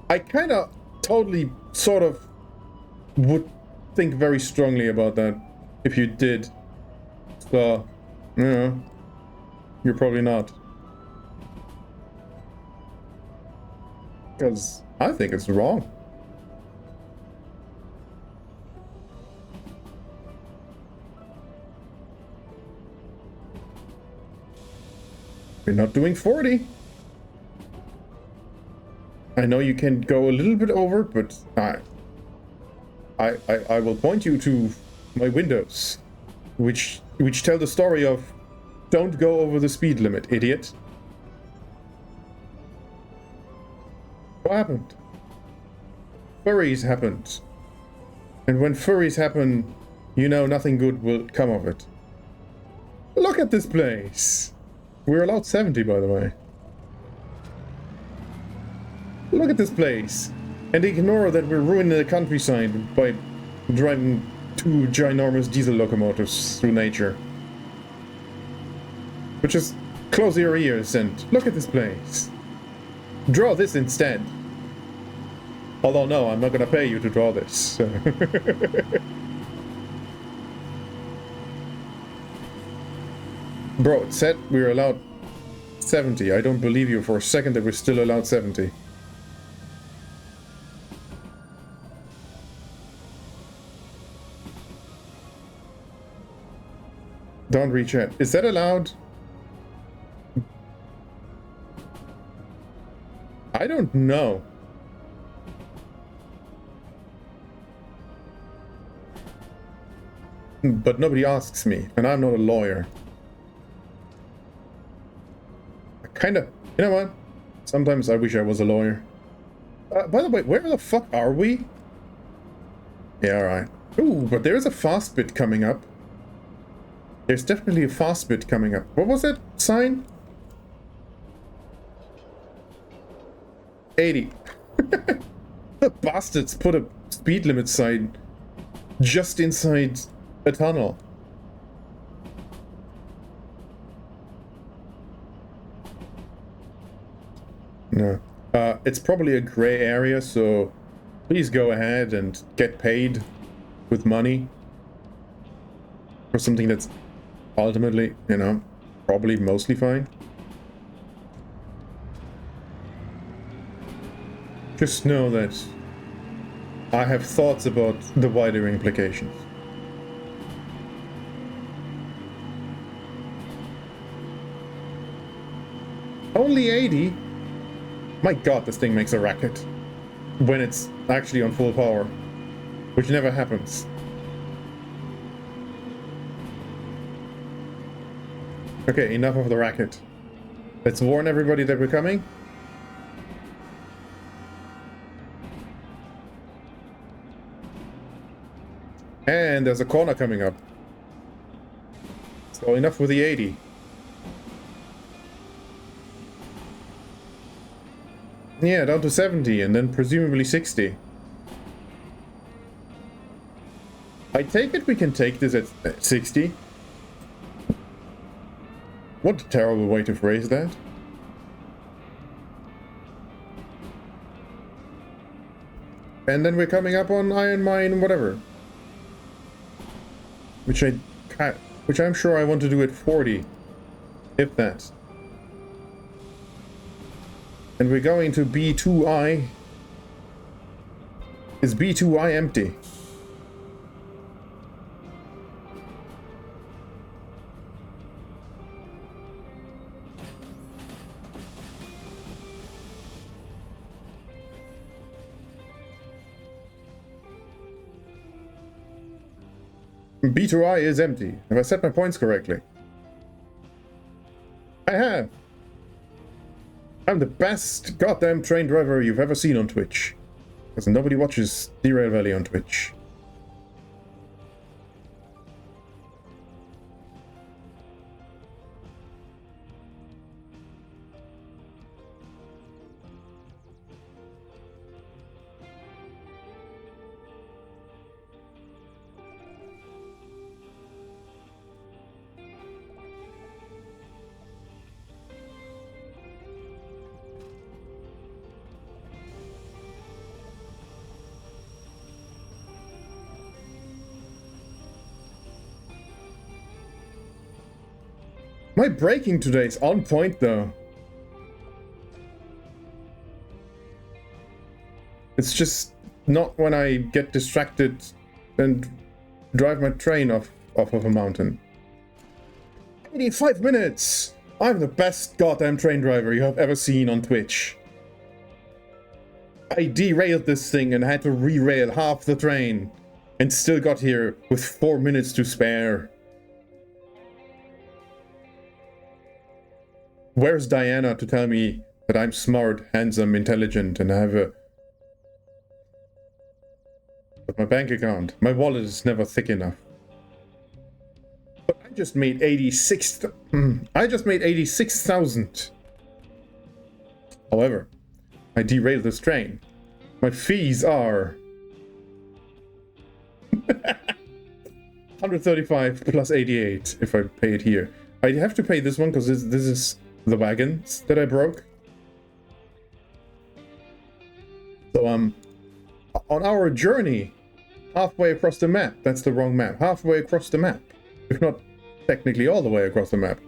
I kinda totally sort of would think very strongly about that if you did. So, yeah, you're probably not. Because I think it's wrong. We're not doing 40. I know you can go a little bit over, but I will point you to my windows, which tell the story of don't go over the speed limit, idiot. What happened? Furries happened. And when furries happen, you know nothing good will come of it. Look at this place! We're allowed 70, by the way. Look at this place! And ignore that we're ruining the countryside by driving 2 ginormous diesel locomotives through nature. But just close your ears and look at this place. Draw this instead. Although no, I'm not gonna pay you to draw this. So. Bro, it said we were allowed 70. I don't believe you for a second that we're still allowed 70. Don't rechat. Is that allowed? I don't know. But nobody asks me, and I'm not a lawyer. I kinda... You know what? Sometimes I wish I was a lawyer. By the way, where the fuck are we? Yeah, alright. Ooh, but there is a fast bit coming up. There's definitely a fast bit coming up. What was that sign? 80. The bastards put a speed limit sign just inside a tunnel. No. It's probably a gray area, so please go ahead and get paid with money for something that's ultimately, you know, probably mostly fine. Just know that I have thoughts about the wider implications. Only 80? My god, this thing makes a racket. When it's actually on full power. Which never happens. Okay, enough of the racket. Let's warn everybody that we're coming. And there's a corner coming up. So enough with the 80. Yeah, down to 70 and then presumably 60. I take it we can take this at 60. What a terrible way to phrase that. And then we're coming up on Iron Mine, whatever. Which I'm sure I want to do at 40. If that. And we're going to B2I. Is B2I empty? B2I is empty. Have I set my points correctly? I have. I'm the best goddamn train driver you've ever seen on Twitch. Because nobody watches Derail Valley on Twitch. My braking today is on point, though. It's just not when I get distracted and drive my train off of a mountain. 85 minutes! I'm the best goddamn train driver you have ever seen on Twitch. I derailed this thing and had to re-rail half the train. And still got here with 4 minutes to spare. Where's Diana to tell me that I'm smart, handsome, intelligent, and I have a... But my bank account, my wallet is never thick enough. But I just made 86... I just made 86,000. However, I derailed this train. My fees are... 135 plus 88 if I pay it here. I have to pay this one because this is the wagons that I broke. So on our journey, halfway across the map, that's the wrong map, halfway across the map, if not technically all the way across the map,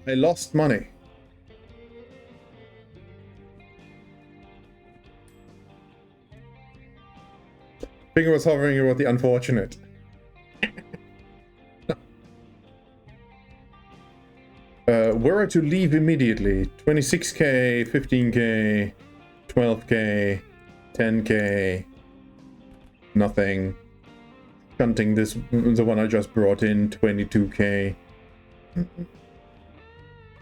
I lost money. Finger was hovering about the unfortunate. Were I to leave immediately, 26k, 15k, 12k, 10k, nothing. Shunting this, the one I just brought in, 22k.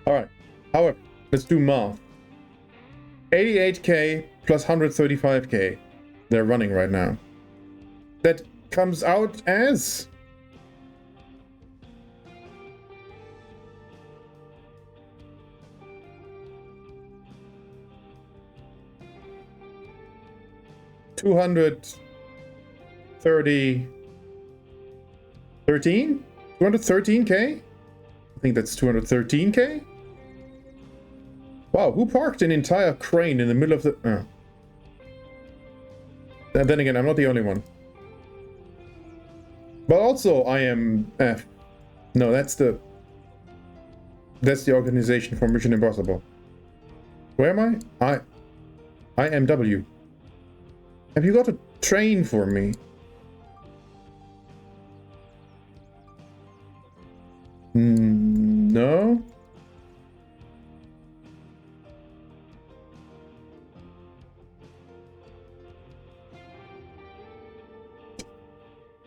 Alright, however, let's do math. 88k plus 135k. They're running right now. That comes out as... $213? 213k? I think that's 213k? Wow, who parked an entire crane in the middle of the... And then again, I'm not the only one. But also, I am... No, that's the organization for Mission Impossible. Where am I? I am W. Have you got a train for me? No?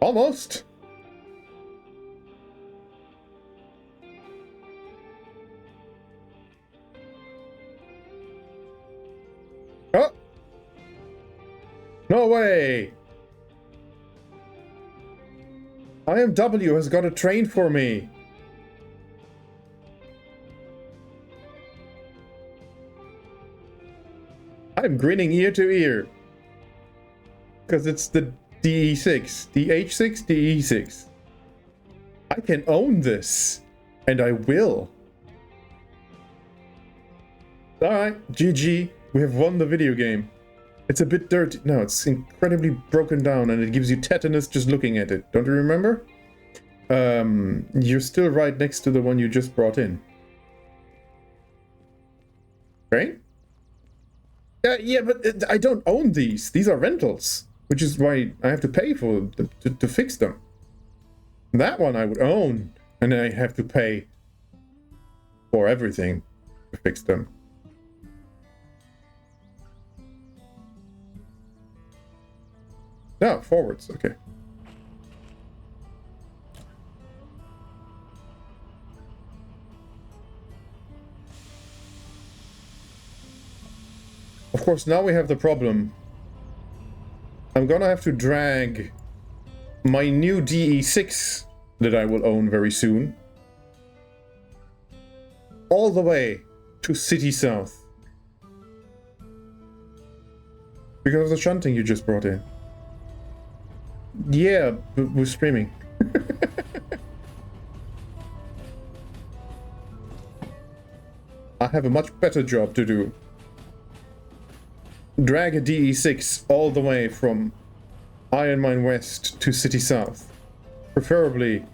Almost. Oh! No way! IMW has got a train for me. I'm grinning ear to ear. Because it's the DE6. DH6, DE6. I can own this. And I will. Alright, GG. We have won the video game. It's a bit dirty. No, it's incredibly broken down and it gives you tetanus just looking at it. Don't you remember? You're still right next to the one you just brought in. Right? Yeah, but I don't own these. These are rentals. Which is why I have to pay for to fix them. That one I would own. And I have to pay for everything to fix them. No, forwards, okay. Of course, now we have the problem. I'm gonna have to drag my new DE6 that I will own very soon all the way to City South. Because of the shunting you just brought in. Yeah, we're streaming. I have a much better job to do. Drag a DE6 all the way from Iron Mine West to City South. Preferably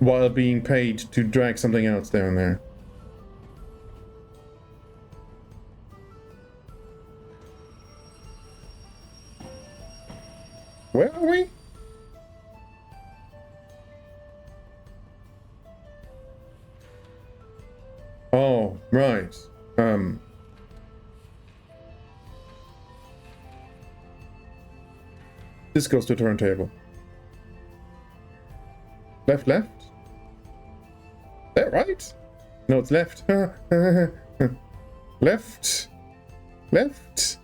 while being paid to drag something else down there. Where are we? Oh, right. This goes to turntable. Left, left? Is that right? No, it's left. Left. Left.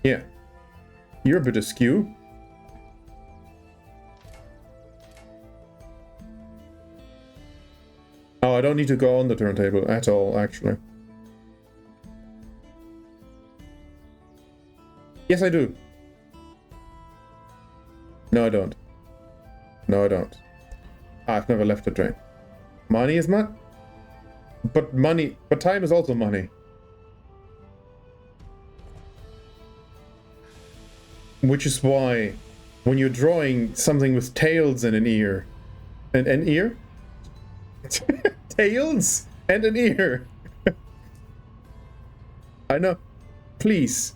Yeah. You're a bit askew. Oh, I don't need to go on the turntable at all, actually. Yes, I do. No, I don't. No, I don't. I've never left the train. Money is money. But time is also money. Which is why, when you're drawing something with tails and an ear, and an ear? Tails and an ear. I know. Please.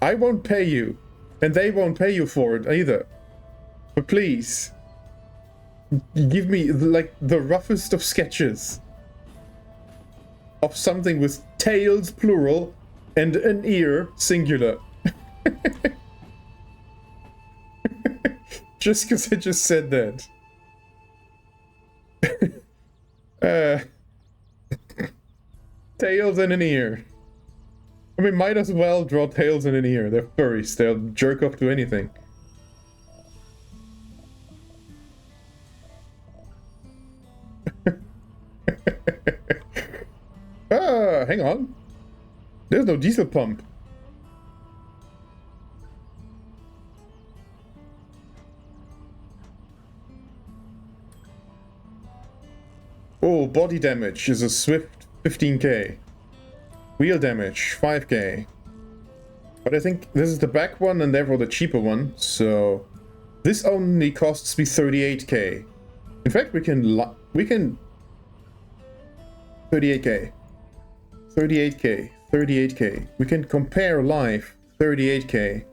I won't pay you. And they won't pay you for it either. But please. Give me, like, the roughest of sketches. Of something with tails, plural, and an ear, singular. Just because I just said that. Tails and an ear. I mean, might as well draw tails and an ear. They're furries. They'll jerk off to anything. Hang on. There's no diesel pump. Oh, body damage is a swift 15k. Wheel damage, 5k. But I think this is the back one and therefore the cheaper one, so... This only costs me 38k. In fact, we can 38k. 38k. 38k. We can compare live 38k.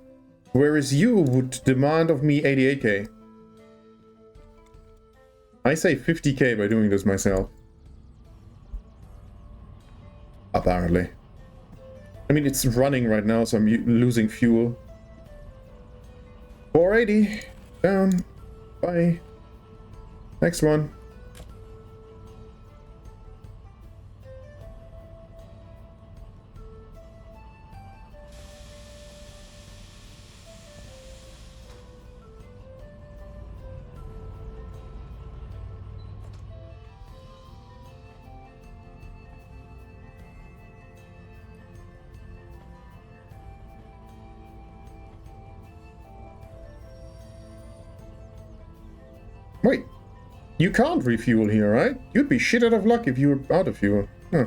Whereas you would demand of me 88k. I say 50k by doing this myself. Apparently. I mean, it's running right now, so I'm losing fuel. 480. Down. Bye. Next one. Wait, you can't refuel here, right? You'd be shit out of luck if you were out of fuel. Huh.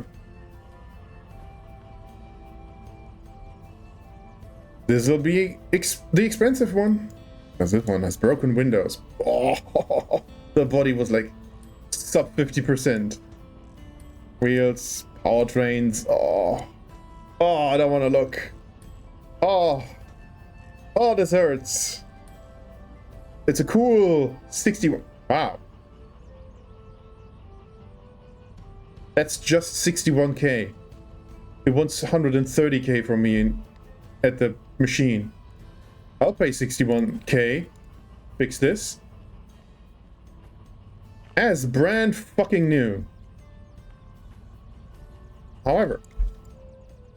This'll be the expensive one. Because this one has broken windows. Oh, the body was like sub 50%. Wheels, powertrains. Oh, I don't want to look. Oh, this hurts. It's a cool 61. Wow. That's just 61k. It wants 130k from me at the machine. I'll pay 61k. Fix this. As brand fucking new. However,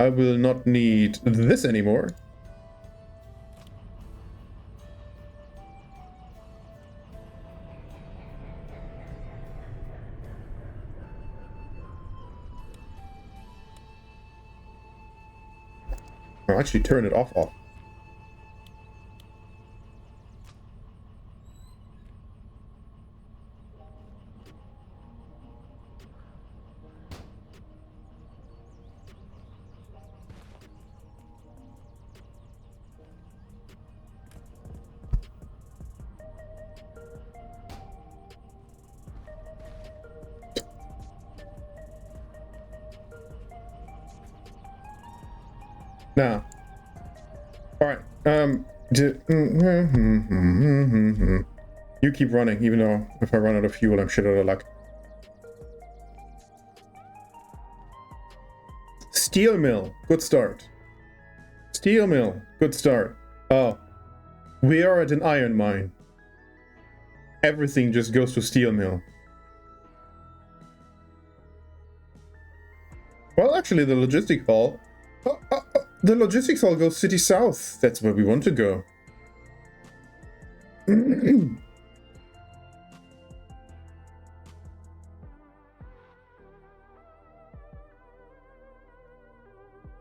I will not need this anymore. I'll actually turn it off. Now, all right. You keep running, even though if I run out of fuel, I'm shit out of luck. Steel mill, good start. Steel mill, good start. Oh, we are at an iron mine. Everything just goes to steel mill. Well, actually, the logistics hall. The logistics hall goes city south. That's where we want to go.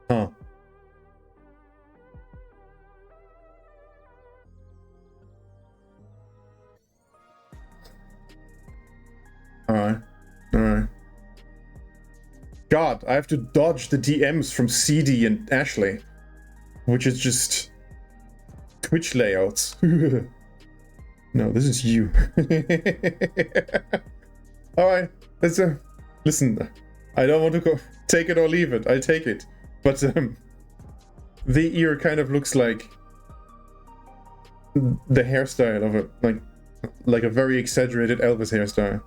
Huh. Alright. Alright. God, I have to dodge the DMs from CD and Ashley, which is just Twitch layouts. No, this is you. Alright, let's listen, I don't want to go take it or leave it. I'll take it. But the ear kind of looks like the hairstyle of it, like a very exaggerated Elvis hairstyle.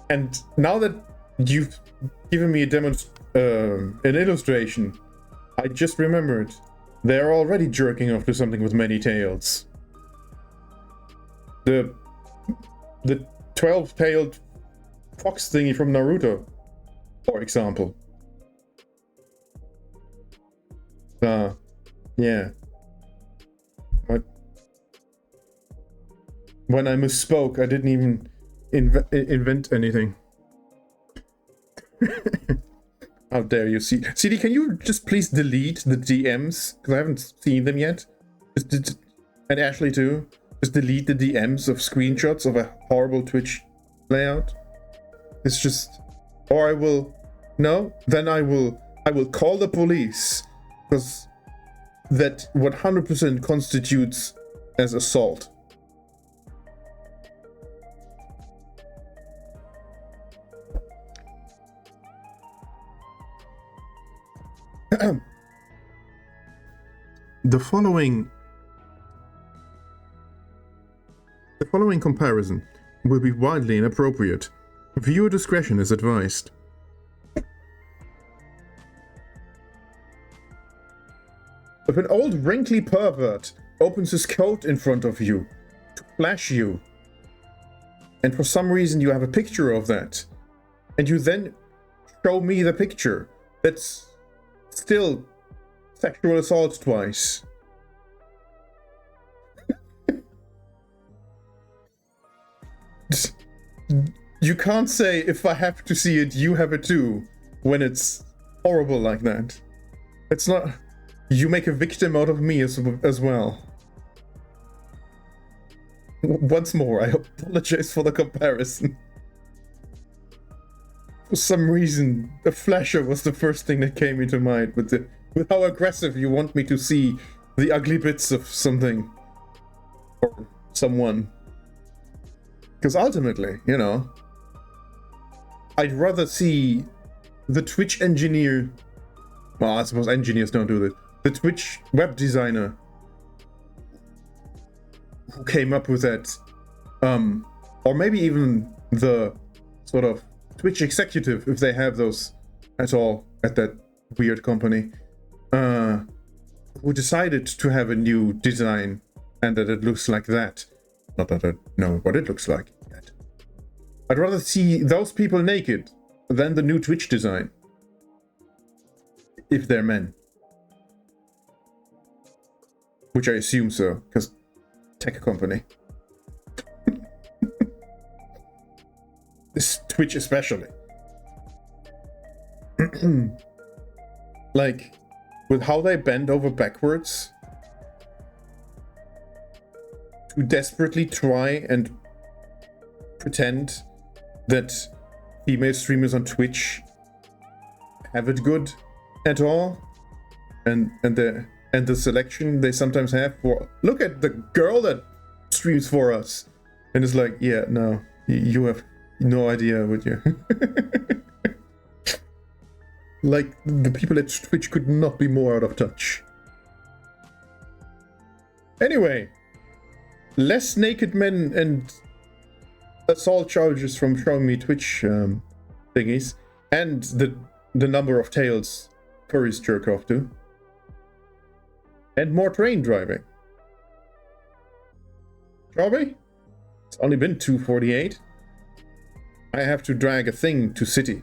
And now that you've given me an illustration, I just remembered they're already jerking off to something with many tails. The 12-tailed fox thingy from Naruto, for example. Yeah. What? When I misspoke, I didn't even invent anything. How dare you, CD? Can you just please delete the DMs? Because I haven't seen them yet. And Ashley too. Just delete the DMs of screenshots of a horrible Twitch layout. It's just, or I will. No, then I will call the police, because that 100% constitutes as assault. The following comparison will be widely inappropriate. Viewer discretion is advised. If an old wrinkly pervert opens his coat in front of you to flash you, and for some reason you have a picture of that, and you then show me the picture, that's still sexual assault twice. You can't say, if I have to see it, you have it too, when it's horrible like that. It's not... You make a victim out of me as well. Once more, I apologize for the comparison. For some reason, a flasher was the first thing that came into mind with how aggressive you want me to see the ugly bits of something or someone. Because ultimately, you know, I'd rather see the Twitch engineer. Well, I suppose engineers don't do that. The Twitch web designer who came up with that, or maybe even the sort of Twitch executive, if they have those at all at that weird company, who decided to have a new design and that it looks like that. Not that I know what it looks like yet. I'd rather see those people naked than the new Twitch design. If they're men. Which I assume so, because tech company. This Twitch especially. Like, with how they bend over backwards to desperately try and pretend that female streamers on Twitch have it good at all, and the selection they sometimes have for, look at the girl that streams for us, and it's like, yeah, no, you have no idea what you like. The people at Twitch could not be more out of touch. Anyway, less naked men and assault charges from showing me Twitch thingies, and the number of tails furries jerk off to. And more train driving. Shelby? It's only been 2:48. I have to drag a thing to city.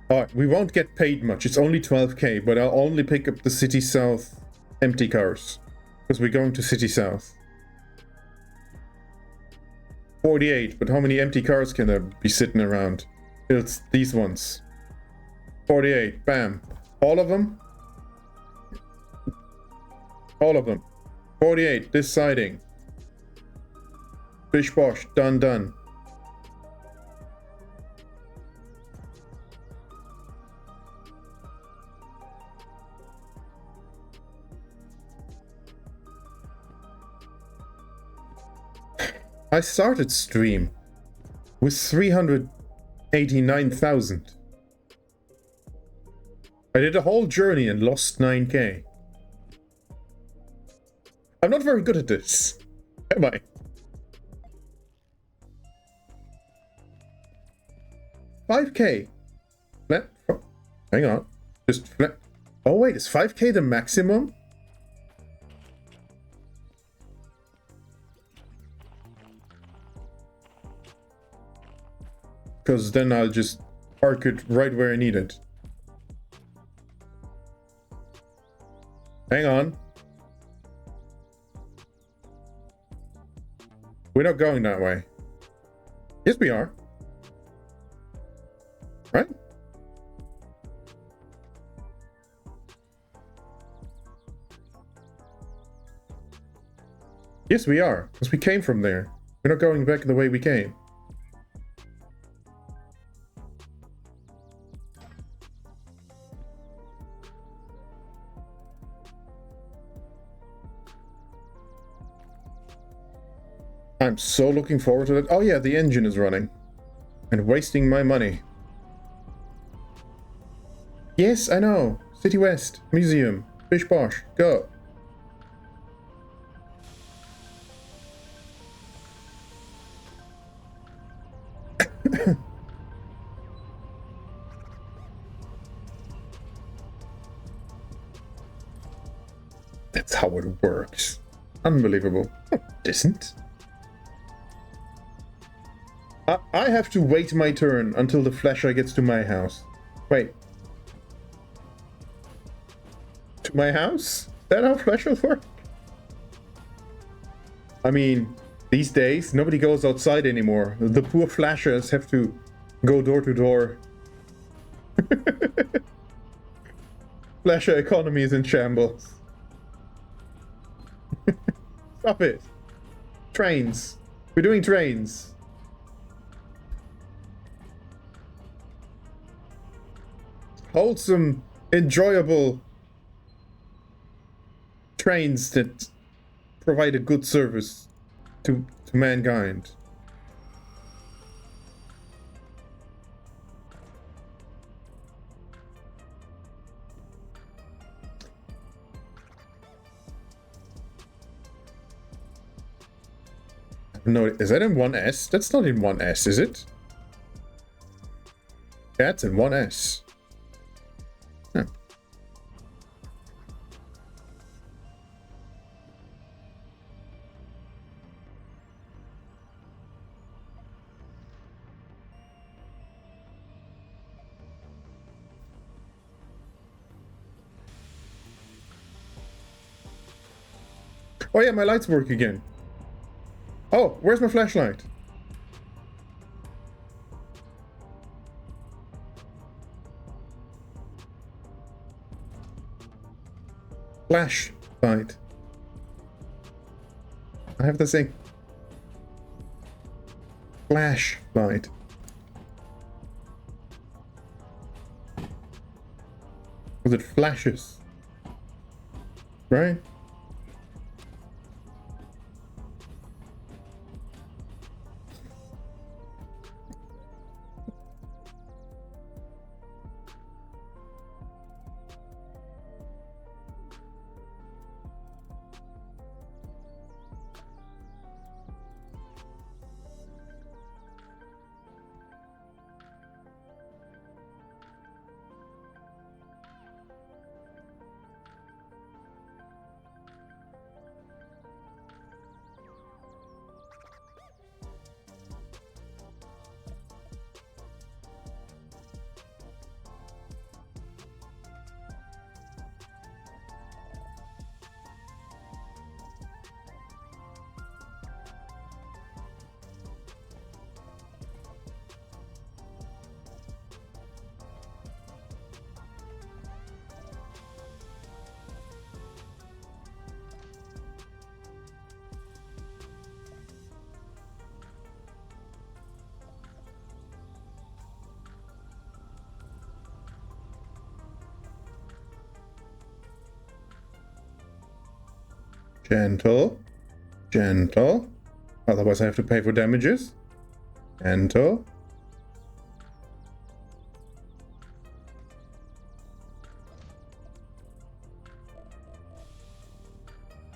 Alright, we won't get paid much. It's only 12k, but I'll only pick up the City South empty cars. Because we're going to City South. 48, but how many empty cars can there be sitting around? It's these ones. 48, bam. All of them? All of them. 48, this siding. Bish bosh, done. I started stream with 389,000. I did a whole journey and lost 9k. I'm not very good at this, am I? 5k. Hang on. Oh wait, is 5k the maximum? Because then I'll just park it right where I need it. Hang on. We're not going that way. Yes, we are. Right? Yes, we are. Because we came from there. We're not going back the way we came. I'm so looking forward to it. Oh yeah, the engine is running. And wasting my money. Yes, I know. City West, Museum, Bish Bosh, go. That's how it works. Unbelievable. No, it isn't. I have to wait my turn until the Flasher gets to my house. Wait. To my house? Is that how Flashers work? I mean, these days, nobody goes outside anymore. The poor Flashers have to go door to door. Flasher economy is in shambles. Stop it. Trains. We're doing trains. Wholesome, enjoyable trains that provide a good service to mankind. No, is that in 1S? That's not in 1S, is it? Yeah, it's in 1S. Huh. Oh yeah, my lights work again. Oh, where's my flashlight? Flashlight. I have the thing. Flashlight. Because it flashes. Right? Gentle. Gentle. Otherwise I have to pay for damages. Gentle.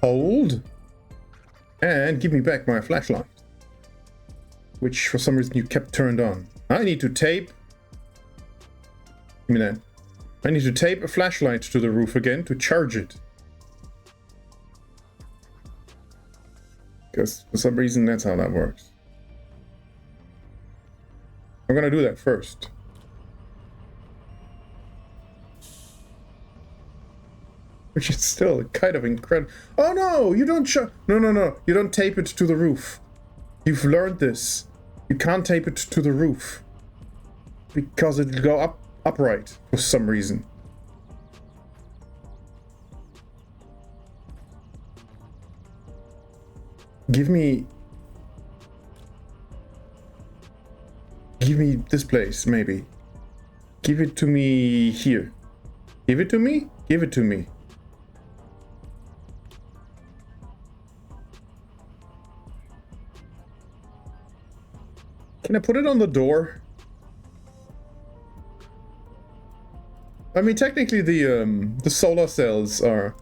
Hold. And give me back my flashlight. Which for some reason you kept turned on. I need to tape. Give me that. I need to tape a flashlight to the roof again to charge it. Because for some reason that's how that works. I'm gonna do that first. Which is still kind of incredible. Oh no, you don't No. You don't tape it to the roof. You've learned this. You can't tape it to the roof. Because it'll go upright for some reason. Give me this place, maybe. Give it to me here. Give it to me? Give it to me. Can I put it on the door? I mean, technically the solar cells are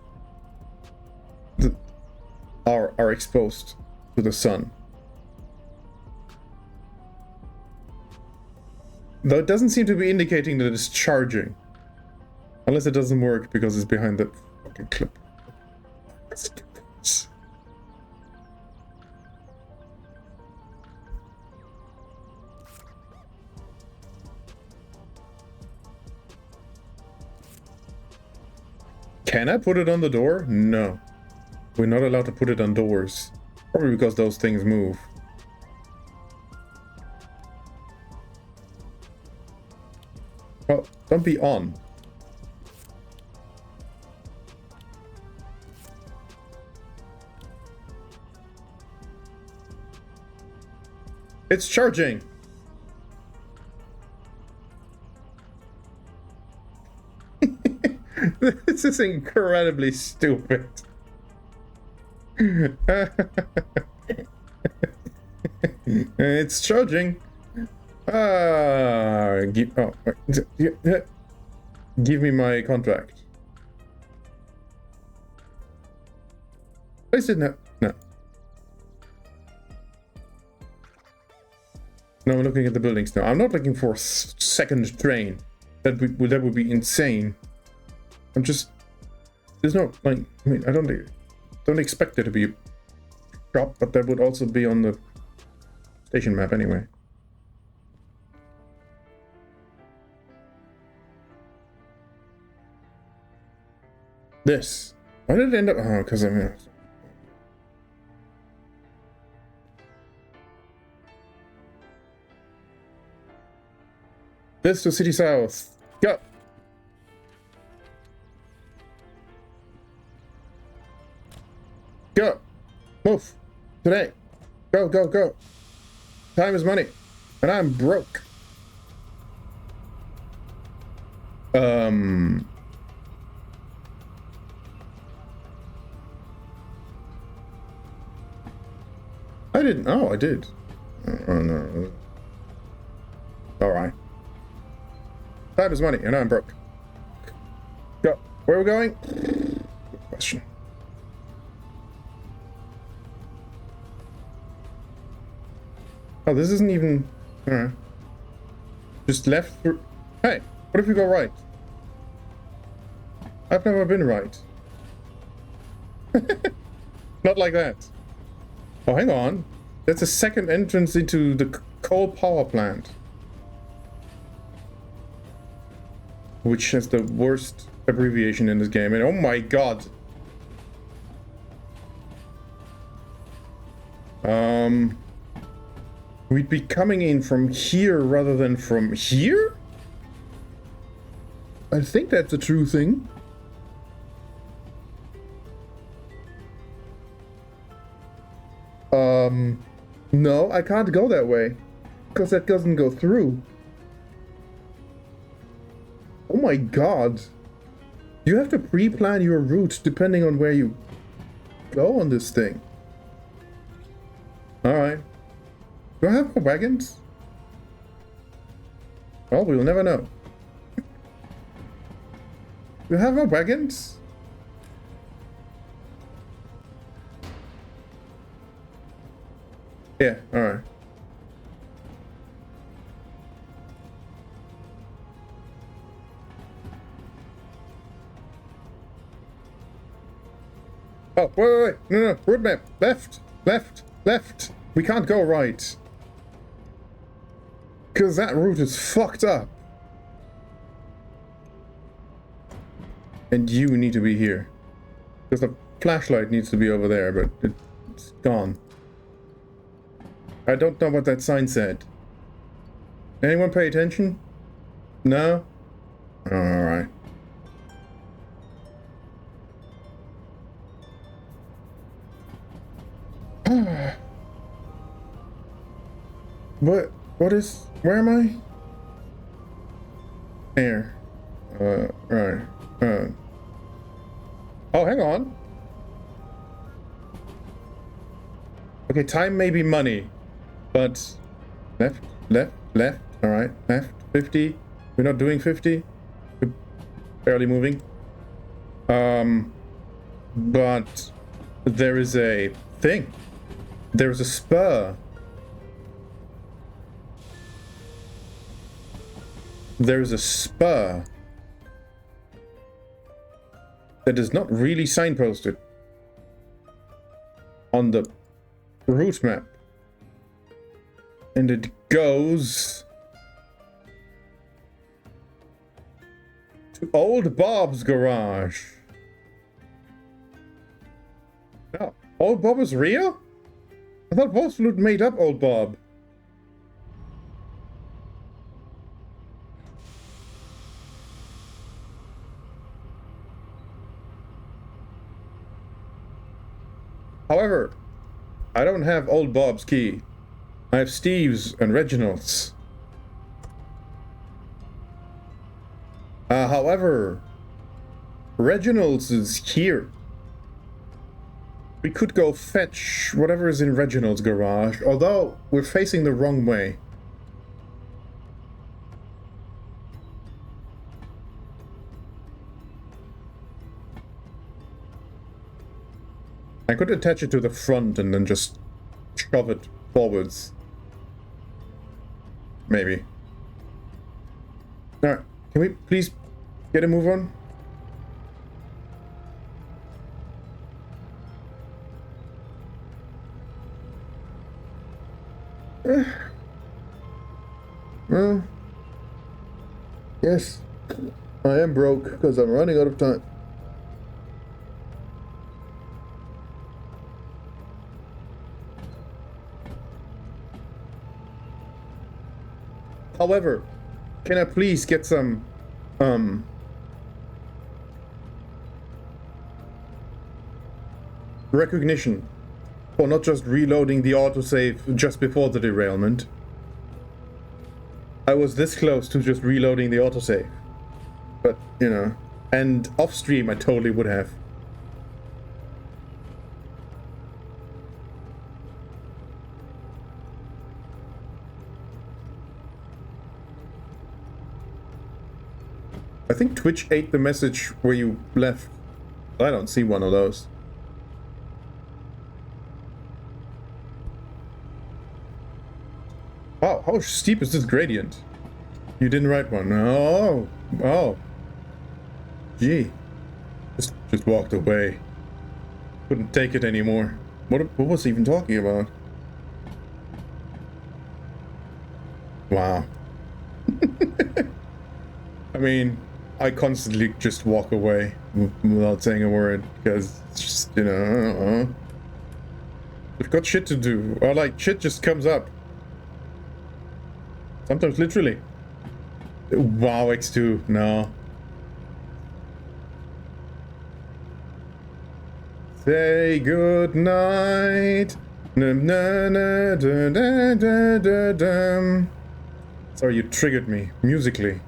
exposed to the sun. Though it doesn't seem to be indicating that it's charging. Unless it doesn't work because it's behind the fucking clip. Can I put it on the door? No. We're not allowed to put it on doors. Probably because those things move. Oh, don't be on. It's charging. This is incredibly stupid. It's charging. Give me my contract. Place it now. No. No, I'm looking at the buildings now. I'm not looking for a second train. That would be insane. I'm just. There's no like. I mean, I don't expect there to be a shop, but that would also be on the station map anyway. This. Why did it end up? Oh, because I mean. This to City South. Go. Go. Move. Today. Go, go, go. Time is money. And I'm broke. I didn't. Oh, I did. Oh, no. Alright. Time is money, and I'm broke. Go. Where are we going? Good question. Oh, this isn't even... Alright. Just left through... Hey, what if we go right? I've never been right. Not like that. Oh, hang on. That's a second entrance into the coal power plant. Which has the worst abbreviation in this game. And oh my god. We'd be coming in from here rather than from here? I think that's a true thing. No, I can't go that way. Because that doesn't go through. Oh my god. You have to pre-plan your route depending on where you go on this thing. Alright. Do I have more wagons? Well, we'll never know. Do I have more wagons? Yeah, alright. Oh, wait. No. Road map. Left. We can't go right. Because that route is fucked up. And you need to be here. Because the flashlight needs to be over there, but it's gone. I don't know what that sign said. Anyone pay attention? No? Alright. Where am I? Here. Right. Oh, hang on. Okay, time may be money, but left. Alright, left. 50. We're not doing 50. We're barely moving. But there is a thing. There is a spur. There is a spur that is not really signposted on the route map. And it goes to Old Bob's garage. No, Old Bob is real? I thought Wolfsloot made up Old Bob. However, I don't have Old Bob's key. I have Steve's and Reginald's. However, Reginald's is here. We could go fetch whatever is in Reginald's garage, although we're facing the wrong way. I could attach it to the front and then just shove it forwards. Maybe. Alright, can we please get a move on? Well, yes, I am broke because I'm running out of time. However, can I please get some, recognition for not just reloading the autosave just before the derailment? I was this close to just reloading the autosave. But, you know, and off stream I totally would have. I think Twitch ate the message where you left. I don't see one of those. Wow, how steep is this gradient? You didn't write one. Oh. Gee. Just walked away. Couldn't take it anymore. What was he even talking about? Wow. I mean, I constantly just walk away without saying a word because it's just, you know, I don't know. We've got shit to do. Or like, shit just comes up. Sometimes literally. Wow, X2, no. Say good night. Sorry, you triggered me musically.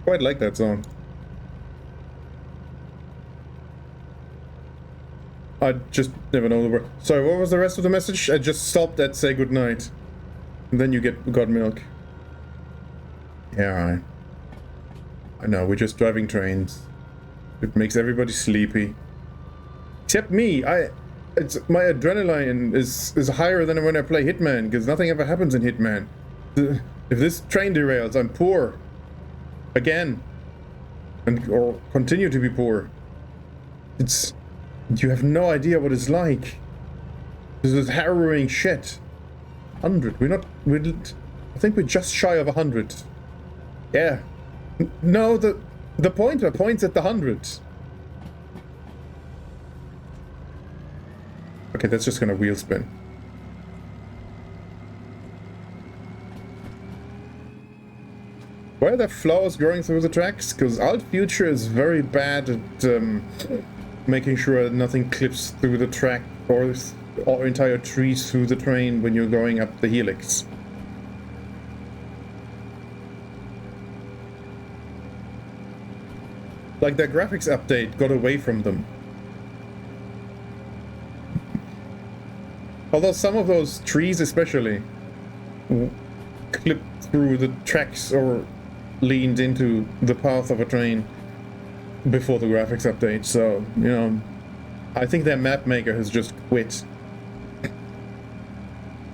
Quite like that song. I just never know the word. Sorry, what was the rest of the message? I just stopped at say goodnight. And then you got milk. Yeah, I know, we're just driving trains. It makes everybody sleepy. Except me. My adrenaline is higher than when I play Hitman, because nothing ever happens in Hitman. If this train derails, I'm poor. Again. Or continue to be poor. You have no idea what it's like. This is harrowing shit. 100. I think we're just shy of 100. Yeah. No, the pointer points at the 100. Okay, that's just gonna wheel spin. Why are there flaws growing through the tracks? Because Alt Future is very bad at making sure nothing clips through the track or entire trees through the train when you're going up the helix. Like, their graphics update got away from them. Although some of those trees especially clipped through the tracks or leaned into the path of a train before the graphics update, so, you know, I think their map maker has just quit.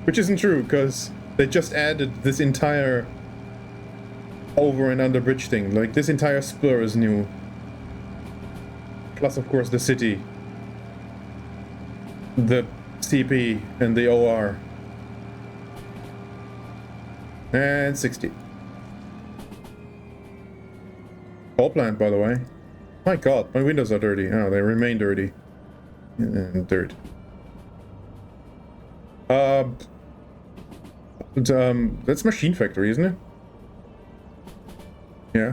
Which isn't true, because they just added this entire over and under bridge thing. Like, this entire spur is new. Plus, of course, the city, the CP, and the OR. And 60. Coal plant, by the way. My god, my windows are dirty. Oh, they remain dirty. And dirt. That's Machine Factory, isn't it? Yeah.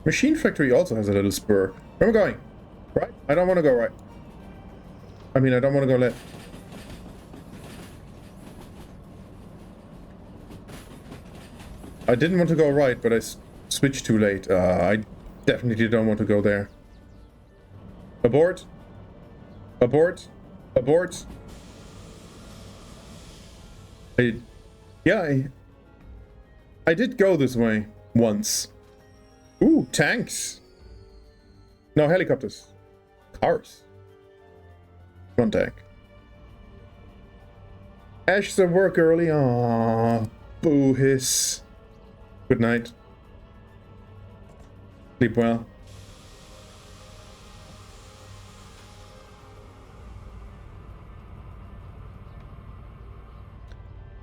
Machine Factory also has a little spur. Where am I going? Right? I don't want to go right. I mean, I don't want to go left. I didn't want to go right, but I switched too late. I definitely don't want to go there. Abort. Abort. Abort. I did go this way once. Ooh, tanks. No, helicopters. Cars. One tank. Ash's at work early. Aww. Boo hiss. Good night. Sleep well.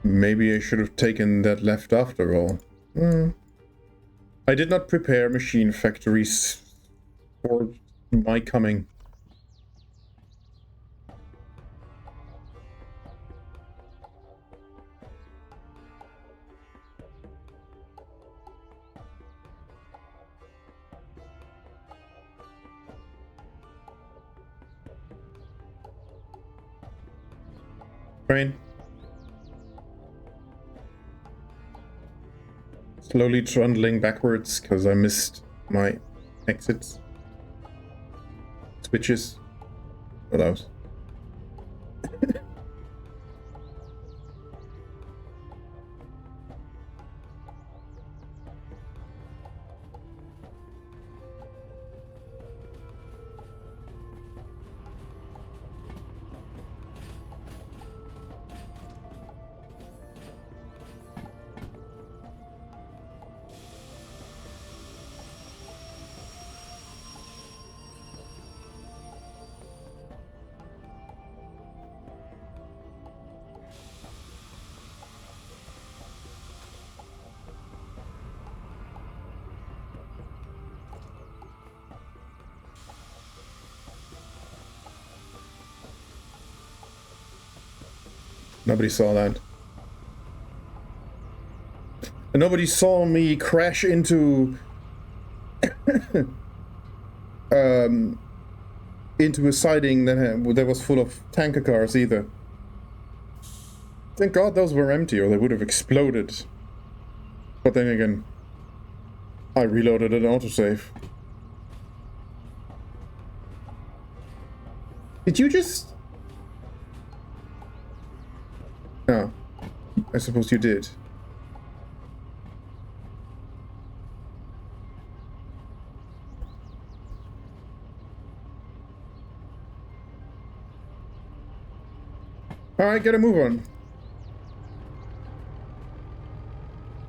Maybe I should have taken that left after all. I did not prepare machine factories for my coming. Train. Slowly trundling backwards because I missed my exits. Switches. What those? Nobody saw that. And nobody saw me crash into into a siding that was full of tanker cars either. Thank God those were empty, or they would have exploded. But then again, I reloaded an autosave. Did you just... Oh, I suppose you did. Alright, gotta move on.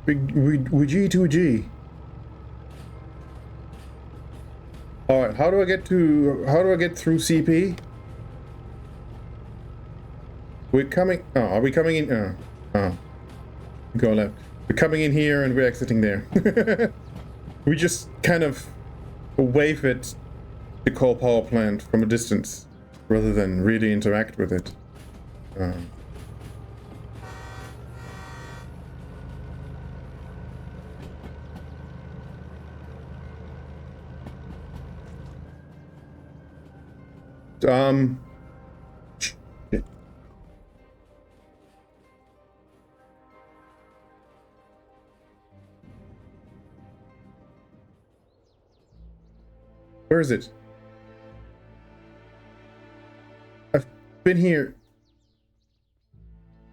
We G2G. Alright, how do I get through CP? We're coming... Oh, are we coming in? Oh. Go left. We're coming in here and we're exiting there. We just kind of wave at the coal power plant from a distance rather than really interact with it. Shit. Where is it? I've been here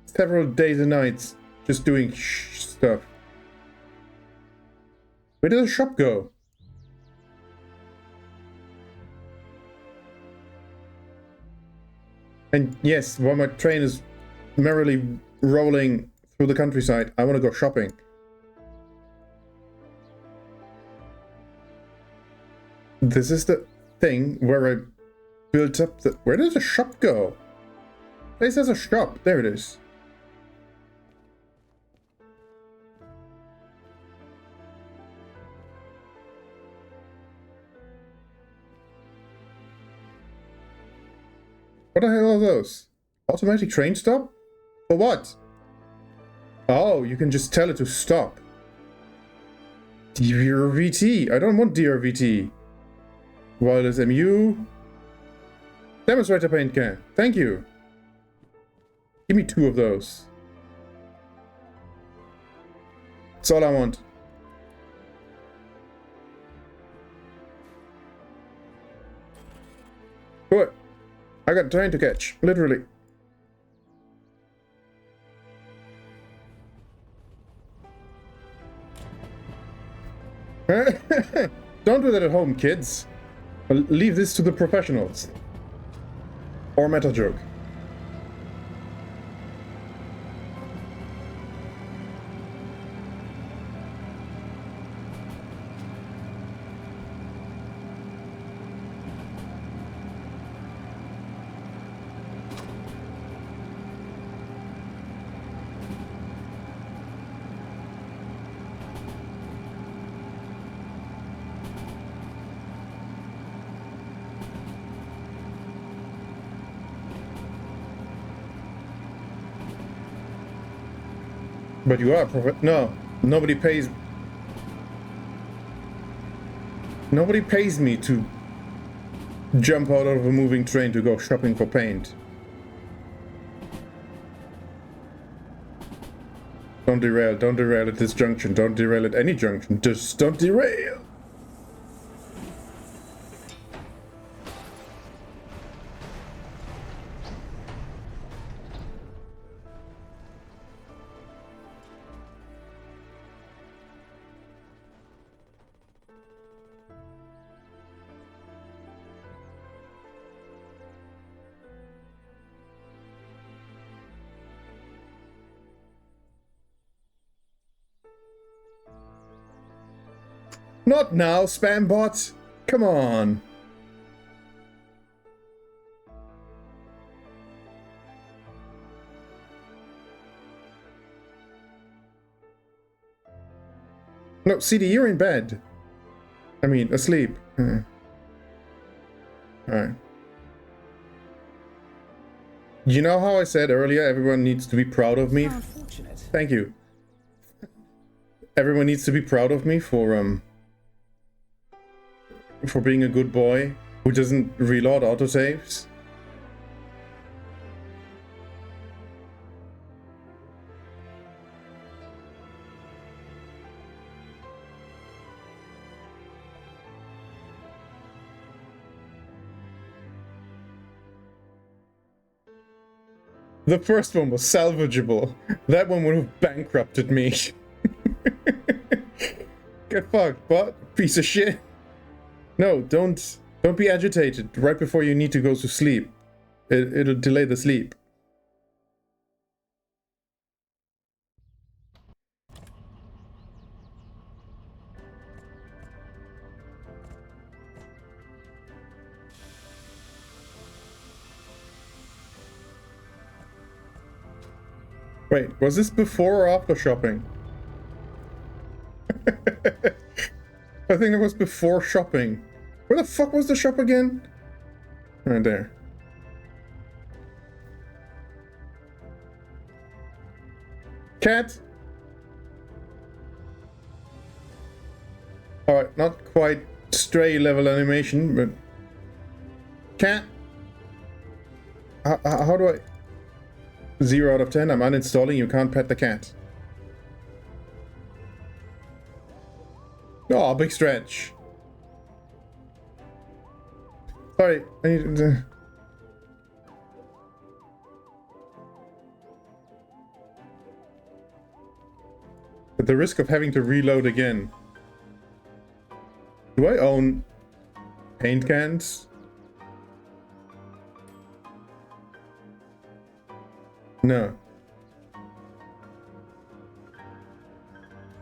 several days and nights just doing stuff. Where did the shop go? And yes, while my train is merrily rolling through the countryside, I want to go shopping. This is the thing where I built up the... Where does the shop go? Place has a shop. There it is. What the hell are those? Automatic train stop? For what? Oh, you can just tell it to stop. DRVT. I don't want DRVT. Wireless MU. Demonstrator paint can. Thank you. Give me 2 of those. That's all I want. Good. I got a train to catch, literally. Don't do that at home, kids. Leave this to the professionals. Or meta joke. But you are no, nobody pays me to jump out of a moving train to go shopping for paint. Don't derail at this junction, don't derail at any junction, just don't derail. Not now, spam bot. Come on. No, CD, you're in bed. I mean, asleep. Alright. You know how I said earlier everyone needs to be proud of me? How unfortunate. Thank you. Everyone needs to be proud of me for being a good boy who doesn't reload autosaves. The first one was salvageable. That one would have bankrupted me. Get fucked, but piece of shit. No, don't be agitated right before you need to go to sleep. It'll delay the sleep. Wait, was this before or after shopping? I think it was before shopping. Where the fuck was the shop again? Right there. Cat! Alright, not quite stray level animation, but... Cat! How do I... 0 out of 10, I'm uninstalling, you can't pet the cat. Oh, big stretch. Sorry, I need to... At the risk of having to reload again. Do I own paint cans? No.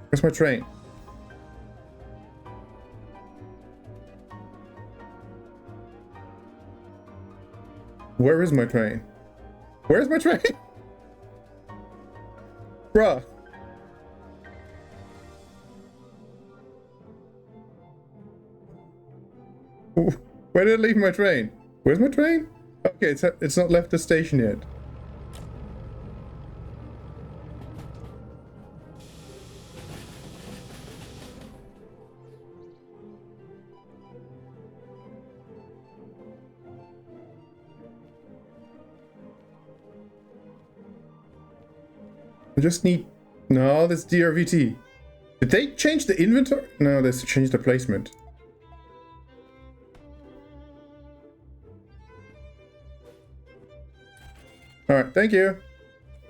Where's my train? Where is my train? Where's my train? Bruh. Where did I leave my train? Where's my train? Okay, it's not left the station yet. I just need... No, that's DRVT. Did they change the inventory? No, they changed the placement. Alright, thank you.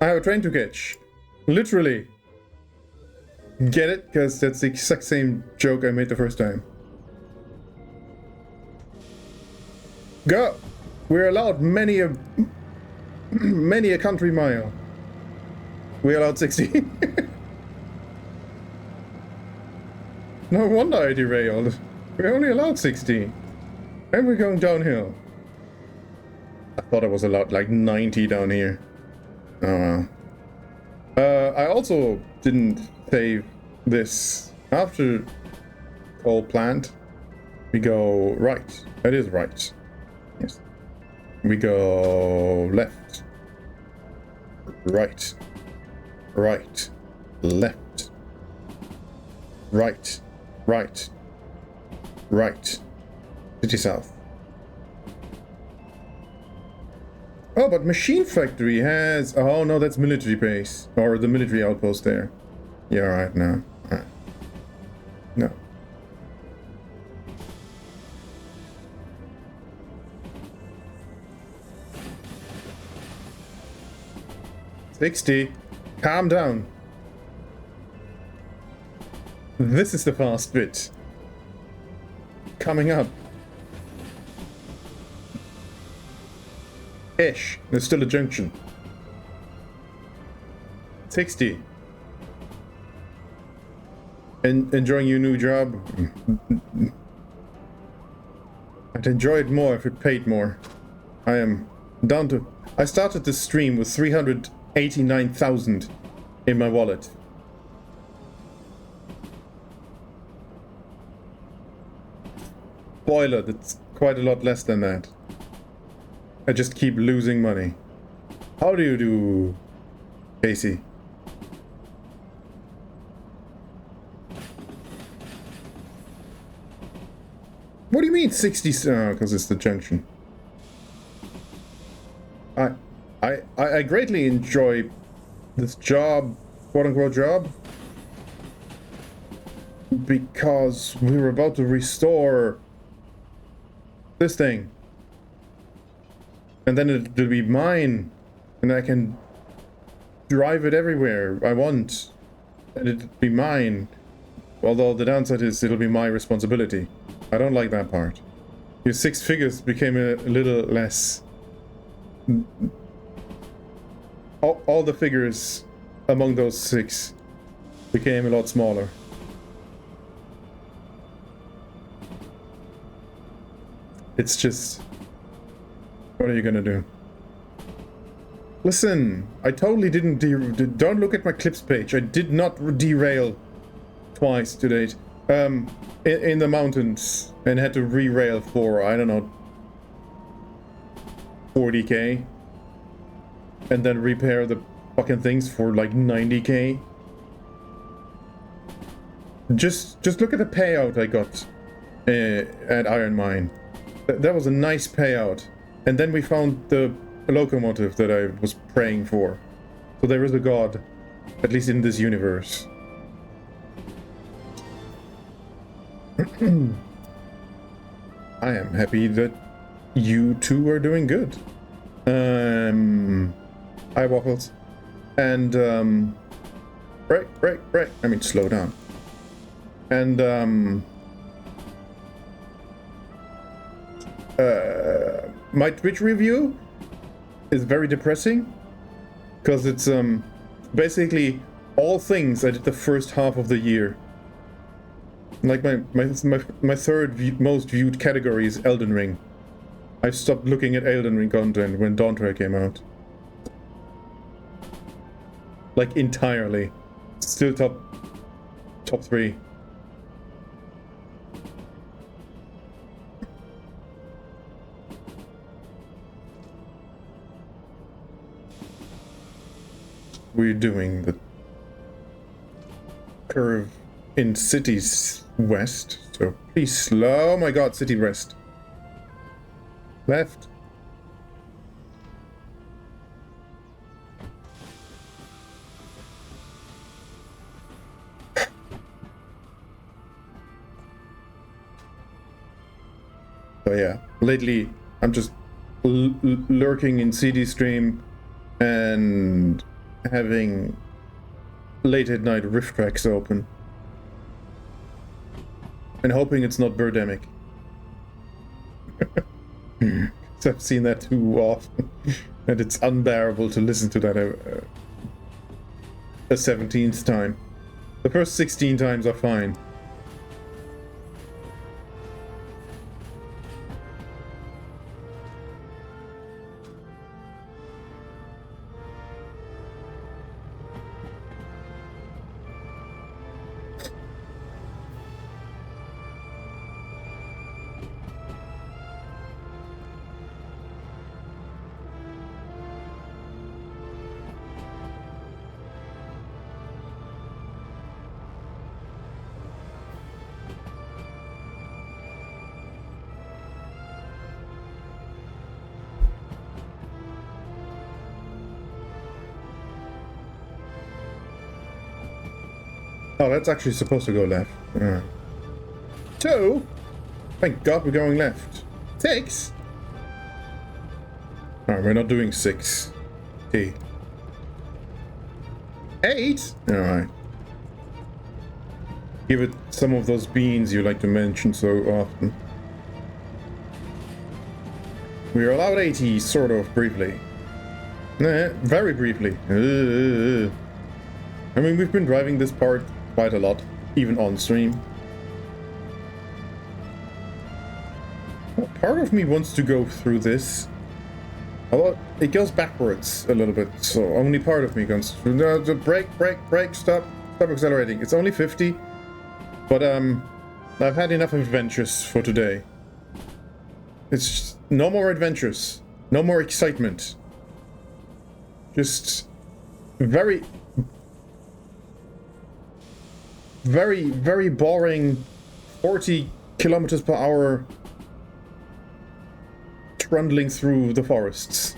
I have a train to catch. Literally. Get it? Because that's the exact same joke I made the first time. Go! We're allowed many a country mile. We're allowed 60. No wonder I derailed. We're only allowed 60. And we're going downhill. I thought I was allowed like 90 down here. Oh well. I also didn't save this. After coal plant, we go right. That is right. Yes. We go left. Right. Right. Left. Right. Right. Right. City South. Oh, but Machine Factory has... Oh, no, that's military base. Or the military outpost there. Yeah, alright, no. Alright. No. $60. Calm down. This is the fast bit. Coming up. Ish. There's still a junction. 60. Enjoying your new job? I'd enjoy it more if it paid more. I am down to... I started this stream with 389,000 in my wallet. Spoiler, that's quite a lot less than that. I just keep losing money. How do you do, Casey? What do you mean 60? Oh, because it's the junction. I greatly enjoy this job, quote-unquote job, because we were about to restore this thing. And then it'll be mine. And I can drive it everywhere I want. And it'd be mine. Although the downside is it'll be my responsibility. I don't like that part. Your 6 figures became a little less... All the figures among those 6 became a lot smaller. It's just... What are you gonna do? Listen, I totally didn't don't look at my clips page. I did not derail twice to date. In the mountains, and had to re-rail for, I don't know, 40k. And then repair the fucking things for like 90k. Just look at the payout I got at Iron Mine. That was a nice payout. And then we found the locomotive that I was praying for. So there is a god, at least in this universe. I am happy that you two are doing good. Hi, Waffles. And, break. I mean, slow down. And, my Twitch review is very depressing. Because it's, basically all things I did the first half of the year. Like my third most viewed category is Elden Ring. I stopped looking at Elden Ring content when Dawntrail came out. Like entirely. Still top 3. We're doing the curve in cities west, so please slow. Oh my god, city west. Left. So yeah, lately I'm just lurking in CD stream and having late at night riff tracks open. And hoping it's not Birdemic. I've seen that too often. And it's unbearable to listen to that a 17th time. The first 16 times are fine. Oh, that's actually supposed to go left. 2? Thank God we're going left. 6? Alright, we're not doing 6. 8? Alright. Give it some of those beans you like to mention so often. We're allowed 80, sort of, briefly. Nah, very briefly. I mean, we've been driving this part quite a lot, even on stream. Well, part of me wants to go through this. Although it goes backwards a little bit, so only part of me goes through. No, brake, stop accelerating. It's only 50, but I've had enough adventures for today. It's just no more adventures, no more excitement. Just very boring 40 kilometers per hour trundling through the forests.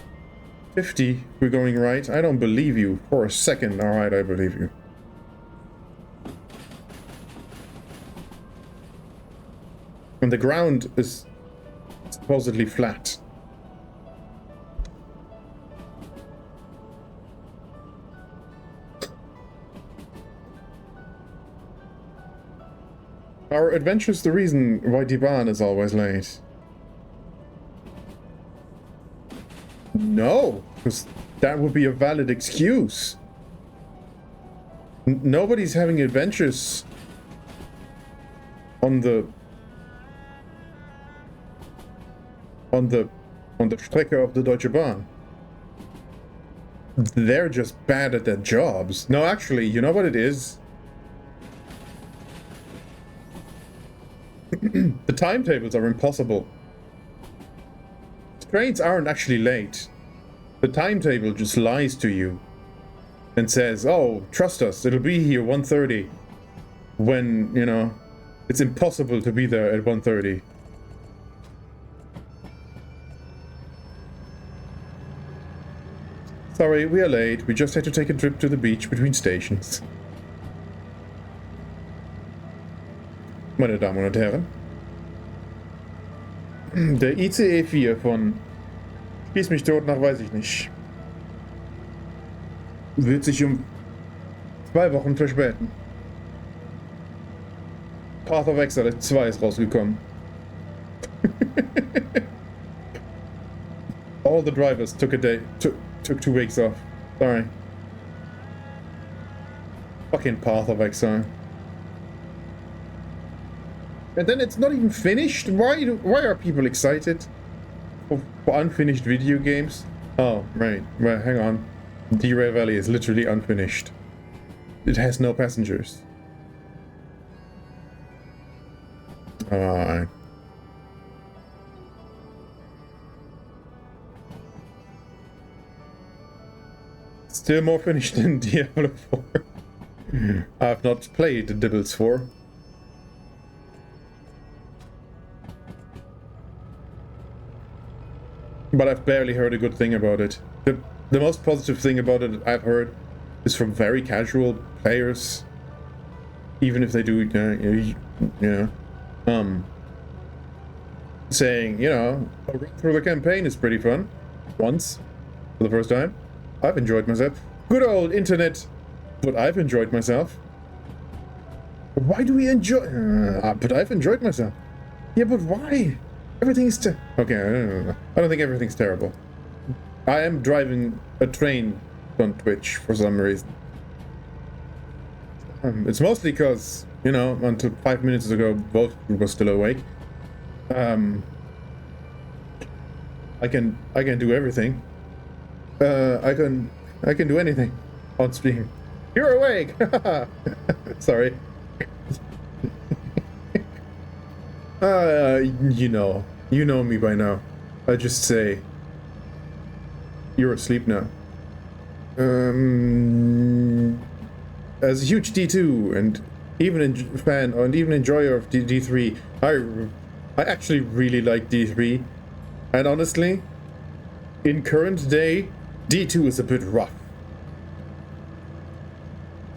50, we're going right. I don't believe you for a second. Alright, I believe you. And the ground is supposedly flat. Our adventure's the reason why Diban is always late. No, because that would be a valid excuse. Nobody's having adventures on the Strecke of the Deutsche Bahn. They're just bad at their jobs. No, actually, you know what it is? The timetables are impossible. Trains aren't actually late. The timetable just lies to you and says, oh, trust us, it'll be here 1:30. When, you know, it's impossible to be there at 1:30. Sorry, we are late. We just had to take a trip to the beach between stations. Meine Damen und Herren. Der ICE 4 von Schieß mich tot nach weiß ich nicht. Wird sich um 2 Wochen verspäten. Path of Exile 2 ist rausgekommen. All the drivers took took 2 weeks off. Sorry. Fucking Path of Exile. And then it's not even finished? Why are people excited for unfinished video games? Oh, right. Well, hang on. Derail Valley is literally unfinished. It has no passengers. Alright. Still more finished than Diablo 4. I've not played Dibbles 4. But I've barely heard a good thing about it. The most positive thing about it I've heard is from very casual players. Even if they do, saying, you know, a run through the campaign is pretty fun. Once. For the first time. I've enjoyed myself. Good old internet. But I've enjoyed myself. Why do we enjoy... but I've enjoyed myself. Yeah, but why? Everything's okay, I don't think everything's terrible. I am driving a train on Twitch for some reason. It's mostly because, you know, until 5 minutes ago, both was still awake. I can do everything. I can do anything on stream. You're awake. Sorry. You know me by now. I just say, you're asleep now. As a huge D2 and even fan and even enjoyer of D3, I actually really like D3, and honestly, in current day, D2 is a bit rough.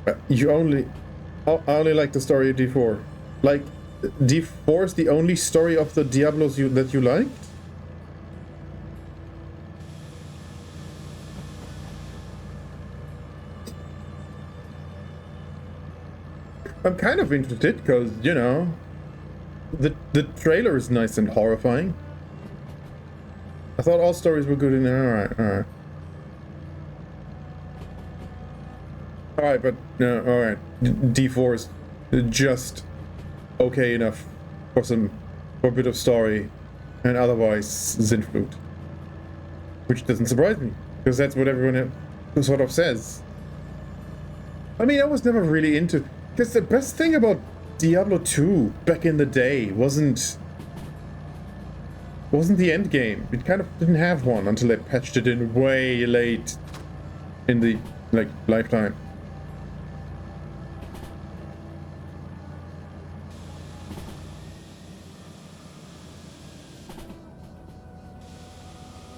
I only like the story of D4. Like, D4 is the only story of the Diablos that you liked? I'm kind of interested because, you know, the trailer is nice and horrifying. I thought all stories were good in there. Alright. Alright, but no, alright. D4 is just okay enough for a bit of story, and otherwise Zinflute. Which doesn't surprise me, because that's what everyone sort of says. I mean, I was never really into... Because the best thing about Diablo 2 back in the day wasn't the end game. It kind of didn't have one until they patched it in way late in the, like, lifetime.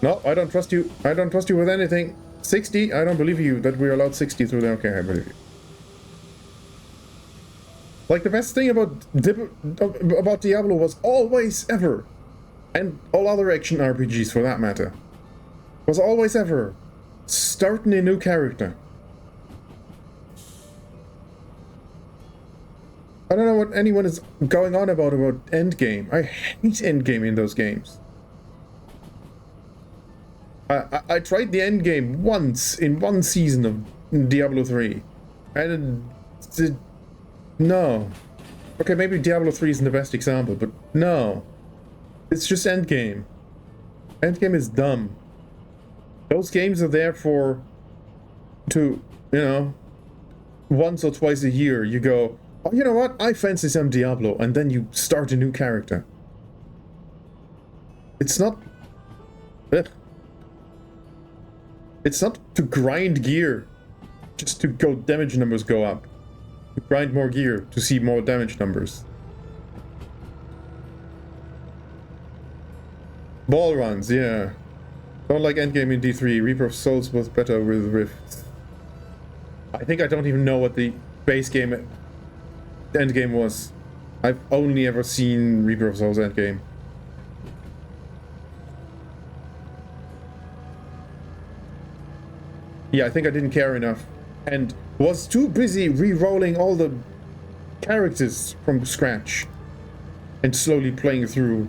No, I don't trust you. I don't trust you with anything. 60? I don't believe you that we're allowed 60 through there. Okay, I believe you. Like, the best thing about Diablo was always ever, and all other action RPGs for that matter, was always ever starting a new character. I don't know what anyone is going on about Endgame. I hate Endgame in those games. I tried the Endgame once in one season of Diablo 3. And no. Okay, maybe Diablo 3 isn't the best example, but no. It's just Endgame. Endgame is dumb. Those games are there to, you know, once or twice a year you go, oh, you know what? I fancy some Diablo, and then you start a new character. It's not... Ugh. It's not to grind gear, just to go damage numbers go up. To grind more gear to see more damage numbers. Ball runs, yeah. Don't like Endgame in D3. Reaper of Souls was better with Rifts. I think I don't even know what the base game Endgame was. I've only ever seen Reaper of Souls Endgame. Yeah, I think I didn't care enough. And was too busy re-rolling all the characters from scratch. And slowly playing through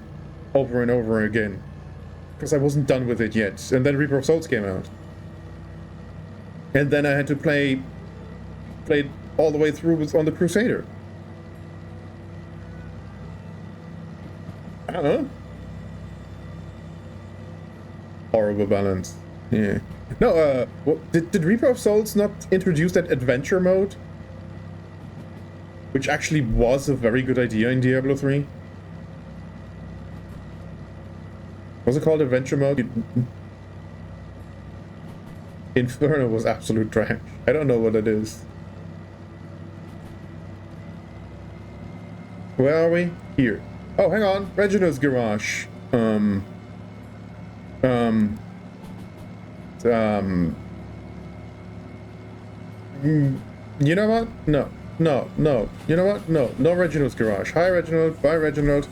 over and over again. Because I wasn't done with it yet. And then Reaper of Souls came out. And then I had to play all the way through on the Crusader. I don't know. Horrible balance. Yeah. No, did Reaper of Souls not introduce that adventure mode? Which actually was a very good idea in Diablo 3. Was it called adventure mode? Inferno was absolute trash. I don't know what it is. Where are we? Here. Oh, hang on. Reginald's Garage. You know what? No. You know what? No Reginald's Garage. Hi, Reginald. Bye, Reginald.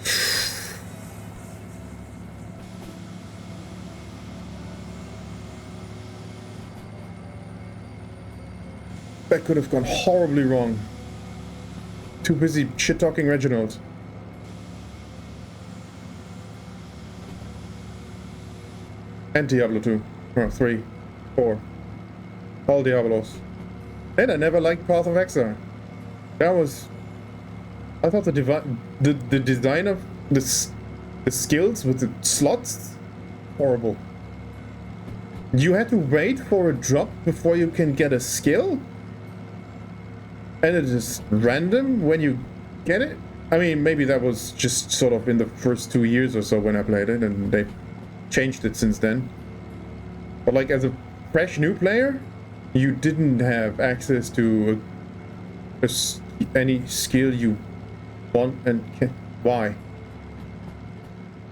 That could have gone horribly wrong. Too busy shit-talking Reginald. And Diablo 2. Or 3. 4. All Diablos. And I never liked Path of Exile. That was... I thought the design of the skills with the slots... horrible. You had to wait for a drop before you can get a skill? And it is random when you get it? I mean, maybe that was just sort of in the first 2 years or so when I played it, and they've changed it since then. But like, as a fresh new player, you didn't have access to any skill you want and can. Why?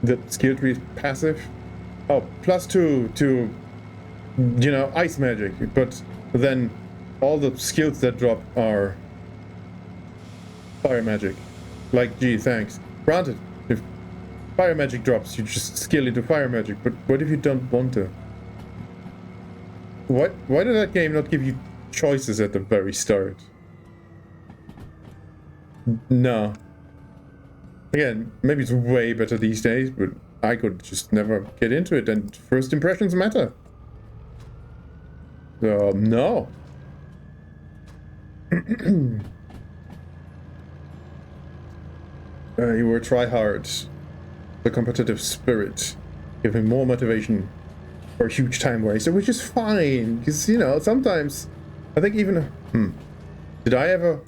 The skill tree is passive? Oh, +2 to, you know, ice magic, but then all the skills that drop are fire magic. Like, gee, thanks. Granted, if fire magic drops, you just skill into fire magic, but what if you don't want to? Why did that game not give you choices at the very start? No. Again, maybe it's way better these days, but I could just never get into it, and first impressions matter. So, no. You were tryhard. The competitive spirit gave him more motivation for a huge time waster, which is fine, because, you know, sometimes I think even did I ever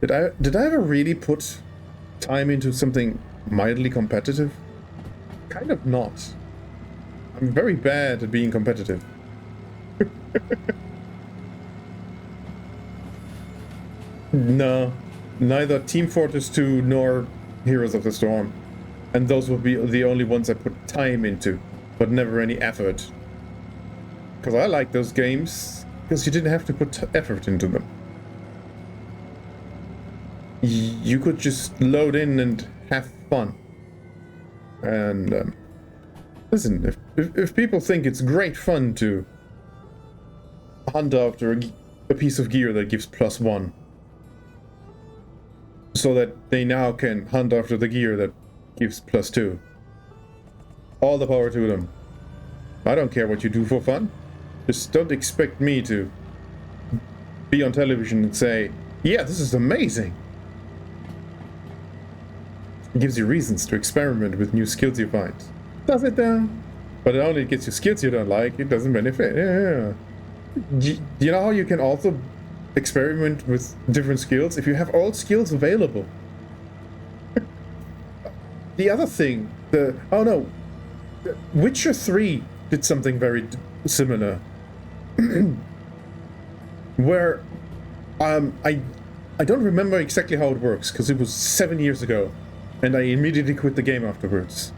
really put time into something mildly competitive? Kind of not. I'm very bad at being competitive. No, neither Team Fortress 2 nor Heroes of the Storm. And those would be the only ones I put time into, but never any effort. Because I like those games, because you didn't have to put effort into them. You could just load in and have fun. And listen, if people think it's great fun to hunt after a piece of gear that gives +1, so that they now can hunt after the gear that gives +2. All the power to them. I don't care what you do for fun. Just don't expect me to be on television and say, yeah, this is amazing. It gives you reasons to experiment with new skills you find. Does it though? But it only gets you skills you don't like, it doesn't benefit. Yeah. You know how you can also experiment with different skills? If you have all skills available. The other thing, Witcher 3 did something very similar. Where, I don't remember exactly how it works, because it was 7 years ago, and I immediately quit the game afterwards.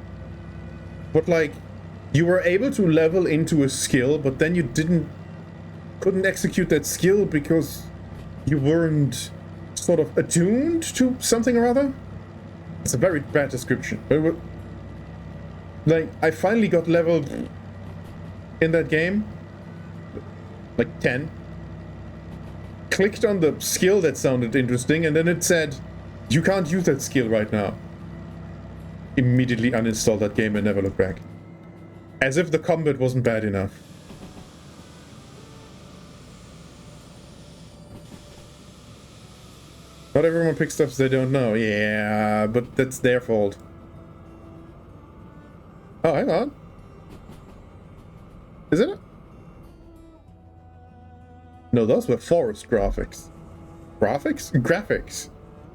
But like, you were able to level into a skill, but then you couldn't execute that skill because you weren't sort of attuned to something or other. It's a very bad description. But like, I finally got leveled in that game, like 10. Clicked on the skill that sounded interesting, and then it said, you can't use that skill right now. Immediately uninstalled that game and never looked back. As if the combat wasn't bad enough. Not everyone picks stuff they don't know. Yeah, but that's their fault. Oh, hang on. Isn't it? No, those were forest graphics. Graphics.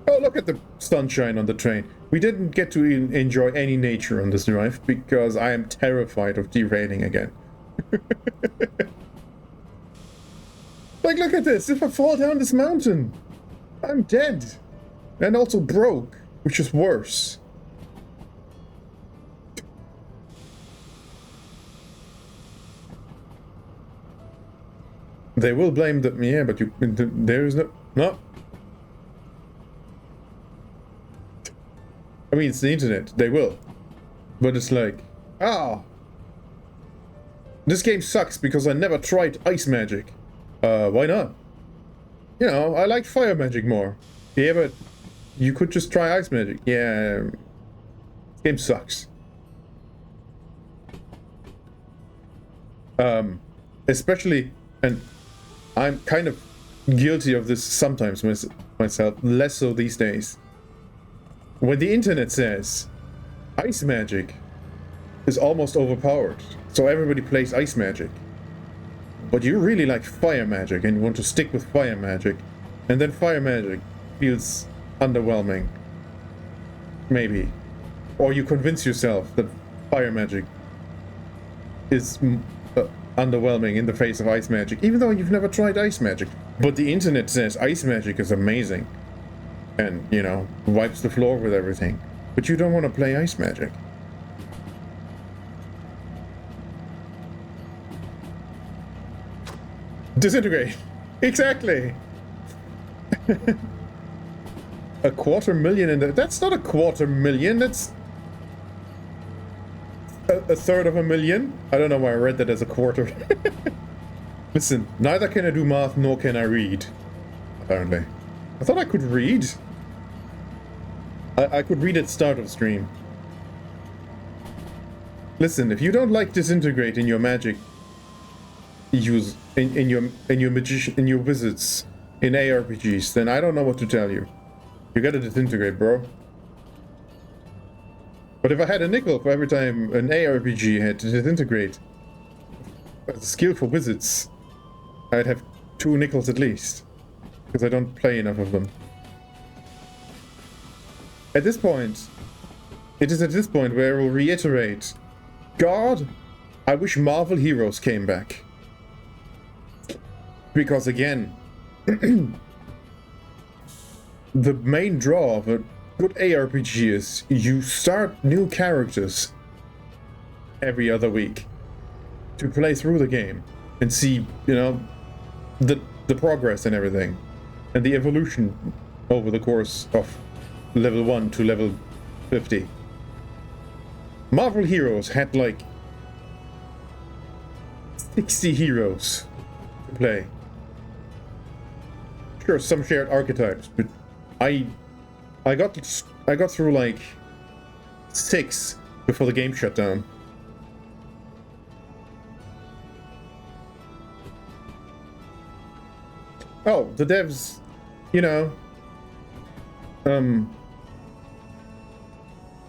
Oh, look at the sunshine on the train. We didn't get to enjoy any nature on this drive because I am terrified of derailing again. Like, look at this. If I fall down this mountain, I'm dead. And also broke, which is worse. They will blame the... Yeah, but there is no... No. I mean, it's the internet. They will. But it's like... Ah. This game sucks because I never tried ice magic. Why not? You know, I like fire magic more. Yeah, but you could just try ice magic. Yeah. This game sucks. Especially... And I'm kind of guilty of this sometimes myself. Less so these days. When the internet says ice magic is almost overpowered, so everybody plays ice magic, but you really like fire magic and you want to stick with fire magic, and then fire magic feels underwhelming, maybe, or you convince yourself that fire magic is underwhelming in the face of ice magic, even though you've never tried ice magic, but the internet says ice magic is amazing. And, you know, wipes the floor with everything. But you don't want to play ice magic. Disintegrate. Exactly. A 250,000 in there. That's not a 250,000. That's a third of a million. I don't know why I read that as a quarter. Listen, neither can I do math nor can I read. Apparently. I thought I could read. I could read at start of stream. Listen, if you don't like disintegrate in your magic use in your wizards in ARPGs, then I don't know what to tell you. You gotta disintegrate, bro. But if I had a nickel for every time an ARPG had to disintegrate, as a skill for wizards, I'd have 2 nickels at least. Because I don't play enough of them. At this point, it is at this point where I will reiterate, God, I wish Marvel Heroes came back. Because again, the main draw of a good ARPG is you start new characters every other week to play through the game and see, you know, the progress and everything. And the evolution over the course of level 1 to level 50. Marvel Heroes had like 60 heroes to play. Sure, some shared archetypes, but I I got through like 6 before the game shut down. Oh, the devs, you know,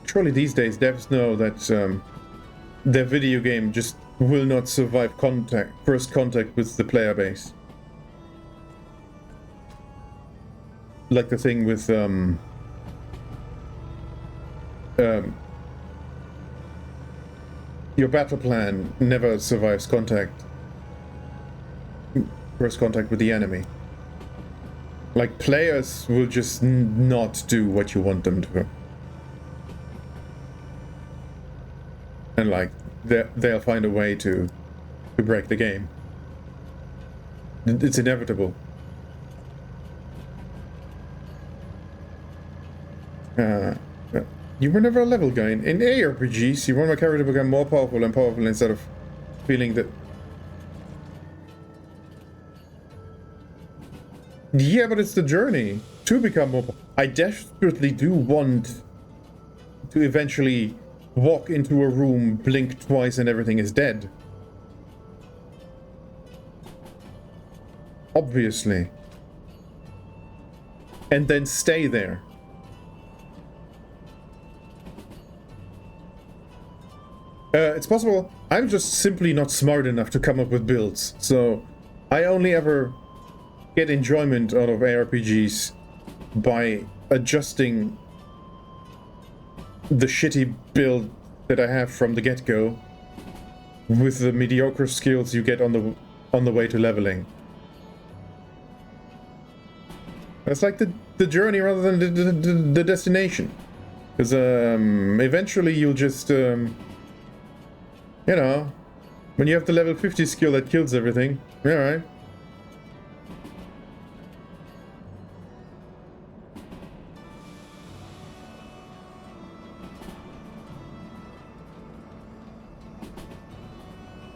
surely these days devs know that their video game just will not survive first contact with the player base. Like the thing with your battle plan never survives first contact with the enemy. Like, players will just not do what you want them to. And like, they'll find a way to break the game. It's inevitable. You were never a level guy. In ARPGs, you want my character to become more powerful and powerful instead of feeling that... Yeah, but it's the journey to become more... I desperately do want to eventually walk into a room, blink twice, and everything is dead. Obviously. And then stay there. It's possible. I'm just simply not smart enough to come up with builds, so I only ever get enjoyment out of ARPGs by adjusting the shitty build that I have from the get-go with the mediocre skills you get on the way to leveling. It's like the journey rather than the destination, because eventually you'll just you know, when you have the level 50 skill that kills everything, alright.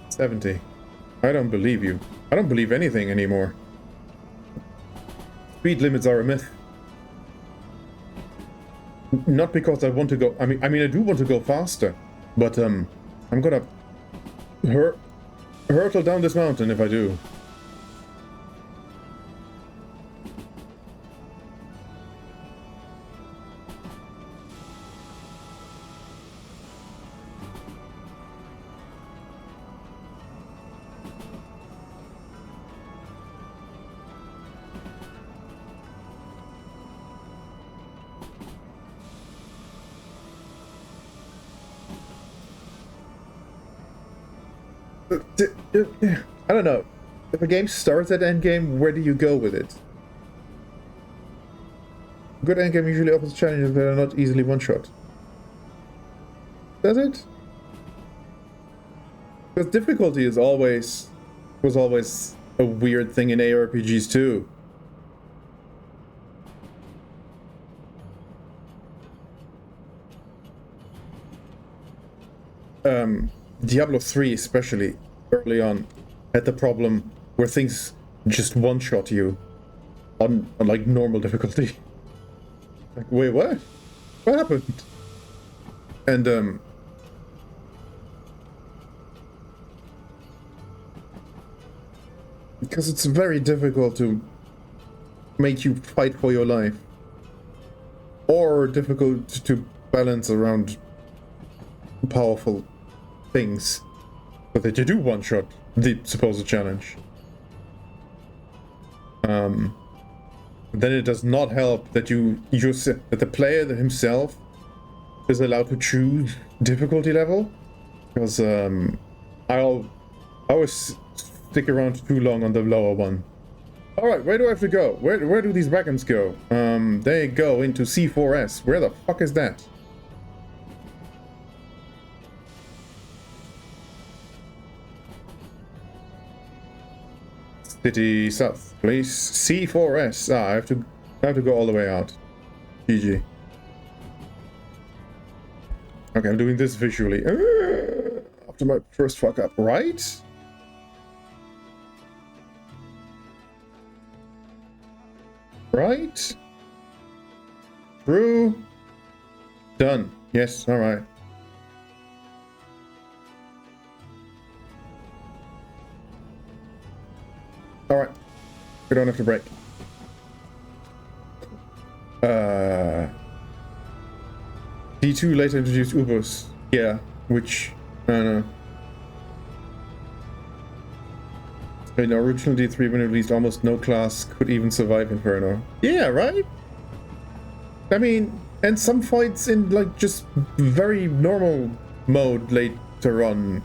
$70. I don't believe you. I don't believe anything anymore. Speed limits are a myth. Not because I want to go... I mean, I do want to go faster, but I'm gonna hurtle down this mountain if I do. I don't know. If a game starts at endgame, where do you go with it? Good endgame usually offers challenges that are not easily one-shot. Does it? Because difficulty was always a weird thing in ARPGs too. Diablo 3 especially early on had the problem where things just one-shot you on like normal difficulty. Like, wait, what? What happened? And because it's very difficult to make you fight for your life, or difficult to balance around powerful things so that you do one-shot the supposed challenge. Then it does not help that that the player himself is allowed to choose difficulty level, because I always stick around too long on the lower one. All right, where do I have to go? Where do these wagons go? They go into C4S. Where the fuck is that? City south, please. C4S. I have to go all the way out. GG. Okay, I'm doing this visually. After my first fuck up, right? Right? True. Done. Yes, alright. Alright. We don't have to break. D2 later introduced Ubos. Yeah, which I don't know. In original D3 when released, almost no class could even survive Inferno. Yeah, right? I mean, and some fights in like just very normal mode later on.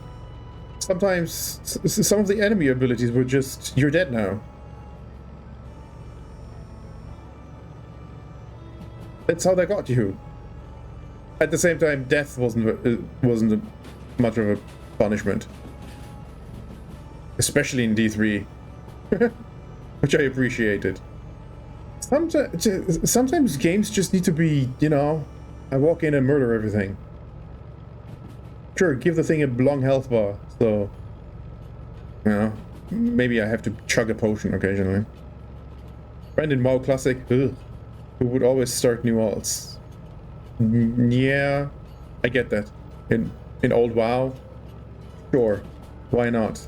Sometimes some of the enemy abilities were just, you're dead now. That's how they got you. At the same time, death wasn't much of a punishment. Especially in D3. Which I appreciated. Sometimes games just need to be, you know, I walk in and murder everything. Sure, give the thing a long health bar, so, you know, maybe I have to chug a potion occasionally. Friend in WoW Classic, ugh, who would always start new alts. Yeah, I get that. In old WoW, sure, why not?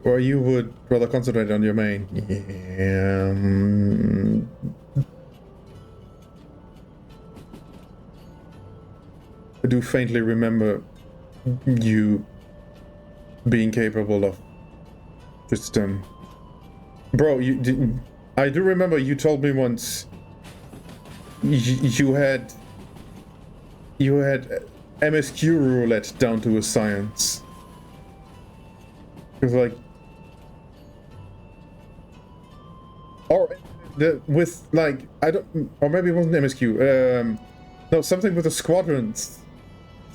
Or you would rather concentrate on your main. Yeah. I do faintly remember you being capable of just bro, I do remember you told me once you had MSQ roulette down to a science. It was like, or with like, I don't, or maybe it wasn't MSQ. No, something with the squadrons.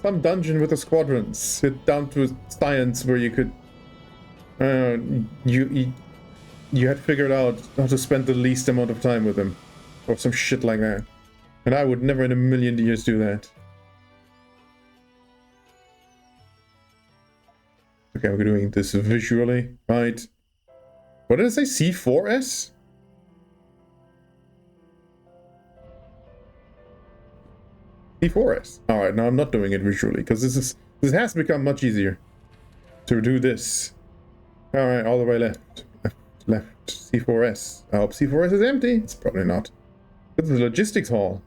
Some dungeon with the squadrons. Down to science where you could, you had figured out how to spend the least amount of time with them, or some shit like that. And I would never in a million years do that. Okay, we're doing this visually, right? What did I say? C4S? C4S. Alright, now I'm not doing it visually, because this has become much easier to do this. Alright, all the way left. Left. C4S. I hope C4S is empty. It's probably not. This is the logistics hall.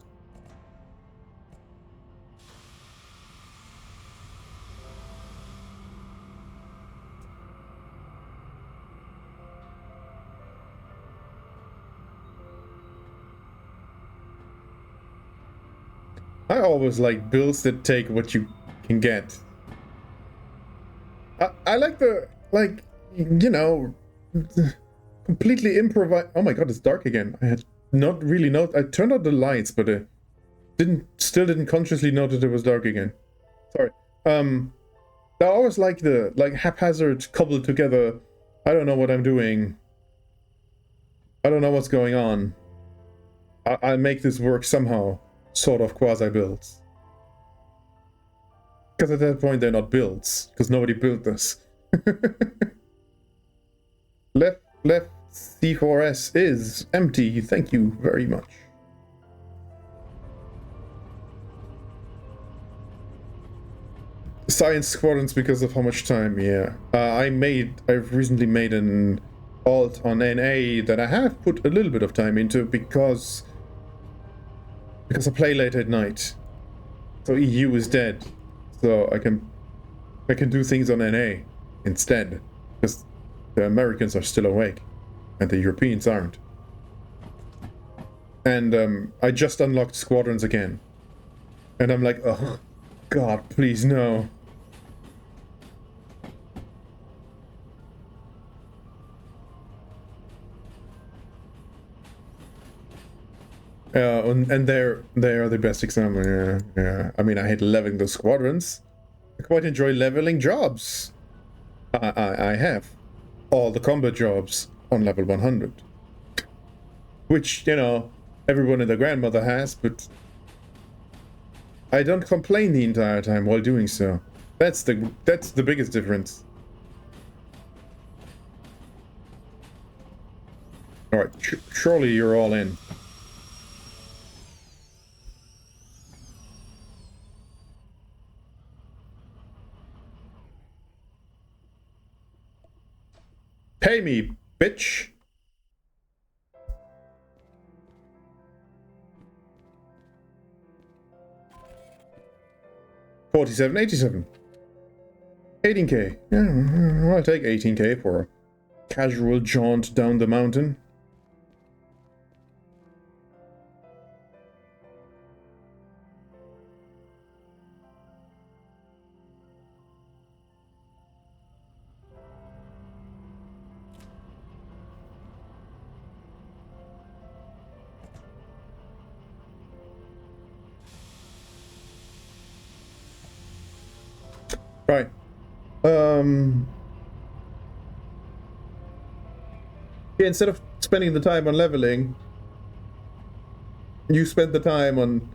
I always like builds that take what you can get. I like the, like, you know, completely improvise. Oh my god, it's dark again. I had not really I turned out the lights, but I still didn't consciously notice it was dark again. Sorry. I always like the, like, haphazard cobbled together. I don't know what I'm doing. I don't know what's going on. I'll make this work somehow. Sort of quasi-builds. Because at that point they're not builds, because nobody built this. left C4S is empty, thank you very much. Science squadrons because of how much time, yeah. I've recently made an alt on NA that I have put a little bit of time into because I play late at night. So EU is dead. So I can do things on NA instead. Because the Americans are still awake. And the Europeans aren't. And I just unlocked squadrons again. And I'm like, oh god, please no. And they are the best example. Yeah. I mean, I hate leveling the squadrons. I quite enjoy leveling jobs. I have all the combat jobs on level 100, which, you know, everyone and their grandmother has, but I don't complain the entire time while doing so. That's the biggest difference. Alright, surely you're all in. Pay me, bitch! $47.87. 18k. Yeah, I'll take 18k for a casual jaunt down the mountain. Right. Yeah, instead of spending the time on leveling, you spend the time on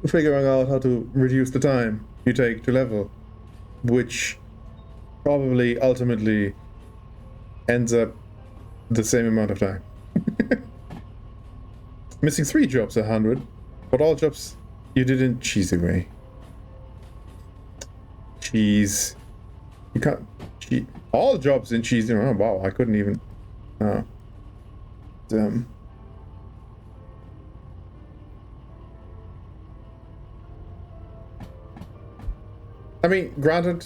figuring out how to reduce the time you take to level, which probably ultimately ends up the same amount of time. Missing 3 jobs, 100, but all jobs you did in cheesy way. Cheese. You can't. All jobs in cheesy. Oh wow, I couldn't even. Oh. Damn. I mean, granted,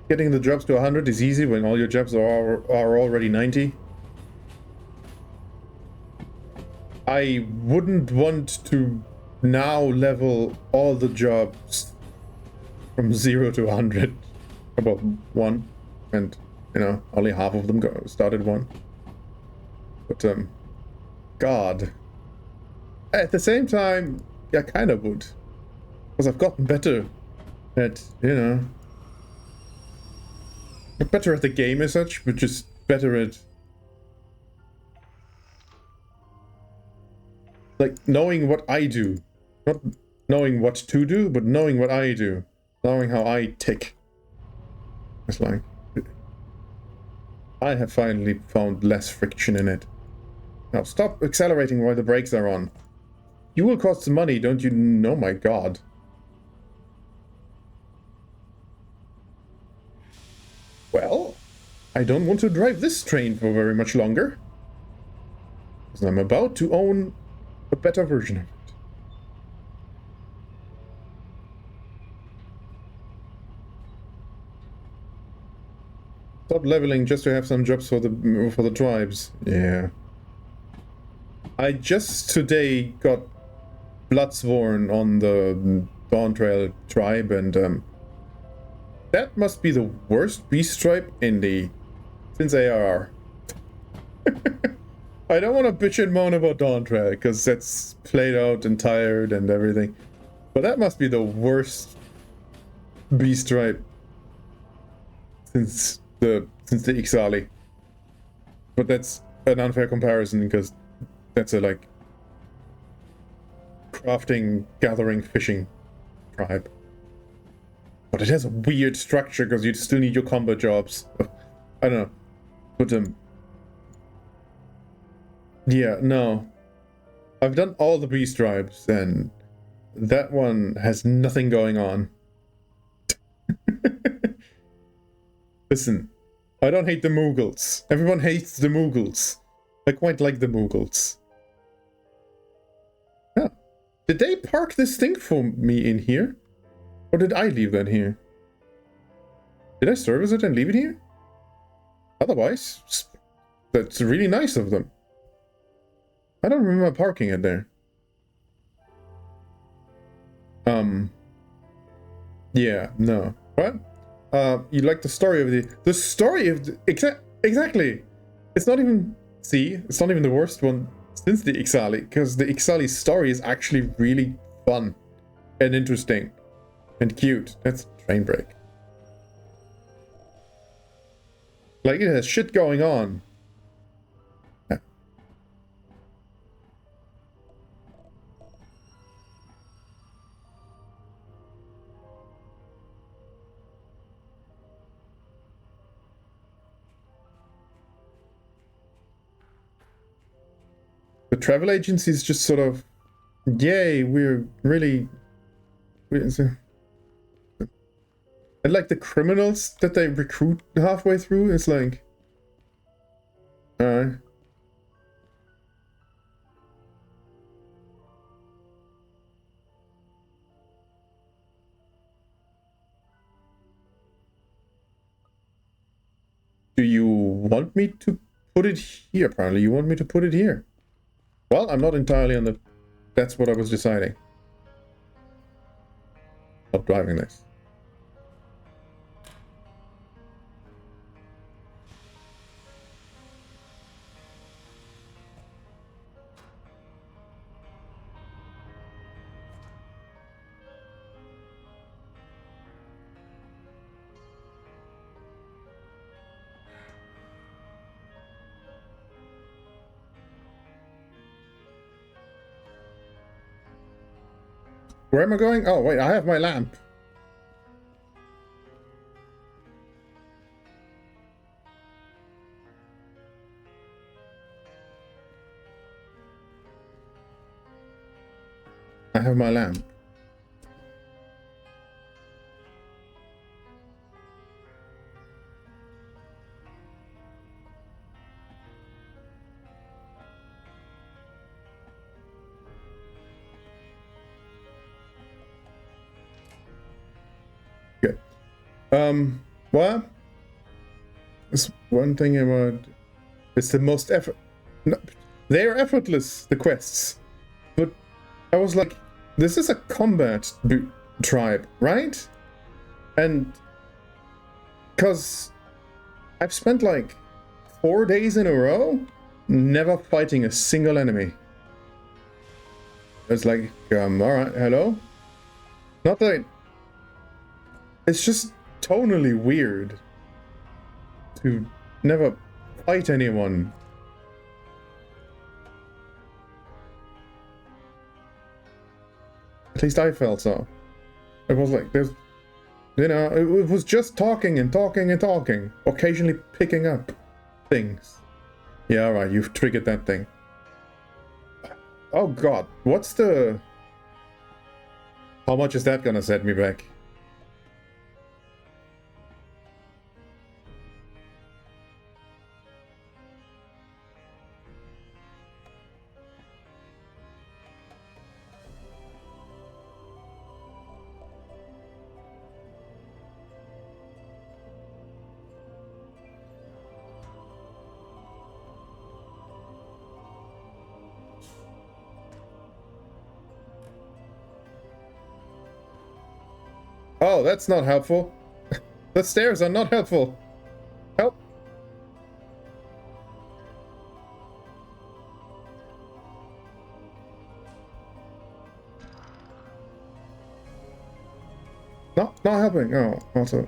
getting the jobs to 100 is easy when all your jobs are already 90. I wouldn't want to now level all the jobs from 0 to 100. About 1. And, you know, only half of them started 1. But, God. At the same time, yeah, kind of would. Because I've gotten better at, you know, not better at the game as such, but just better at, like, knowing what I do. Not knowing what to do, but knowing what I do. Knowing how I tick. It's like, I have finally found less friction in it. Now stop accelerating while the brakes are on. You will cost some money, don't you? Oh my god. Well, I don't want to drive this train for very much longer. Because I'm about to own a better version of it. Stop leveling just to have some jobs for the tribes. Yeah. I just today got Bloodsworn on the Dawntrail tribe, and that must be the worst beast tribe in the since ARR. I don't want to bitch and moan about Dawntrail because that's played out and tired and everything, but that must be the worst beast tribe since the Ixali. But that's an unfair comparison because that's a like crafting, gathering, fishing tribe. But it has a weird structure because you still need your combat jobs. I don't know. But yeah, no. I've done all the beast tribes and that one has nothing going on. Listen, I don't hate the Moogles. Everyone hates the Moogles. I quite like the Moogles. Yeah. Did they park this thing for me in here? Or did I leave that here? Did I service it and leave it here? Otherwise, that's really nice of them. I don't remember parking it there. Yeah, no. What? You like the story of the story of the, exactly. It's not even, see, it's not even the worst one since the Ixali, because the Ixali story is actually really fun and interesting and cute. That's train break. Like, it has shit going on. Yeah. The travel agencies just sort of, yay, we're really... and like the criminals that they recruit halfway through, it's like... Alright. Do you want me to put it here? Apparently you want me to put it here. Well, I'm not entirely on the... That's what I was deciding. Not driving this. Where am I going? Oh, wait, I have my lamp. I have my lamp. Good. Well, there's one thing about... It's the most effort... No, they're effortless, the quests. But I was like, this is a combat tribe, right? And... Because I've spent like 4 days in a row never fighting a single enemy. It's like, alright, hello? Not that... It's just tonally weird to never fight anyone. At least I felt so. It was like, there's... You know, it was just talking and talking and talking. Occasionally picking up things. Yeah, alright, you've triggered that thing. Oh god, what's the... How much is that gonna set me back? Oh, that's not helpful. The stairs are not helpful. Help. Not helping. Oh, also.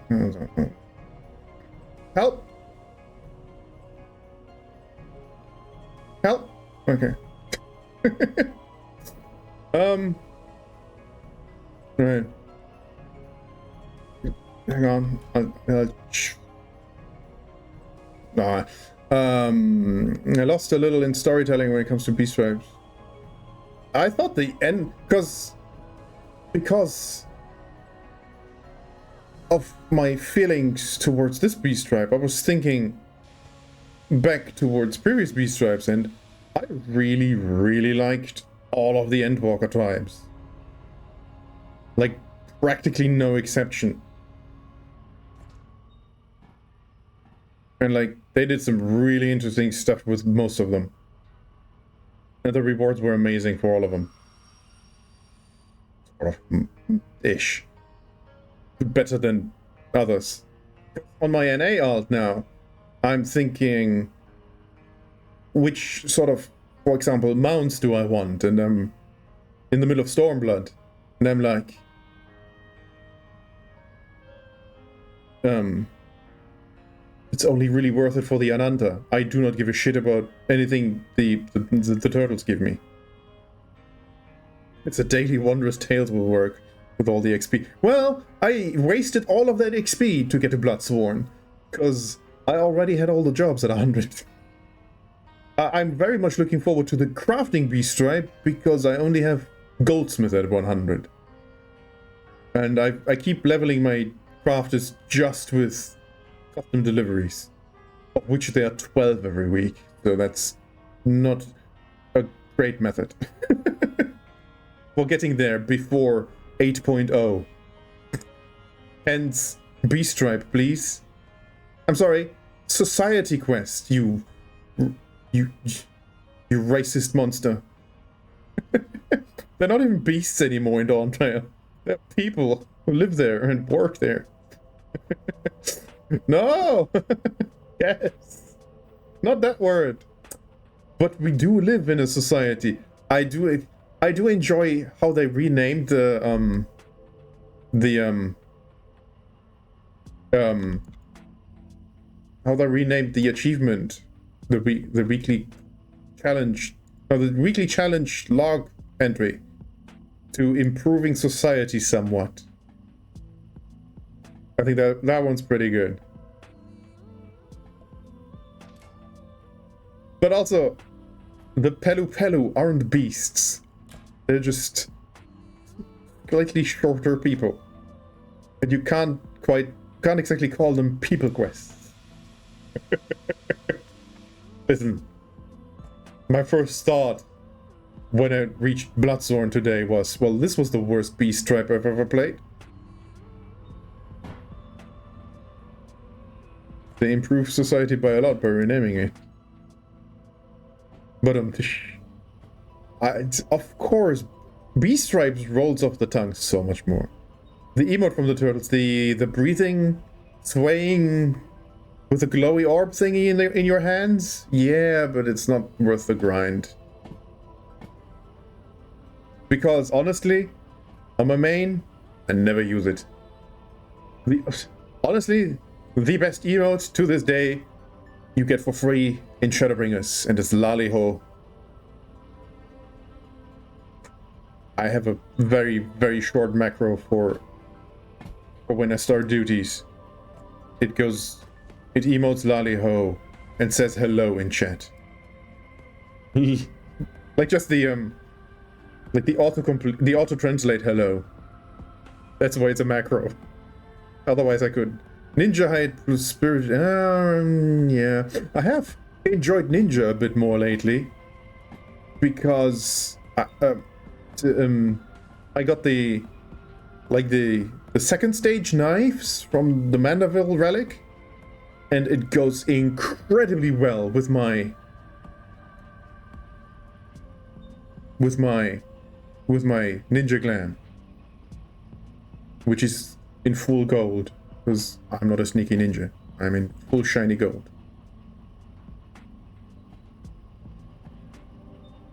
Help. Help. Okay. Right. Hang on. I lost a little in storytelling when it comes to beast tribes. I thought the end, because of my feelings towards this beast tribe, I was thinking back towards previous beast tribes, and I really, really liked all of the Endwalker tribes. Like, practically no exception. And like, they did some really interesting stuff with most of them. And the rewards were amazing for all of them. Sort of, ish. Better than others. On my NA alt now, I'm thinking, which sort of, for example, mounts do I want? And I'm in the middle of Stormblood. And I'm like, it's only really worth it for the Ananta. I do not give a shit about anything the turtles give me. It's a daily Wondrous Tales will work with all the XP. Well, I wasted all of that XP to get to Bloodsworn, because I already had all the jobs at 100. I'm very much looking forward to the crafting bee stripe because I only have goldsmith at 100. And I keep leveling my crafters just with custom deliveries, of which there are 12 every week. So that's not a great method for getting there before 8.0. Hence, bee stripe, please. I'm sorry, society quest, you racist monster. They're not even beasts anymore in Dawnfire. They're people who live there and work there. No! Yes! Not that word. But we do live in a society. I do enjoy how they renamed how they renamed the achievement, the weekly challenge, or the weekly challenge log entry to improving society somewhat. I think that one's pretty good. But also, the Pelu Pelu aren't beasts. They're just slightly shorter people. And you can't exactly call them people quests. Listen, my first thought when I reached Bloodthorn today was, well, this was the worst bee stripe I've ever played. They improved society by a lot by renaming it. But of course, bee stripes rolls off the tongue so much more. The emote from the turtles, the breathing, swaying with a glowy orb thingy in your hands, yeah, but it's not worth the grind. Because honestly, on my main, I never use it. Honestly, the best emote to this day you get for free in Shadowbringers, and it's Laliho. I have a very, very short macro for when I start duties. It emotes Laliho and says hello in chat. Like just the auto translate hello. That's why it's a macro. Otherwise I could Ninja hide plus spirit. Yeah, I have enjoyed Ninja a bit more lately because I got the second stage knives from the Mandeville relic, and it goes incredibly well with my ninja glam, which is in full gold. Because I'm not a sneaky ninja. I'm in full shiny gold.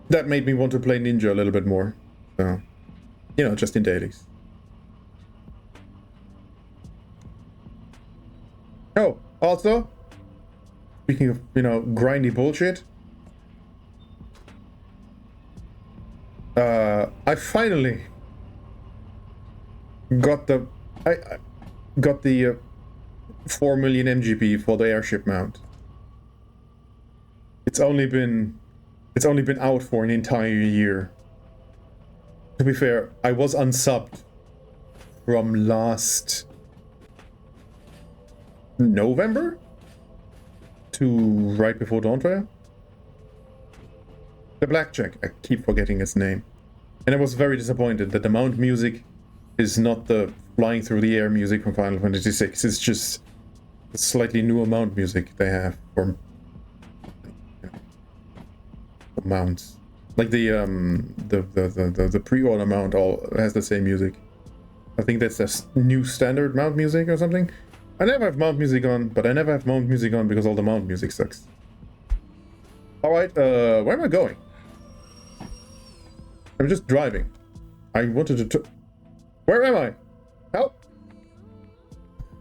That made me want to play ninja a little bit more. So, just in dailies. Oh, also, speaking of, grindy bullshit. I finally got the 4 million MGP for the airship mount. It's only been out for an entire year. To be fair, I was unsubbed from last November to right before Dawnfire. The Blackjack, I keep forgetting its name. And I was very disappointed that the mount music is not the flying through the air music from Final Fantasy VI. It's just the slightly newer mount music they have for mounts. Like the pre-order mount all has the same music. I think that's the new standard mount music or something. I never have mount music on, but I never have mount music on because all the mount music sucks. Alright, where am I going? I'm just driving. I wanted to... Where am I? Help!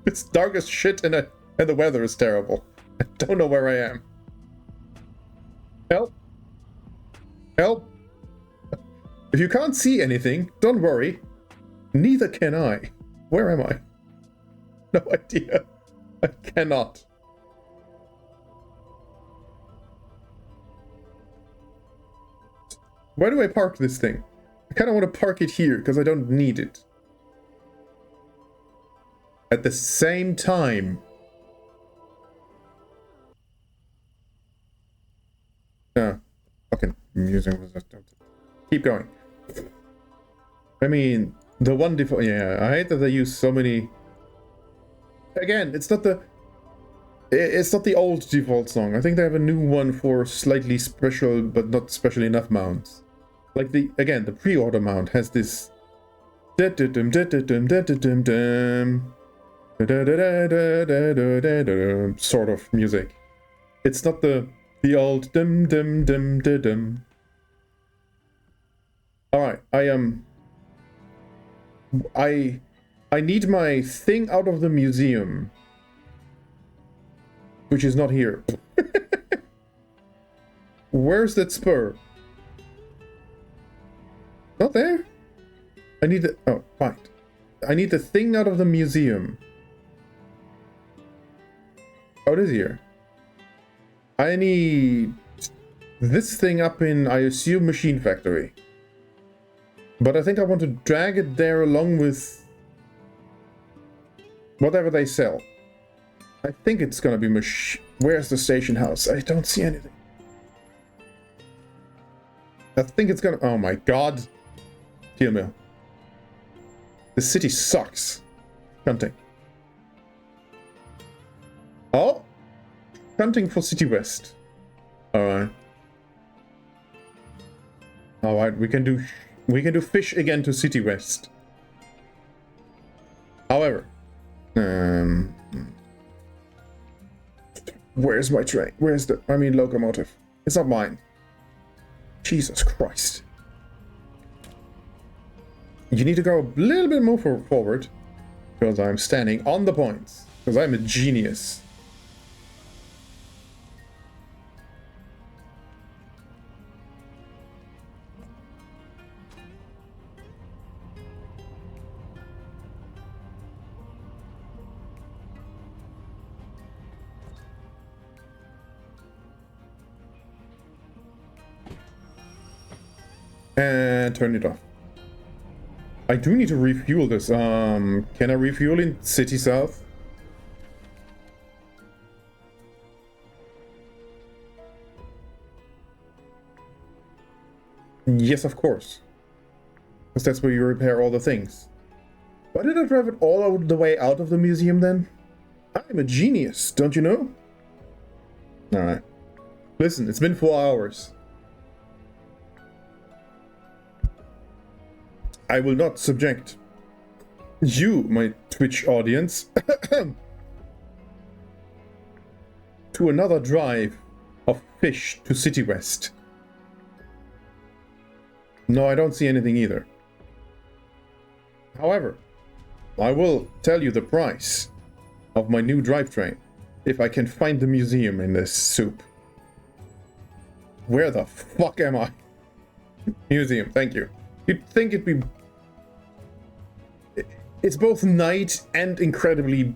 It's dark as shit and the weather is terrible. I don't know where I am. Help! Help! If you can't see anything, don't worry. Neither can I. Where am I? No idea. I cannot. Where do I park this thing? I kind of want to park it here because I don't need it. At the same time. Fucking music was just... Keep going. I mean, the one default... Yeah, I hate that they use so many... Again, it's not the... It's not the old default song. I think they have a new one for slightly special, but not special enough mounts. Like the... Again, the pre-order mount has this... sort of music. It's not the old dum dum dum dum dum. Alright, I need my thing out of the museum. Which is not here. Where's that spur? Not there? I need the... Oh, fine. I need the thing out of the museum. Oh, it is here. I need this thing up in, I assume, Machine Factory. But I think I want to drag it there along with whatever they sell. I think it's gonna be Where's the station house? I don't see anything. I think it's gonna... Oh my god. Steel mill. The city sucks. Hunting. Oh! Hunting for City West. Alright. Alright, we can do fish again to City West. However. Where's my train? Where's the... I mean, locomotive. It's not mine. Jesus Christ. You need to go a little bit more forward. Because I'm standing on the points. Because I'm a genius. And turn it off. I do need to refuel this. Can I refuel in City South? Yes, of course. Because that's where you repair all the things. Why did I drive it all the way out of the museum then? I'm a genius, don't you know? Alright. Listen, it's been 4 hours. I will not subject you, my Twitch audience, to another drive of fish to City West. No, I don't see anything either. However, I will tell you the price of my new drivetrain if I can find the museum in this soup. Where the fuck am I? Museum, thank you. You'd think it'd be... It's both night and incredibly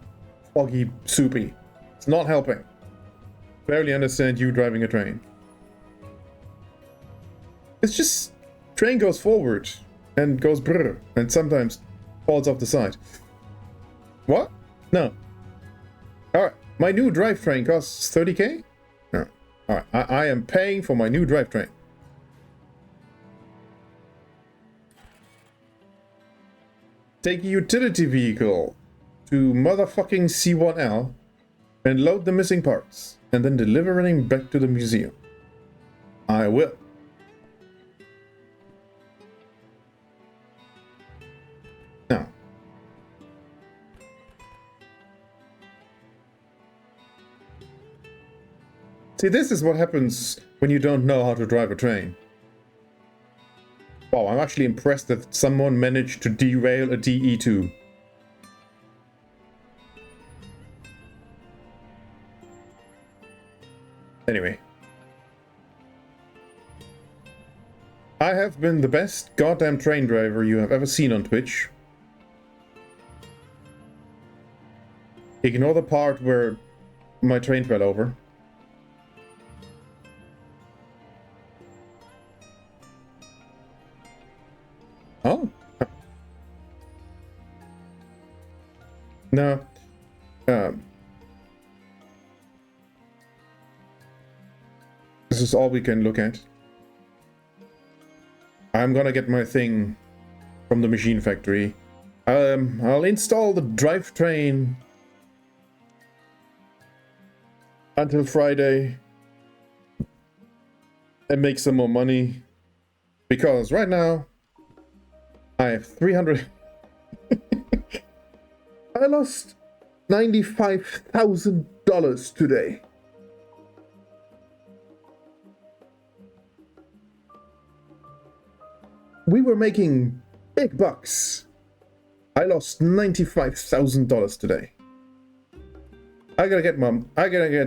foggy, soupy. It's not helping. Barely understand you driving a train. It's just... Train goes forward and goes brrr and sometimes falls off the side. What? No. Alright, my new drivetrain costs 30k? No. Alright, I am paying for my new drivetrain. Take a utility vehicle to motherfucking C1L and load the missing parts and then deliver them back to the museum. I will. Now. See, this is what happens when you don't know how to drive a train. Wow, I'm actually impressed that someone managed to derail a DE2. Anyway. I have been the best goddamn train driver you have ever seen on Twitch. Ignore the part where my train fell over. No. This is all we can look at. I'm gonna get my thing from the machine factory. I'll install the drivetrain until Friday and make some more money, because right now I have 300. I lost $95,000 today. We were making big bucks. I lost $95,000 today. I gotta get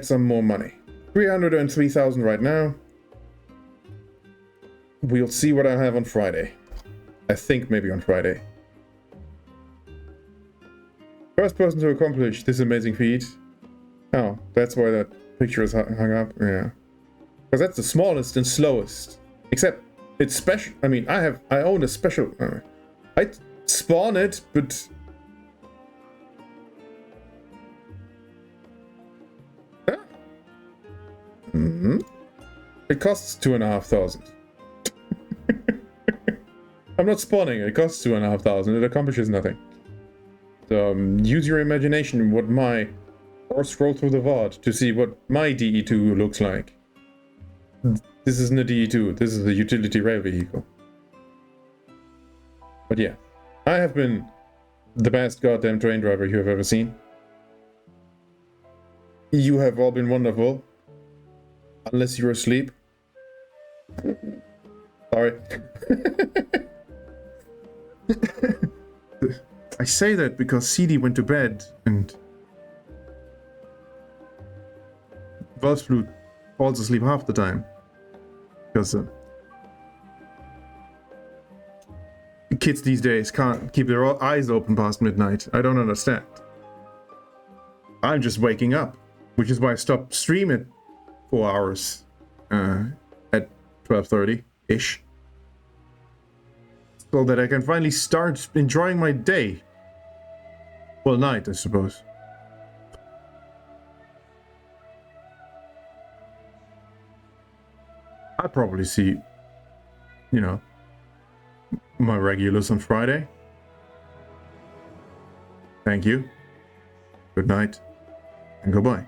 some more money. 303,000 right now. We'll see what I have on Friday. I think maybe on Friday. First person to accomplish this amazing feat. Oh, that's why that picture is hung up. Yeah, because that's the smallest and slowest. Except it's special. I mean, I own a special. I spawn it, but it costs 2,500. I'm not spawning it. It costs 2,500. It accomplishes nothing. So use your imagination. Or scroll through the VOD to see what my DE2 looks like. This isn't a DE2. This is a utility rail vehicle. But yeah, I have been the best goddamn train driver you have ever seen. You have all been wonderful. Unless you're asleep. Sorry. I say that because CD went to bed and Wolfsblut falls asleep half the time. Because kids these days can't keep their eyes open past midnight. I don't understand. I'm just waking up, which is why I stopped streaming 4 hours at 12:30-ish. So that I can finally start enjoying my day. Well, night, I suppose. I'll probably see, my regulars on Friday. Thank you. Good night, and goodbye.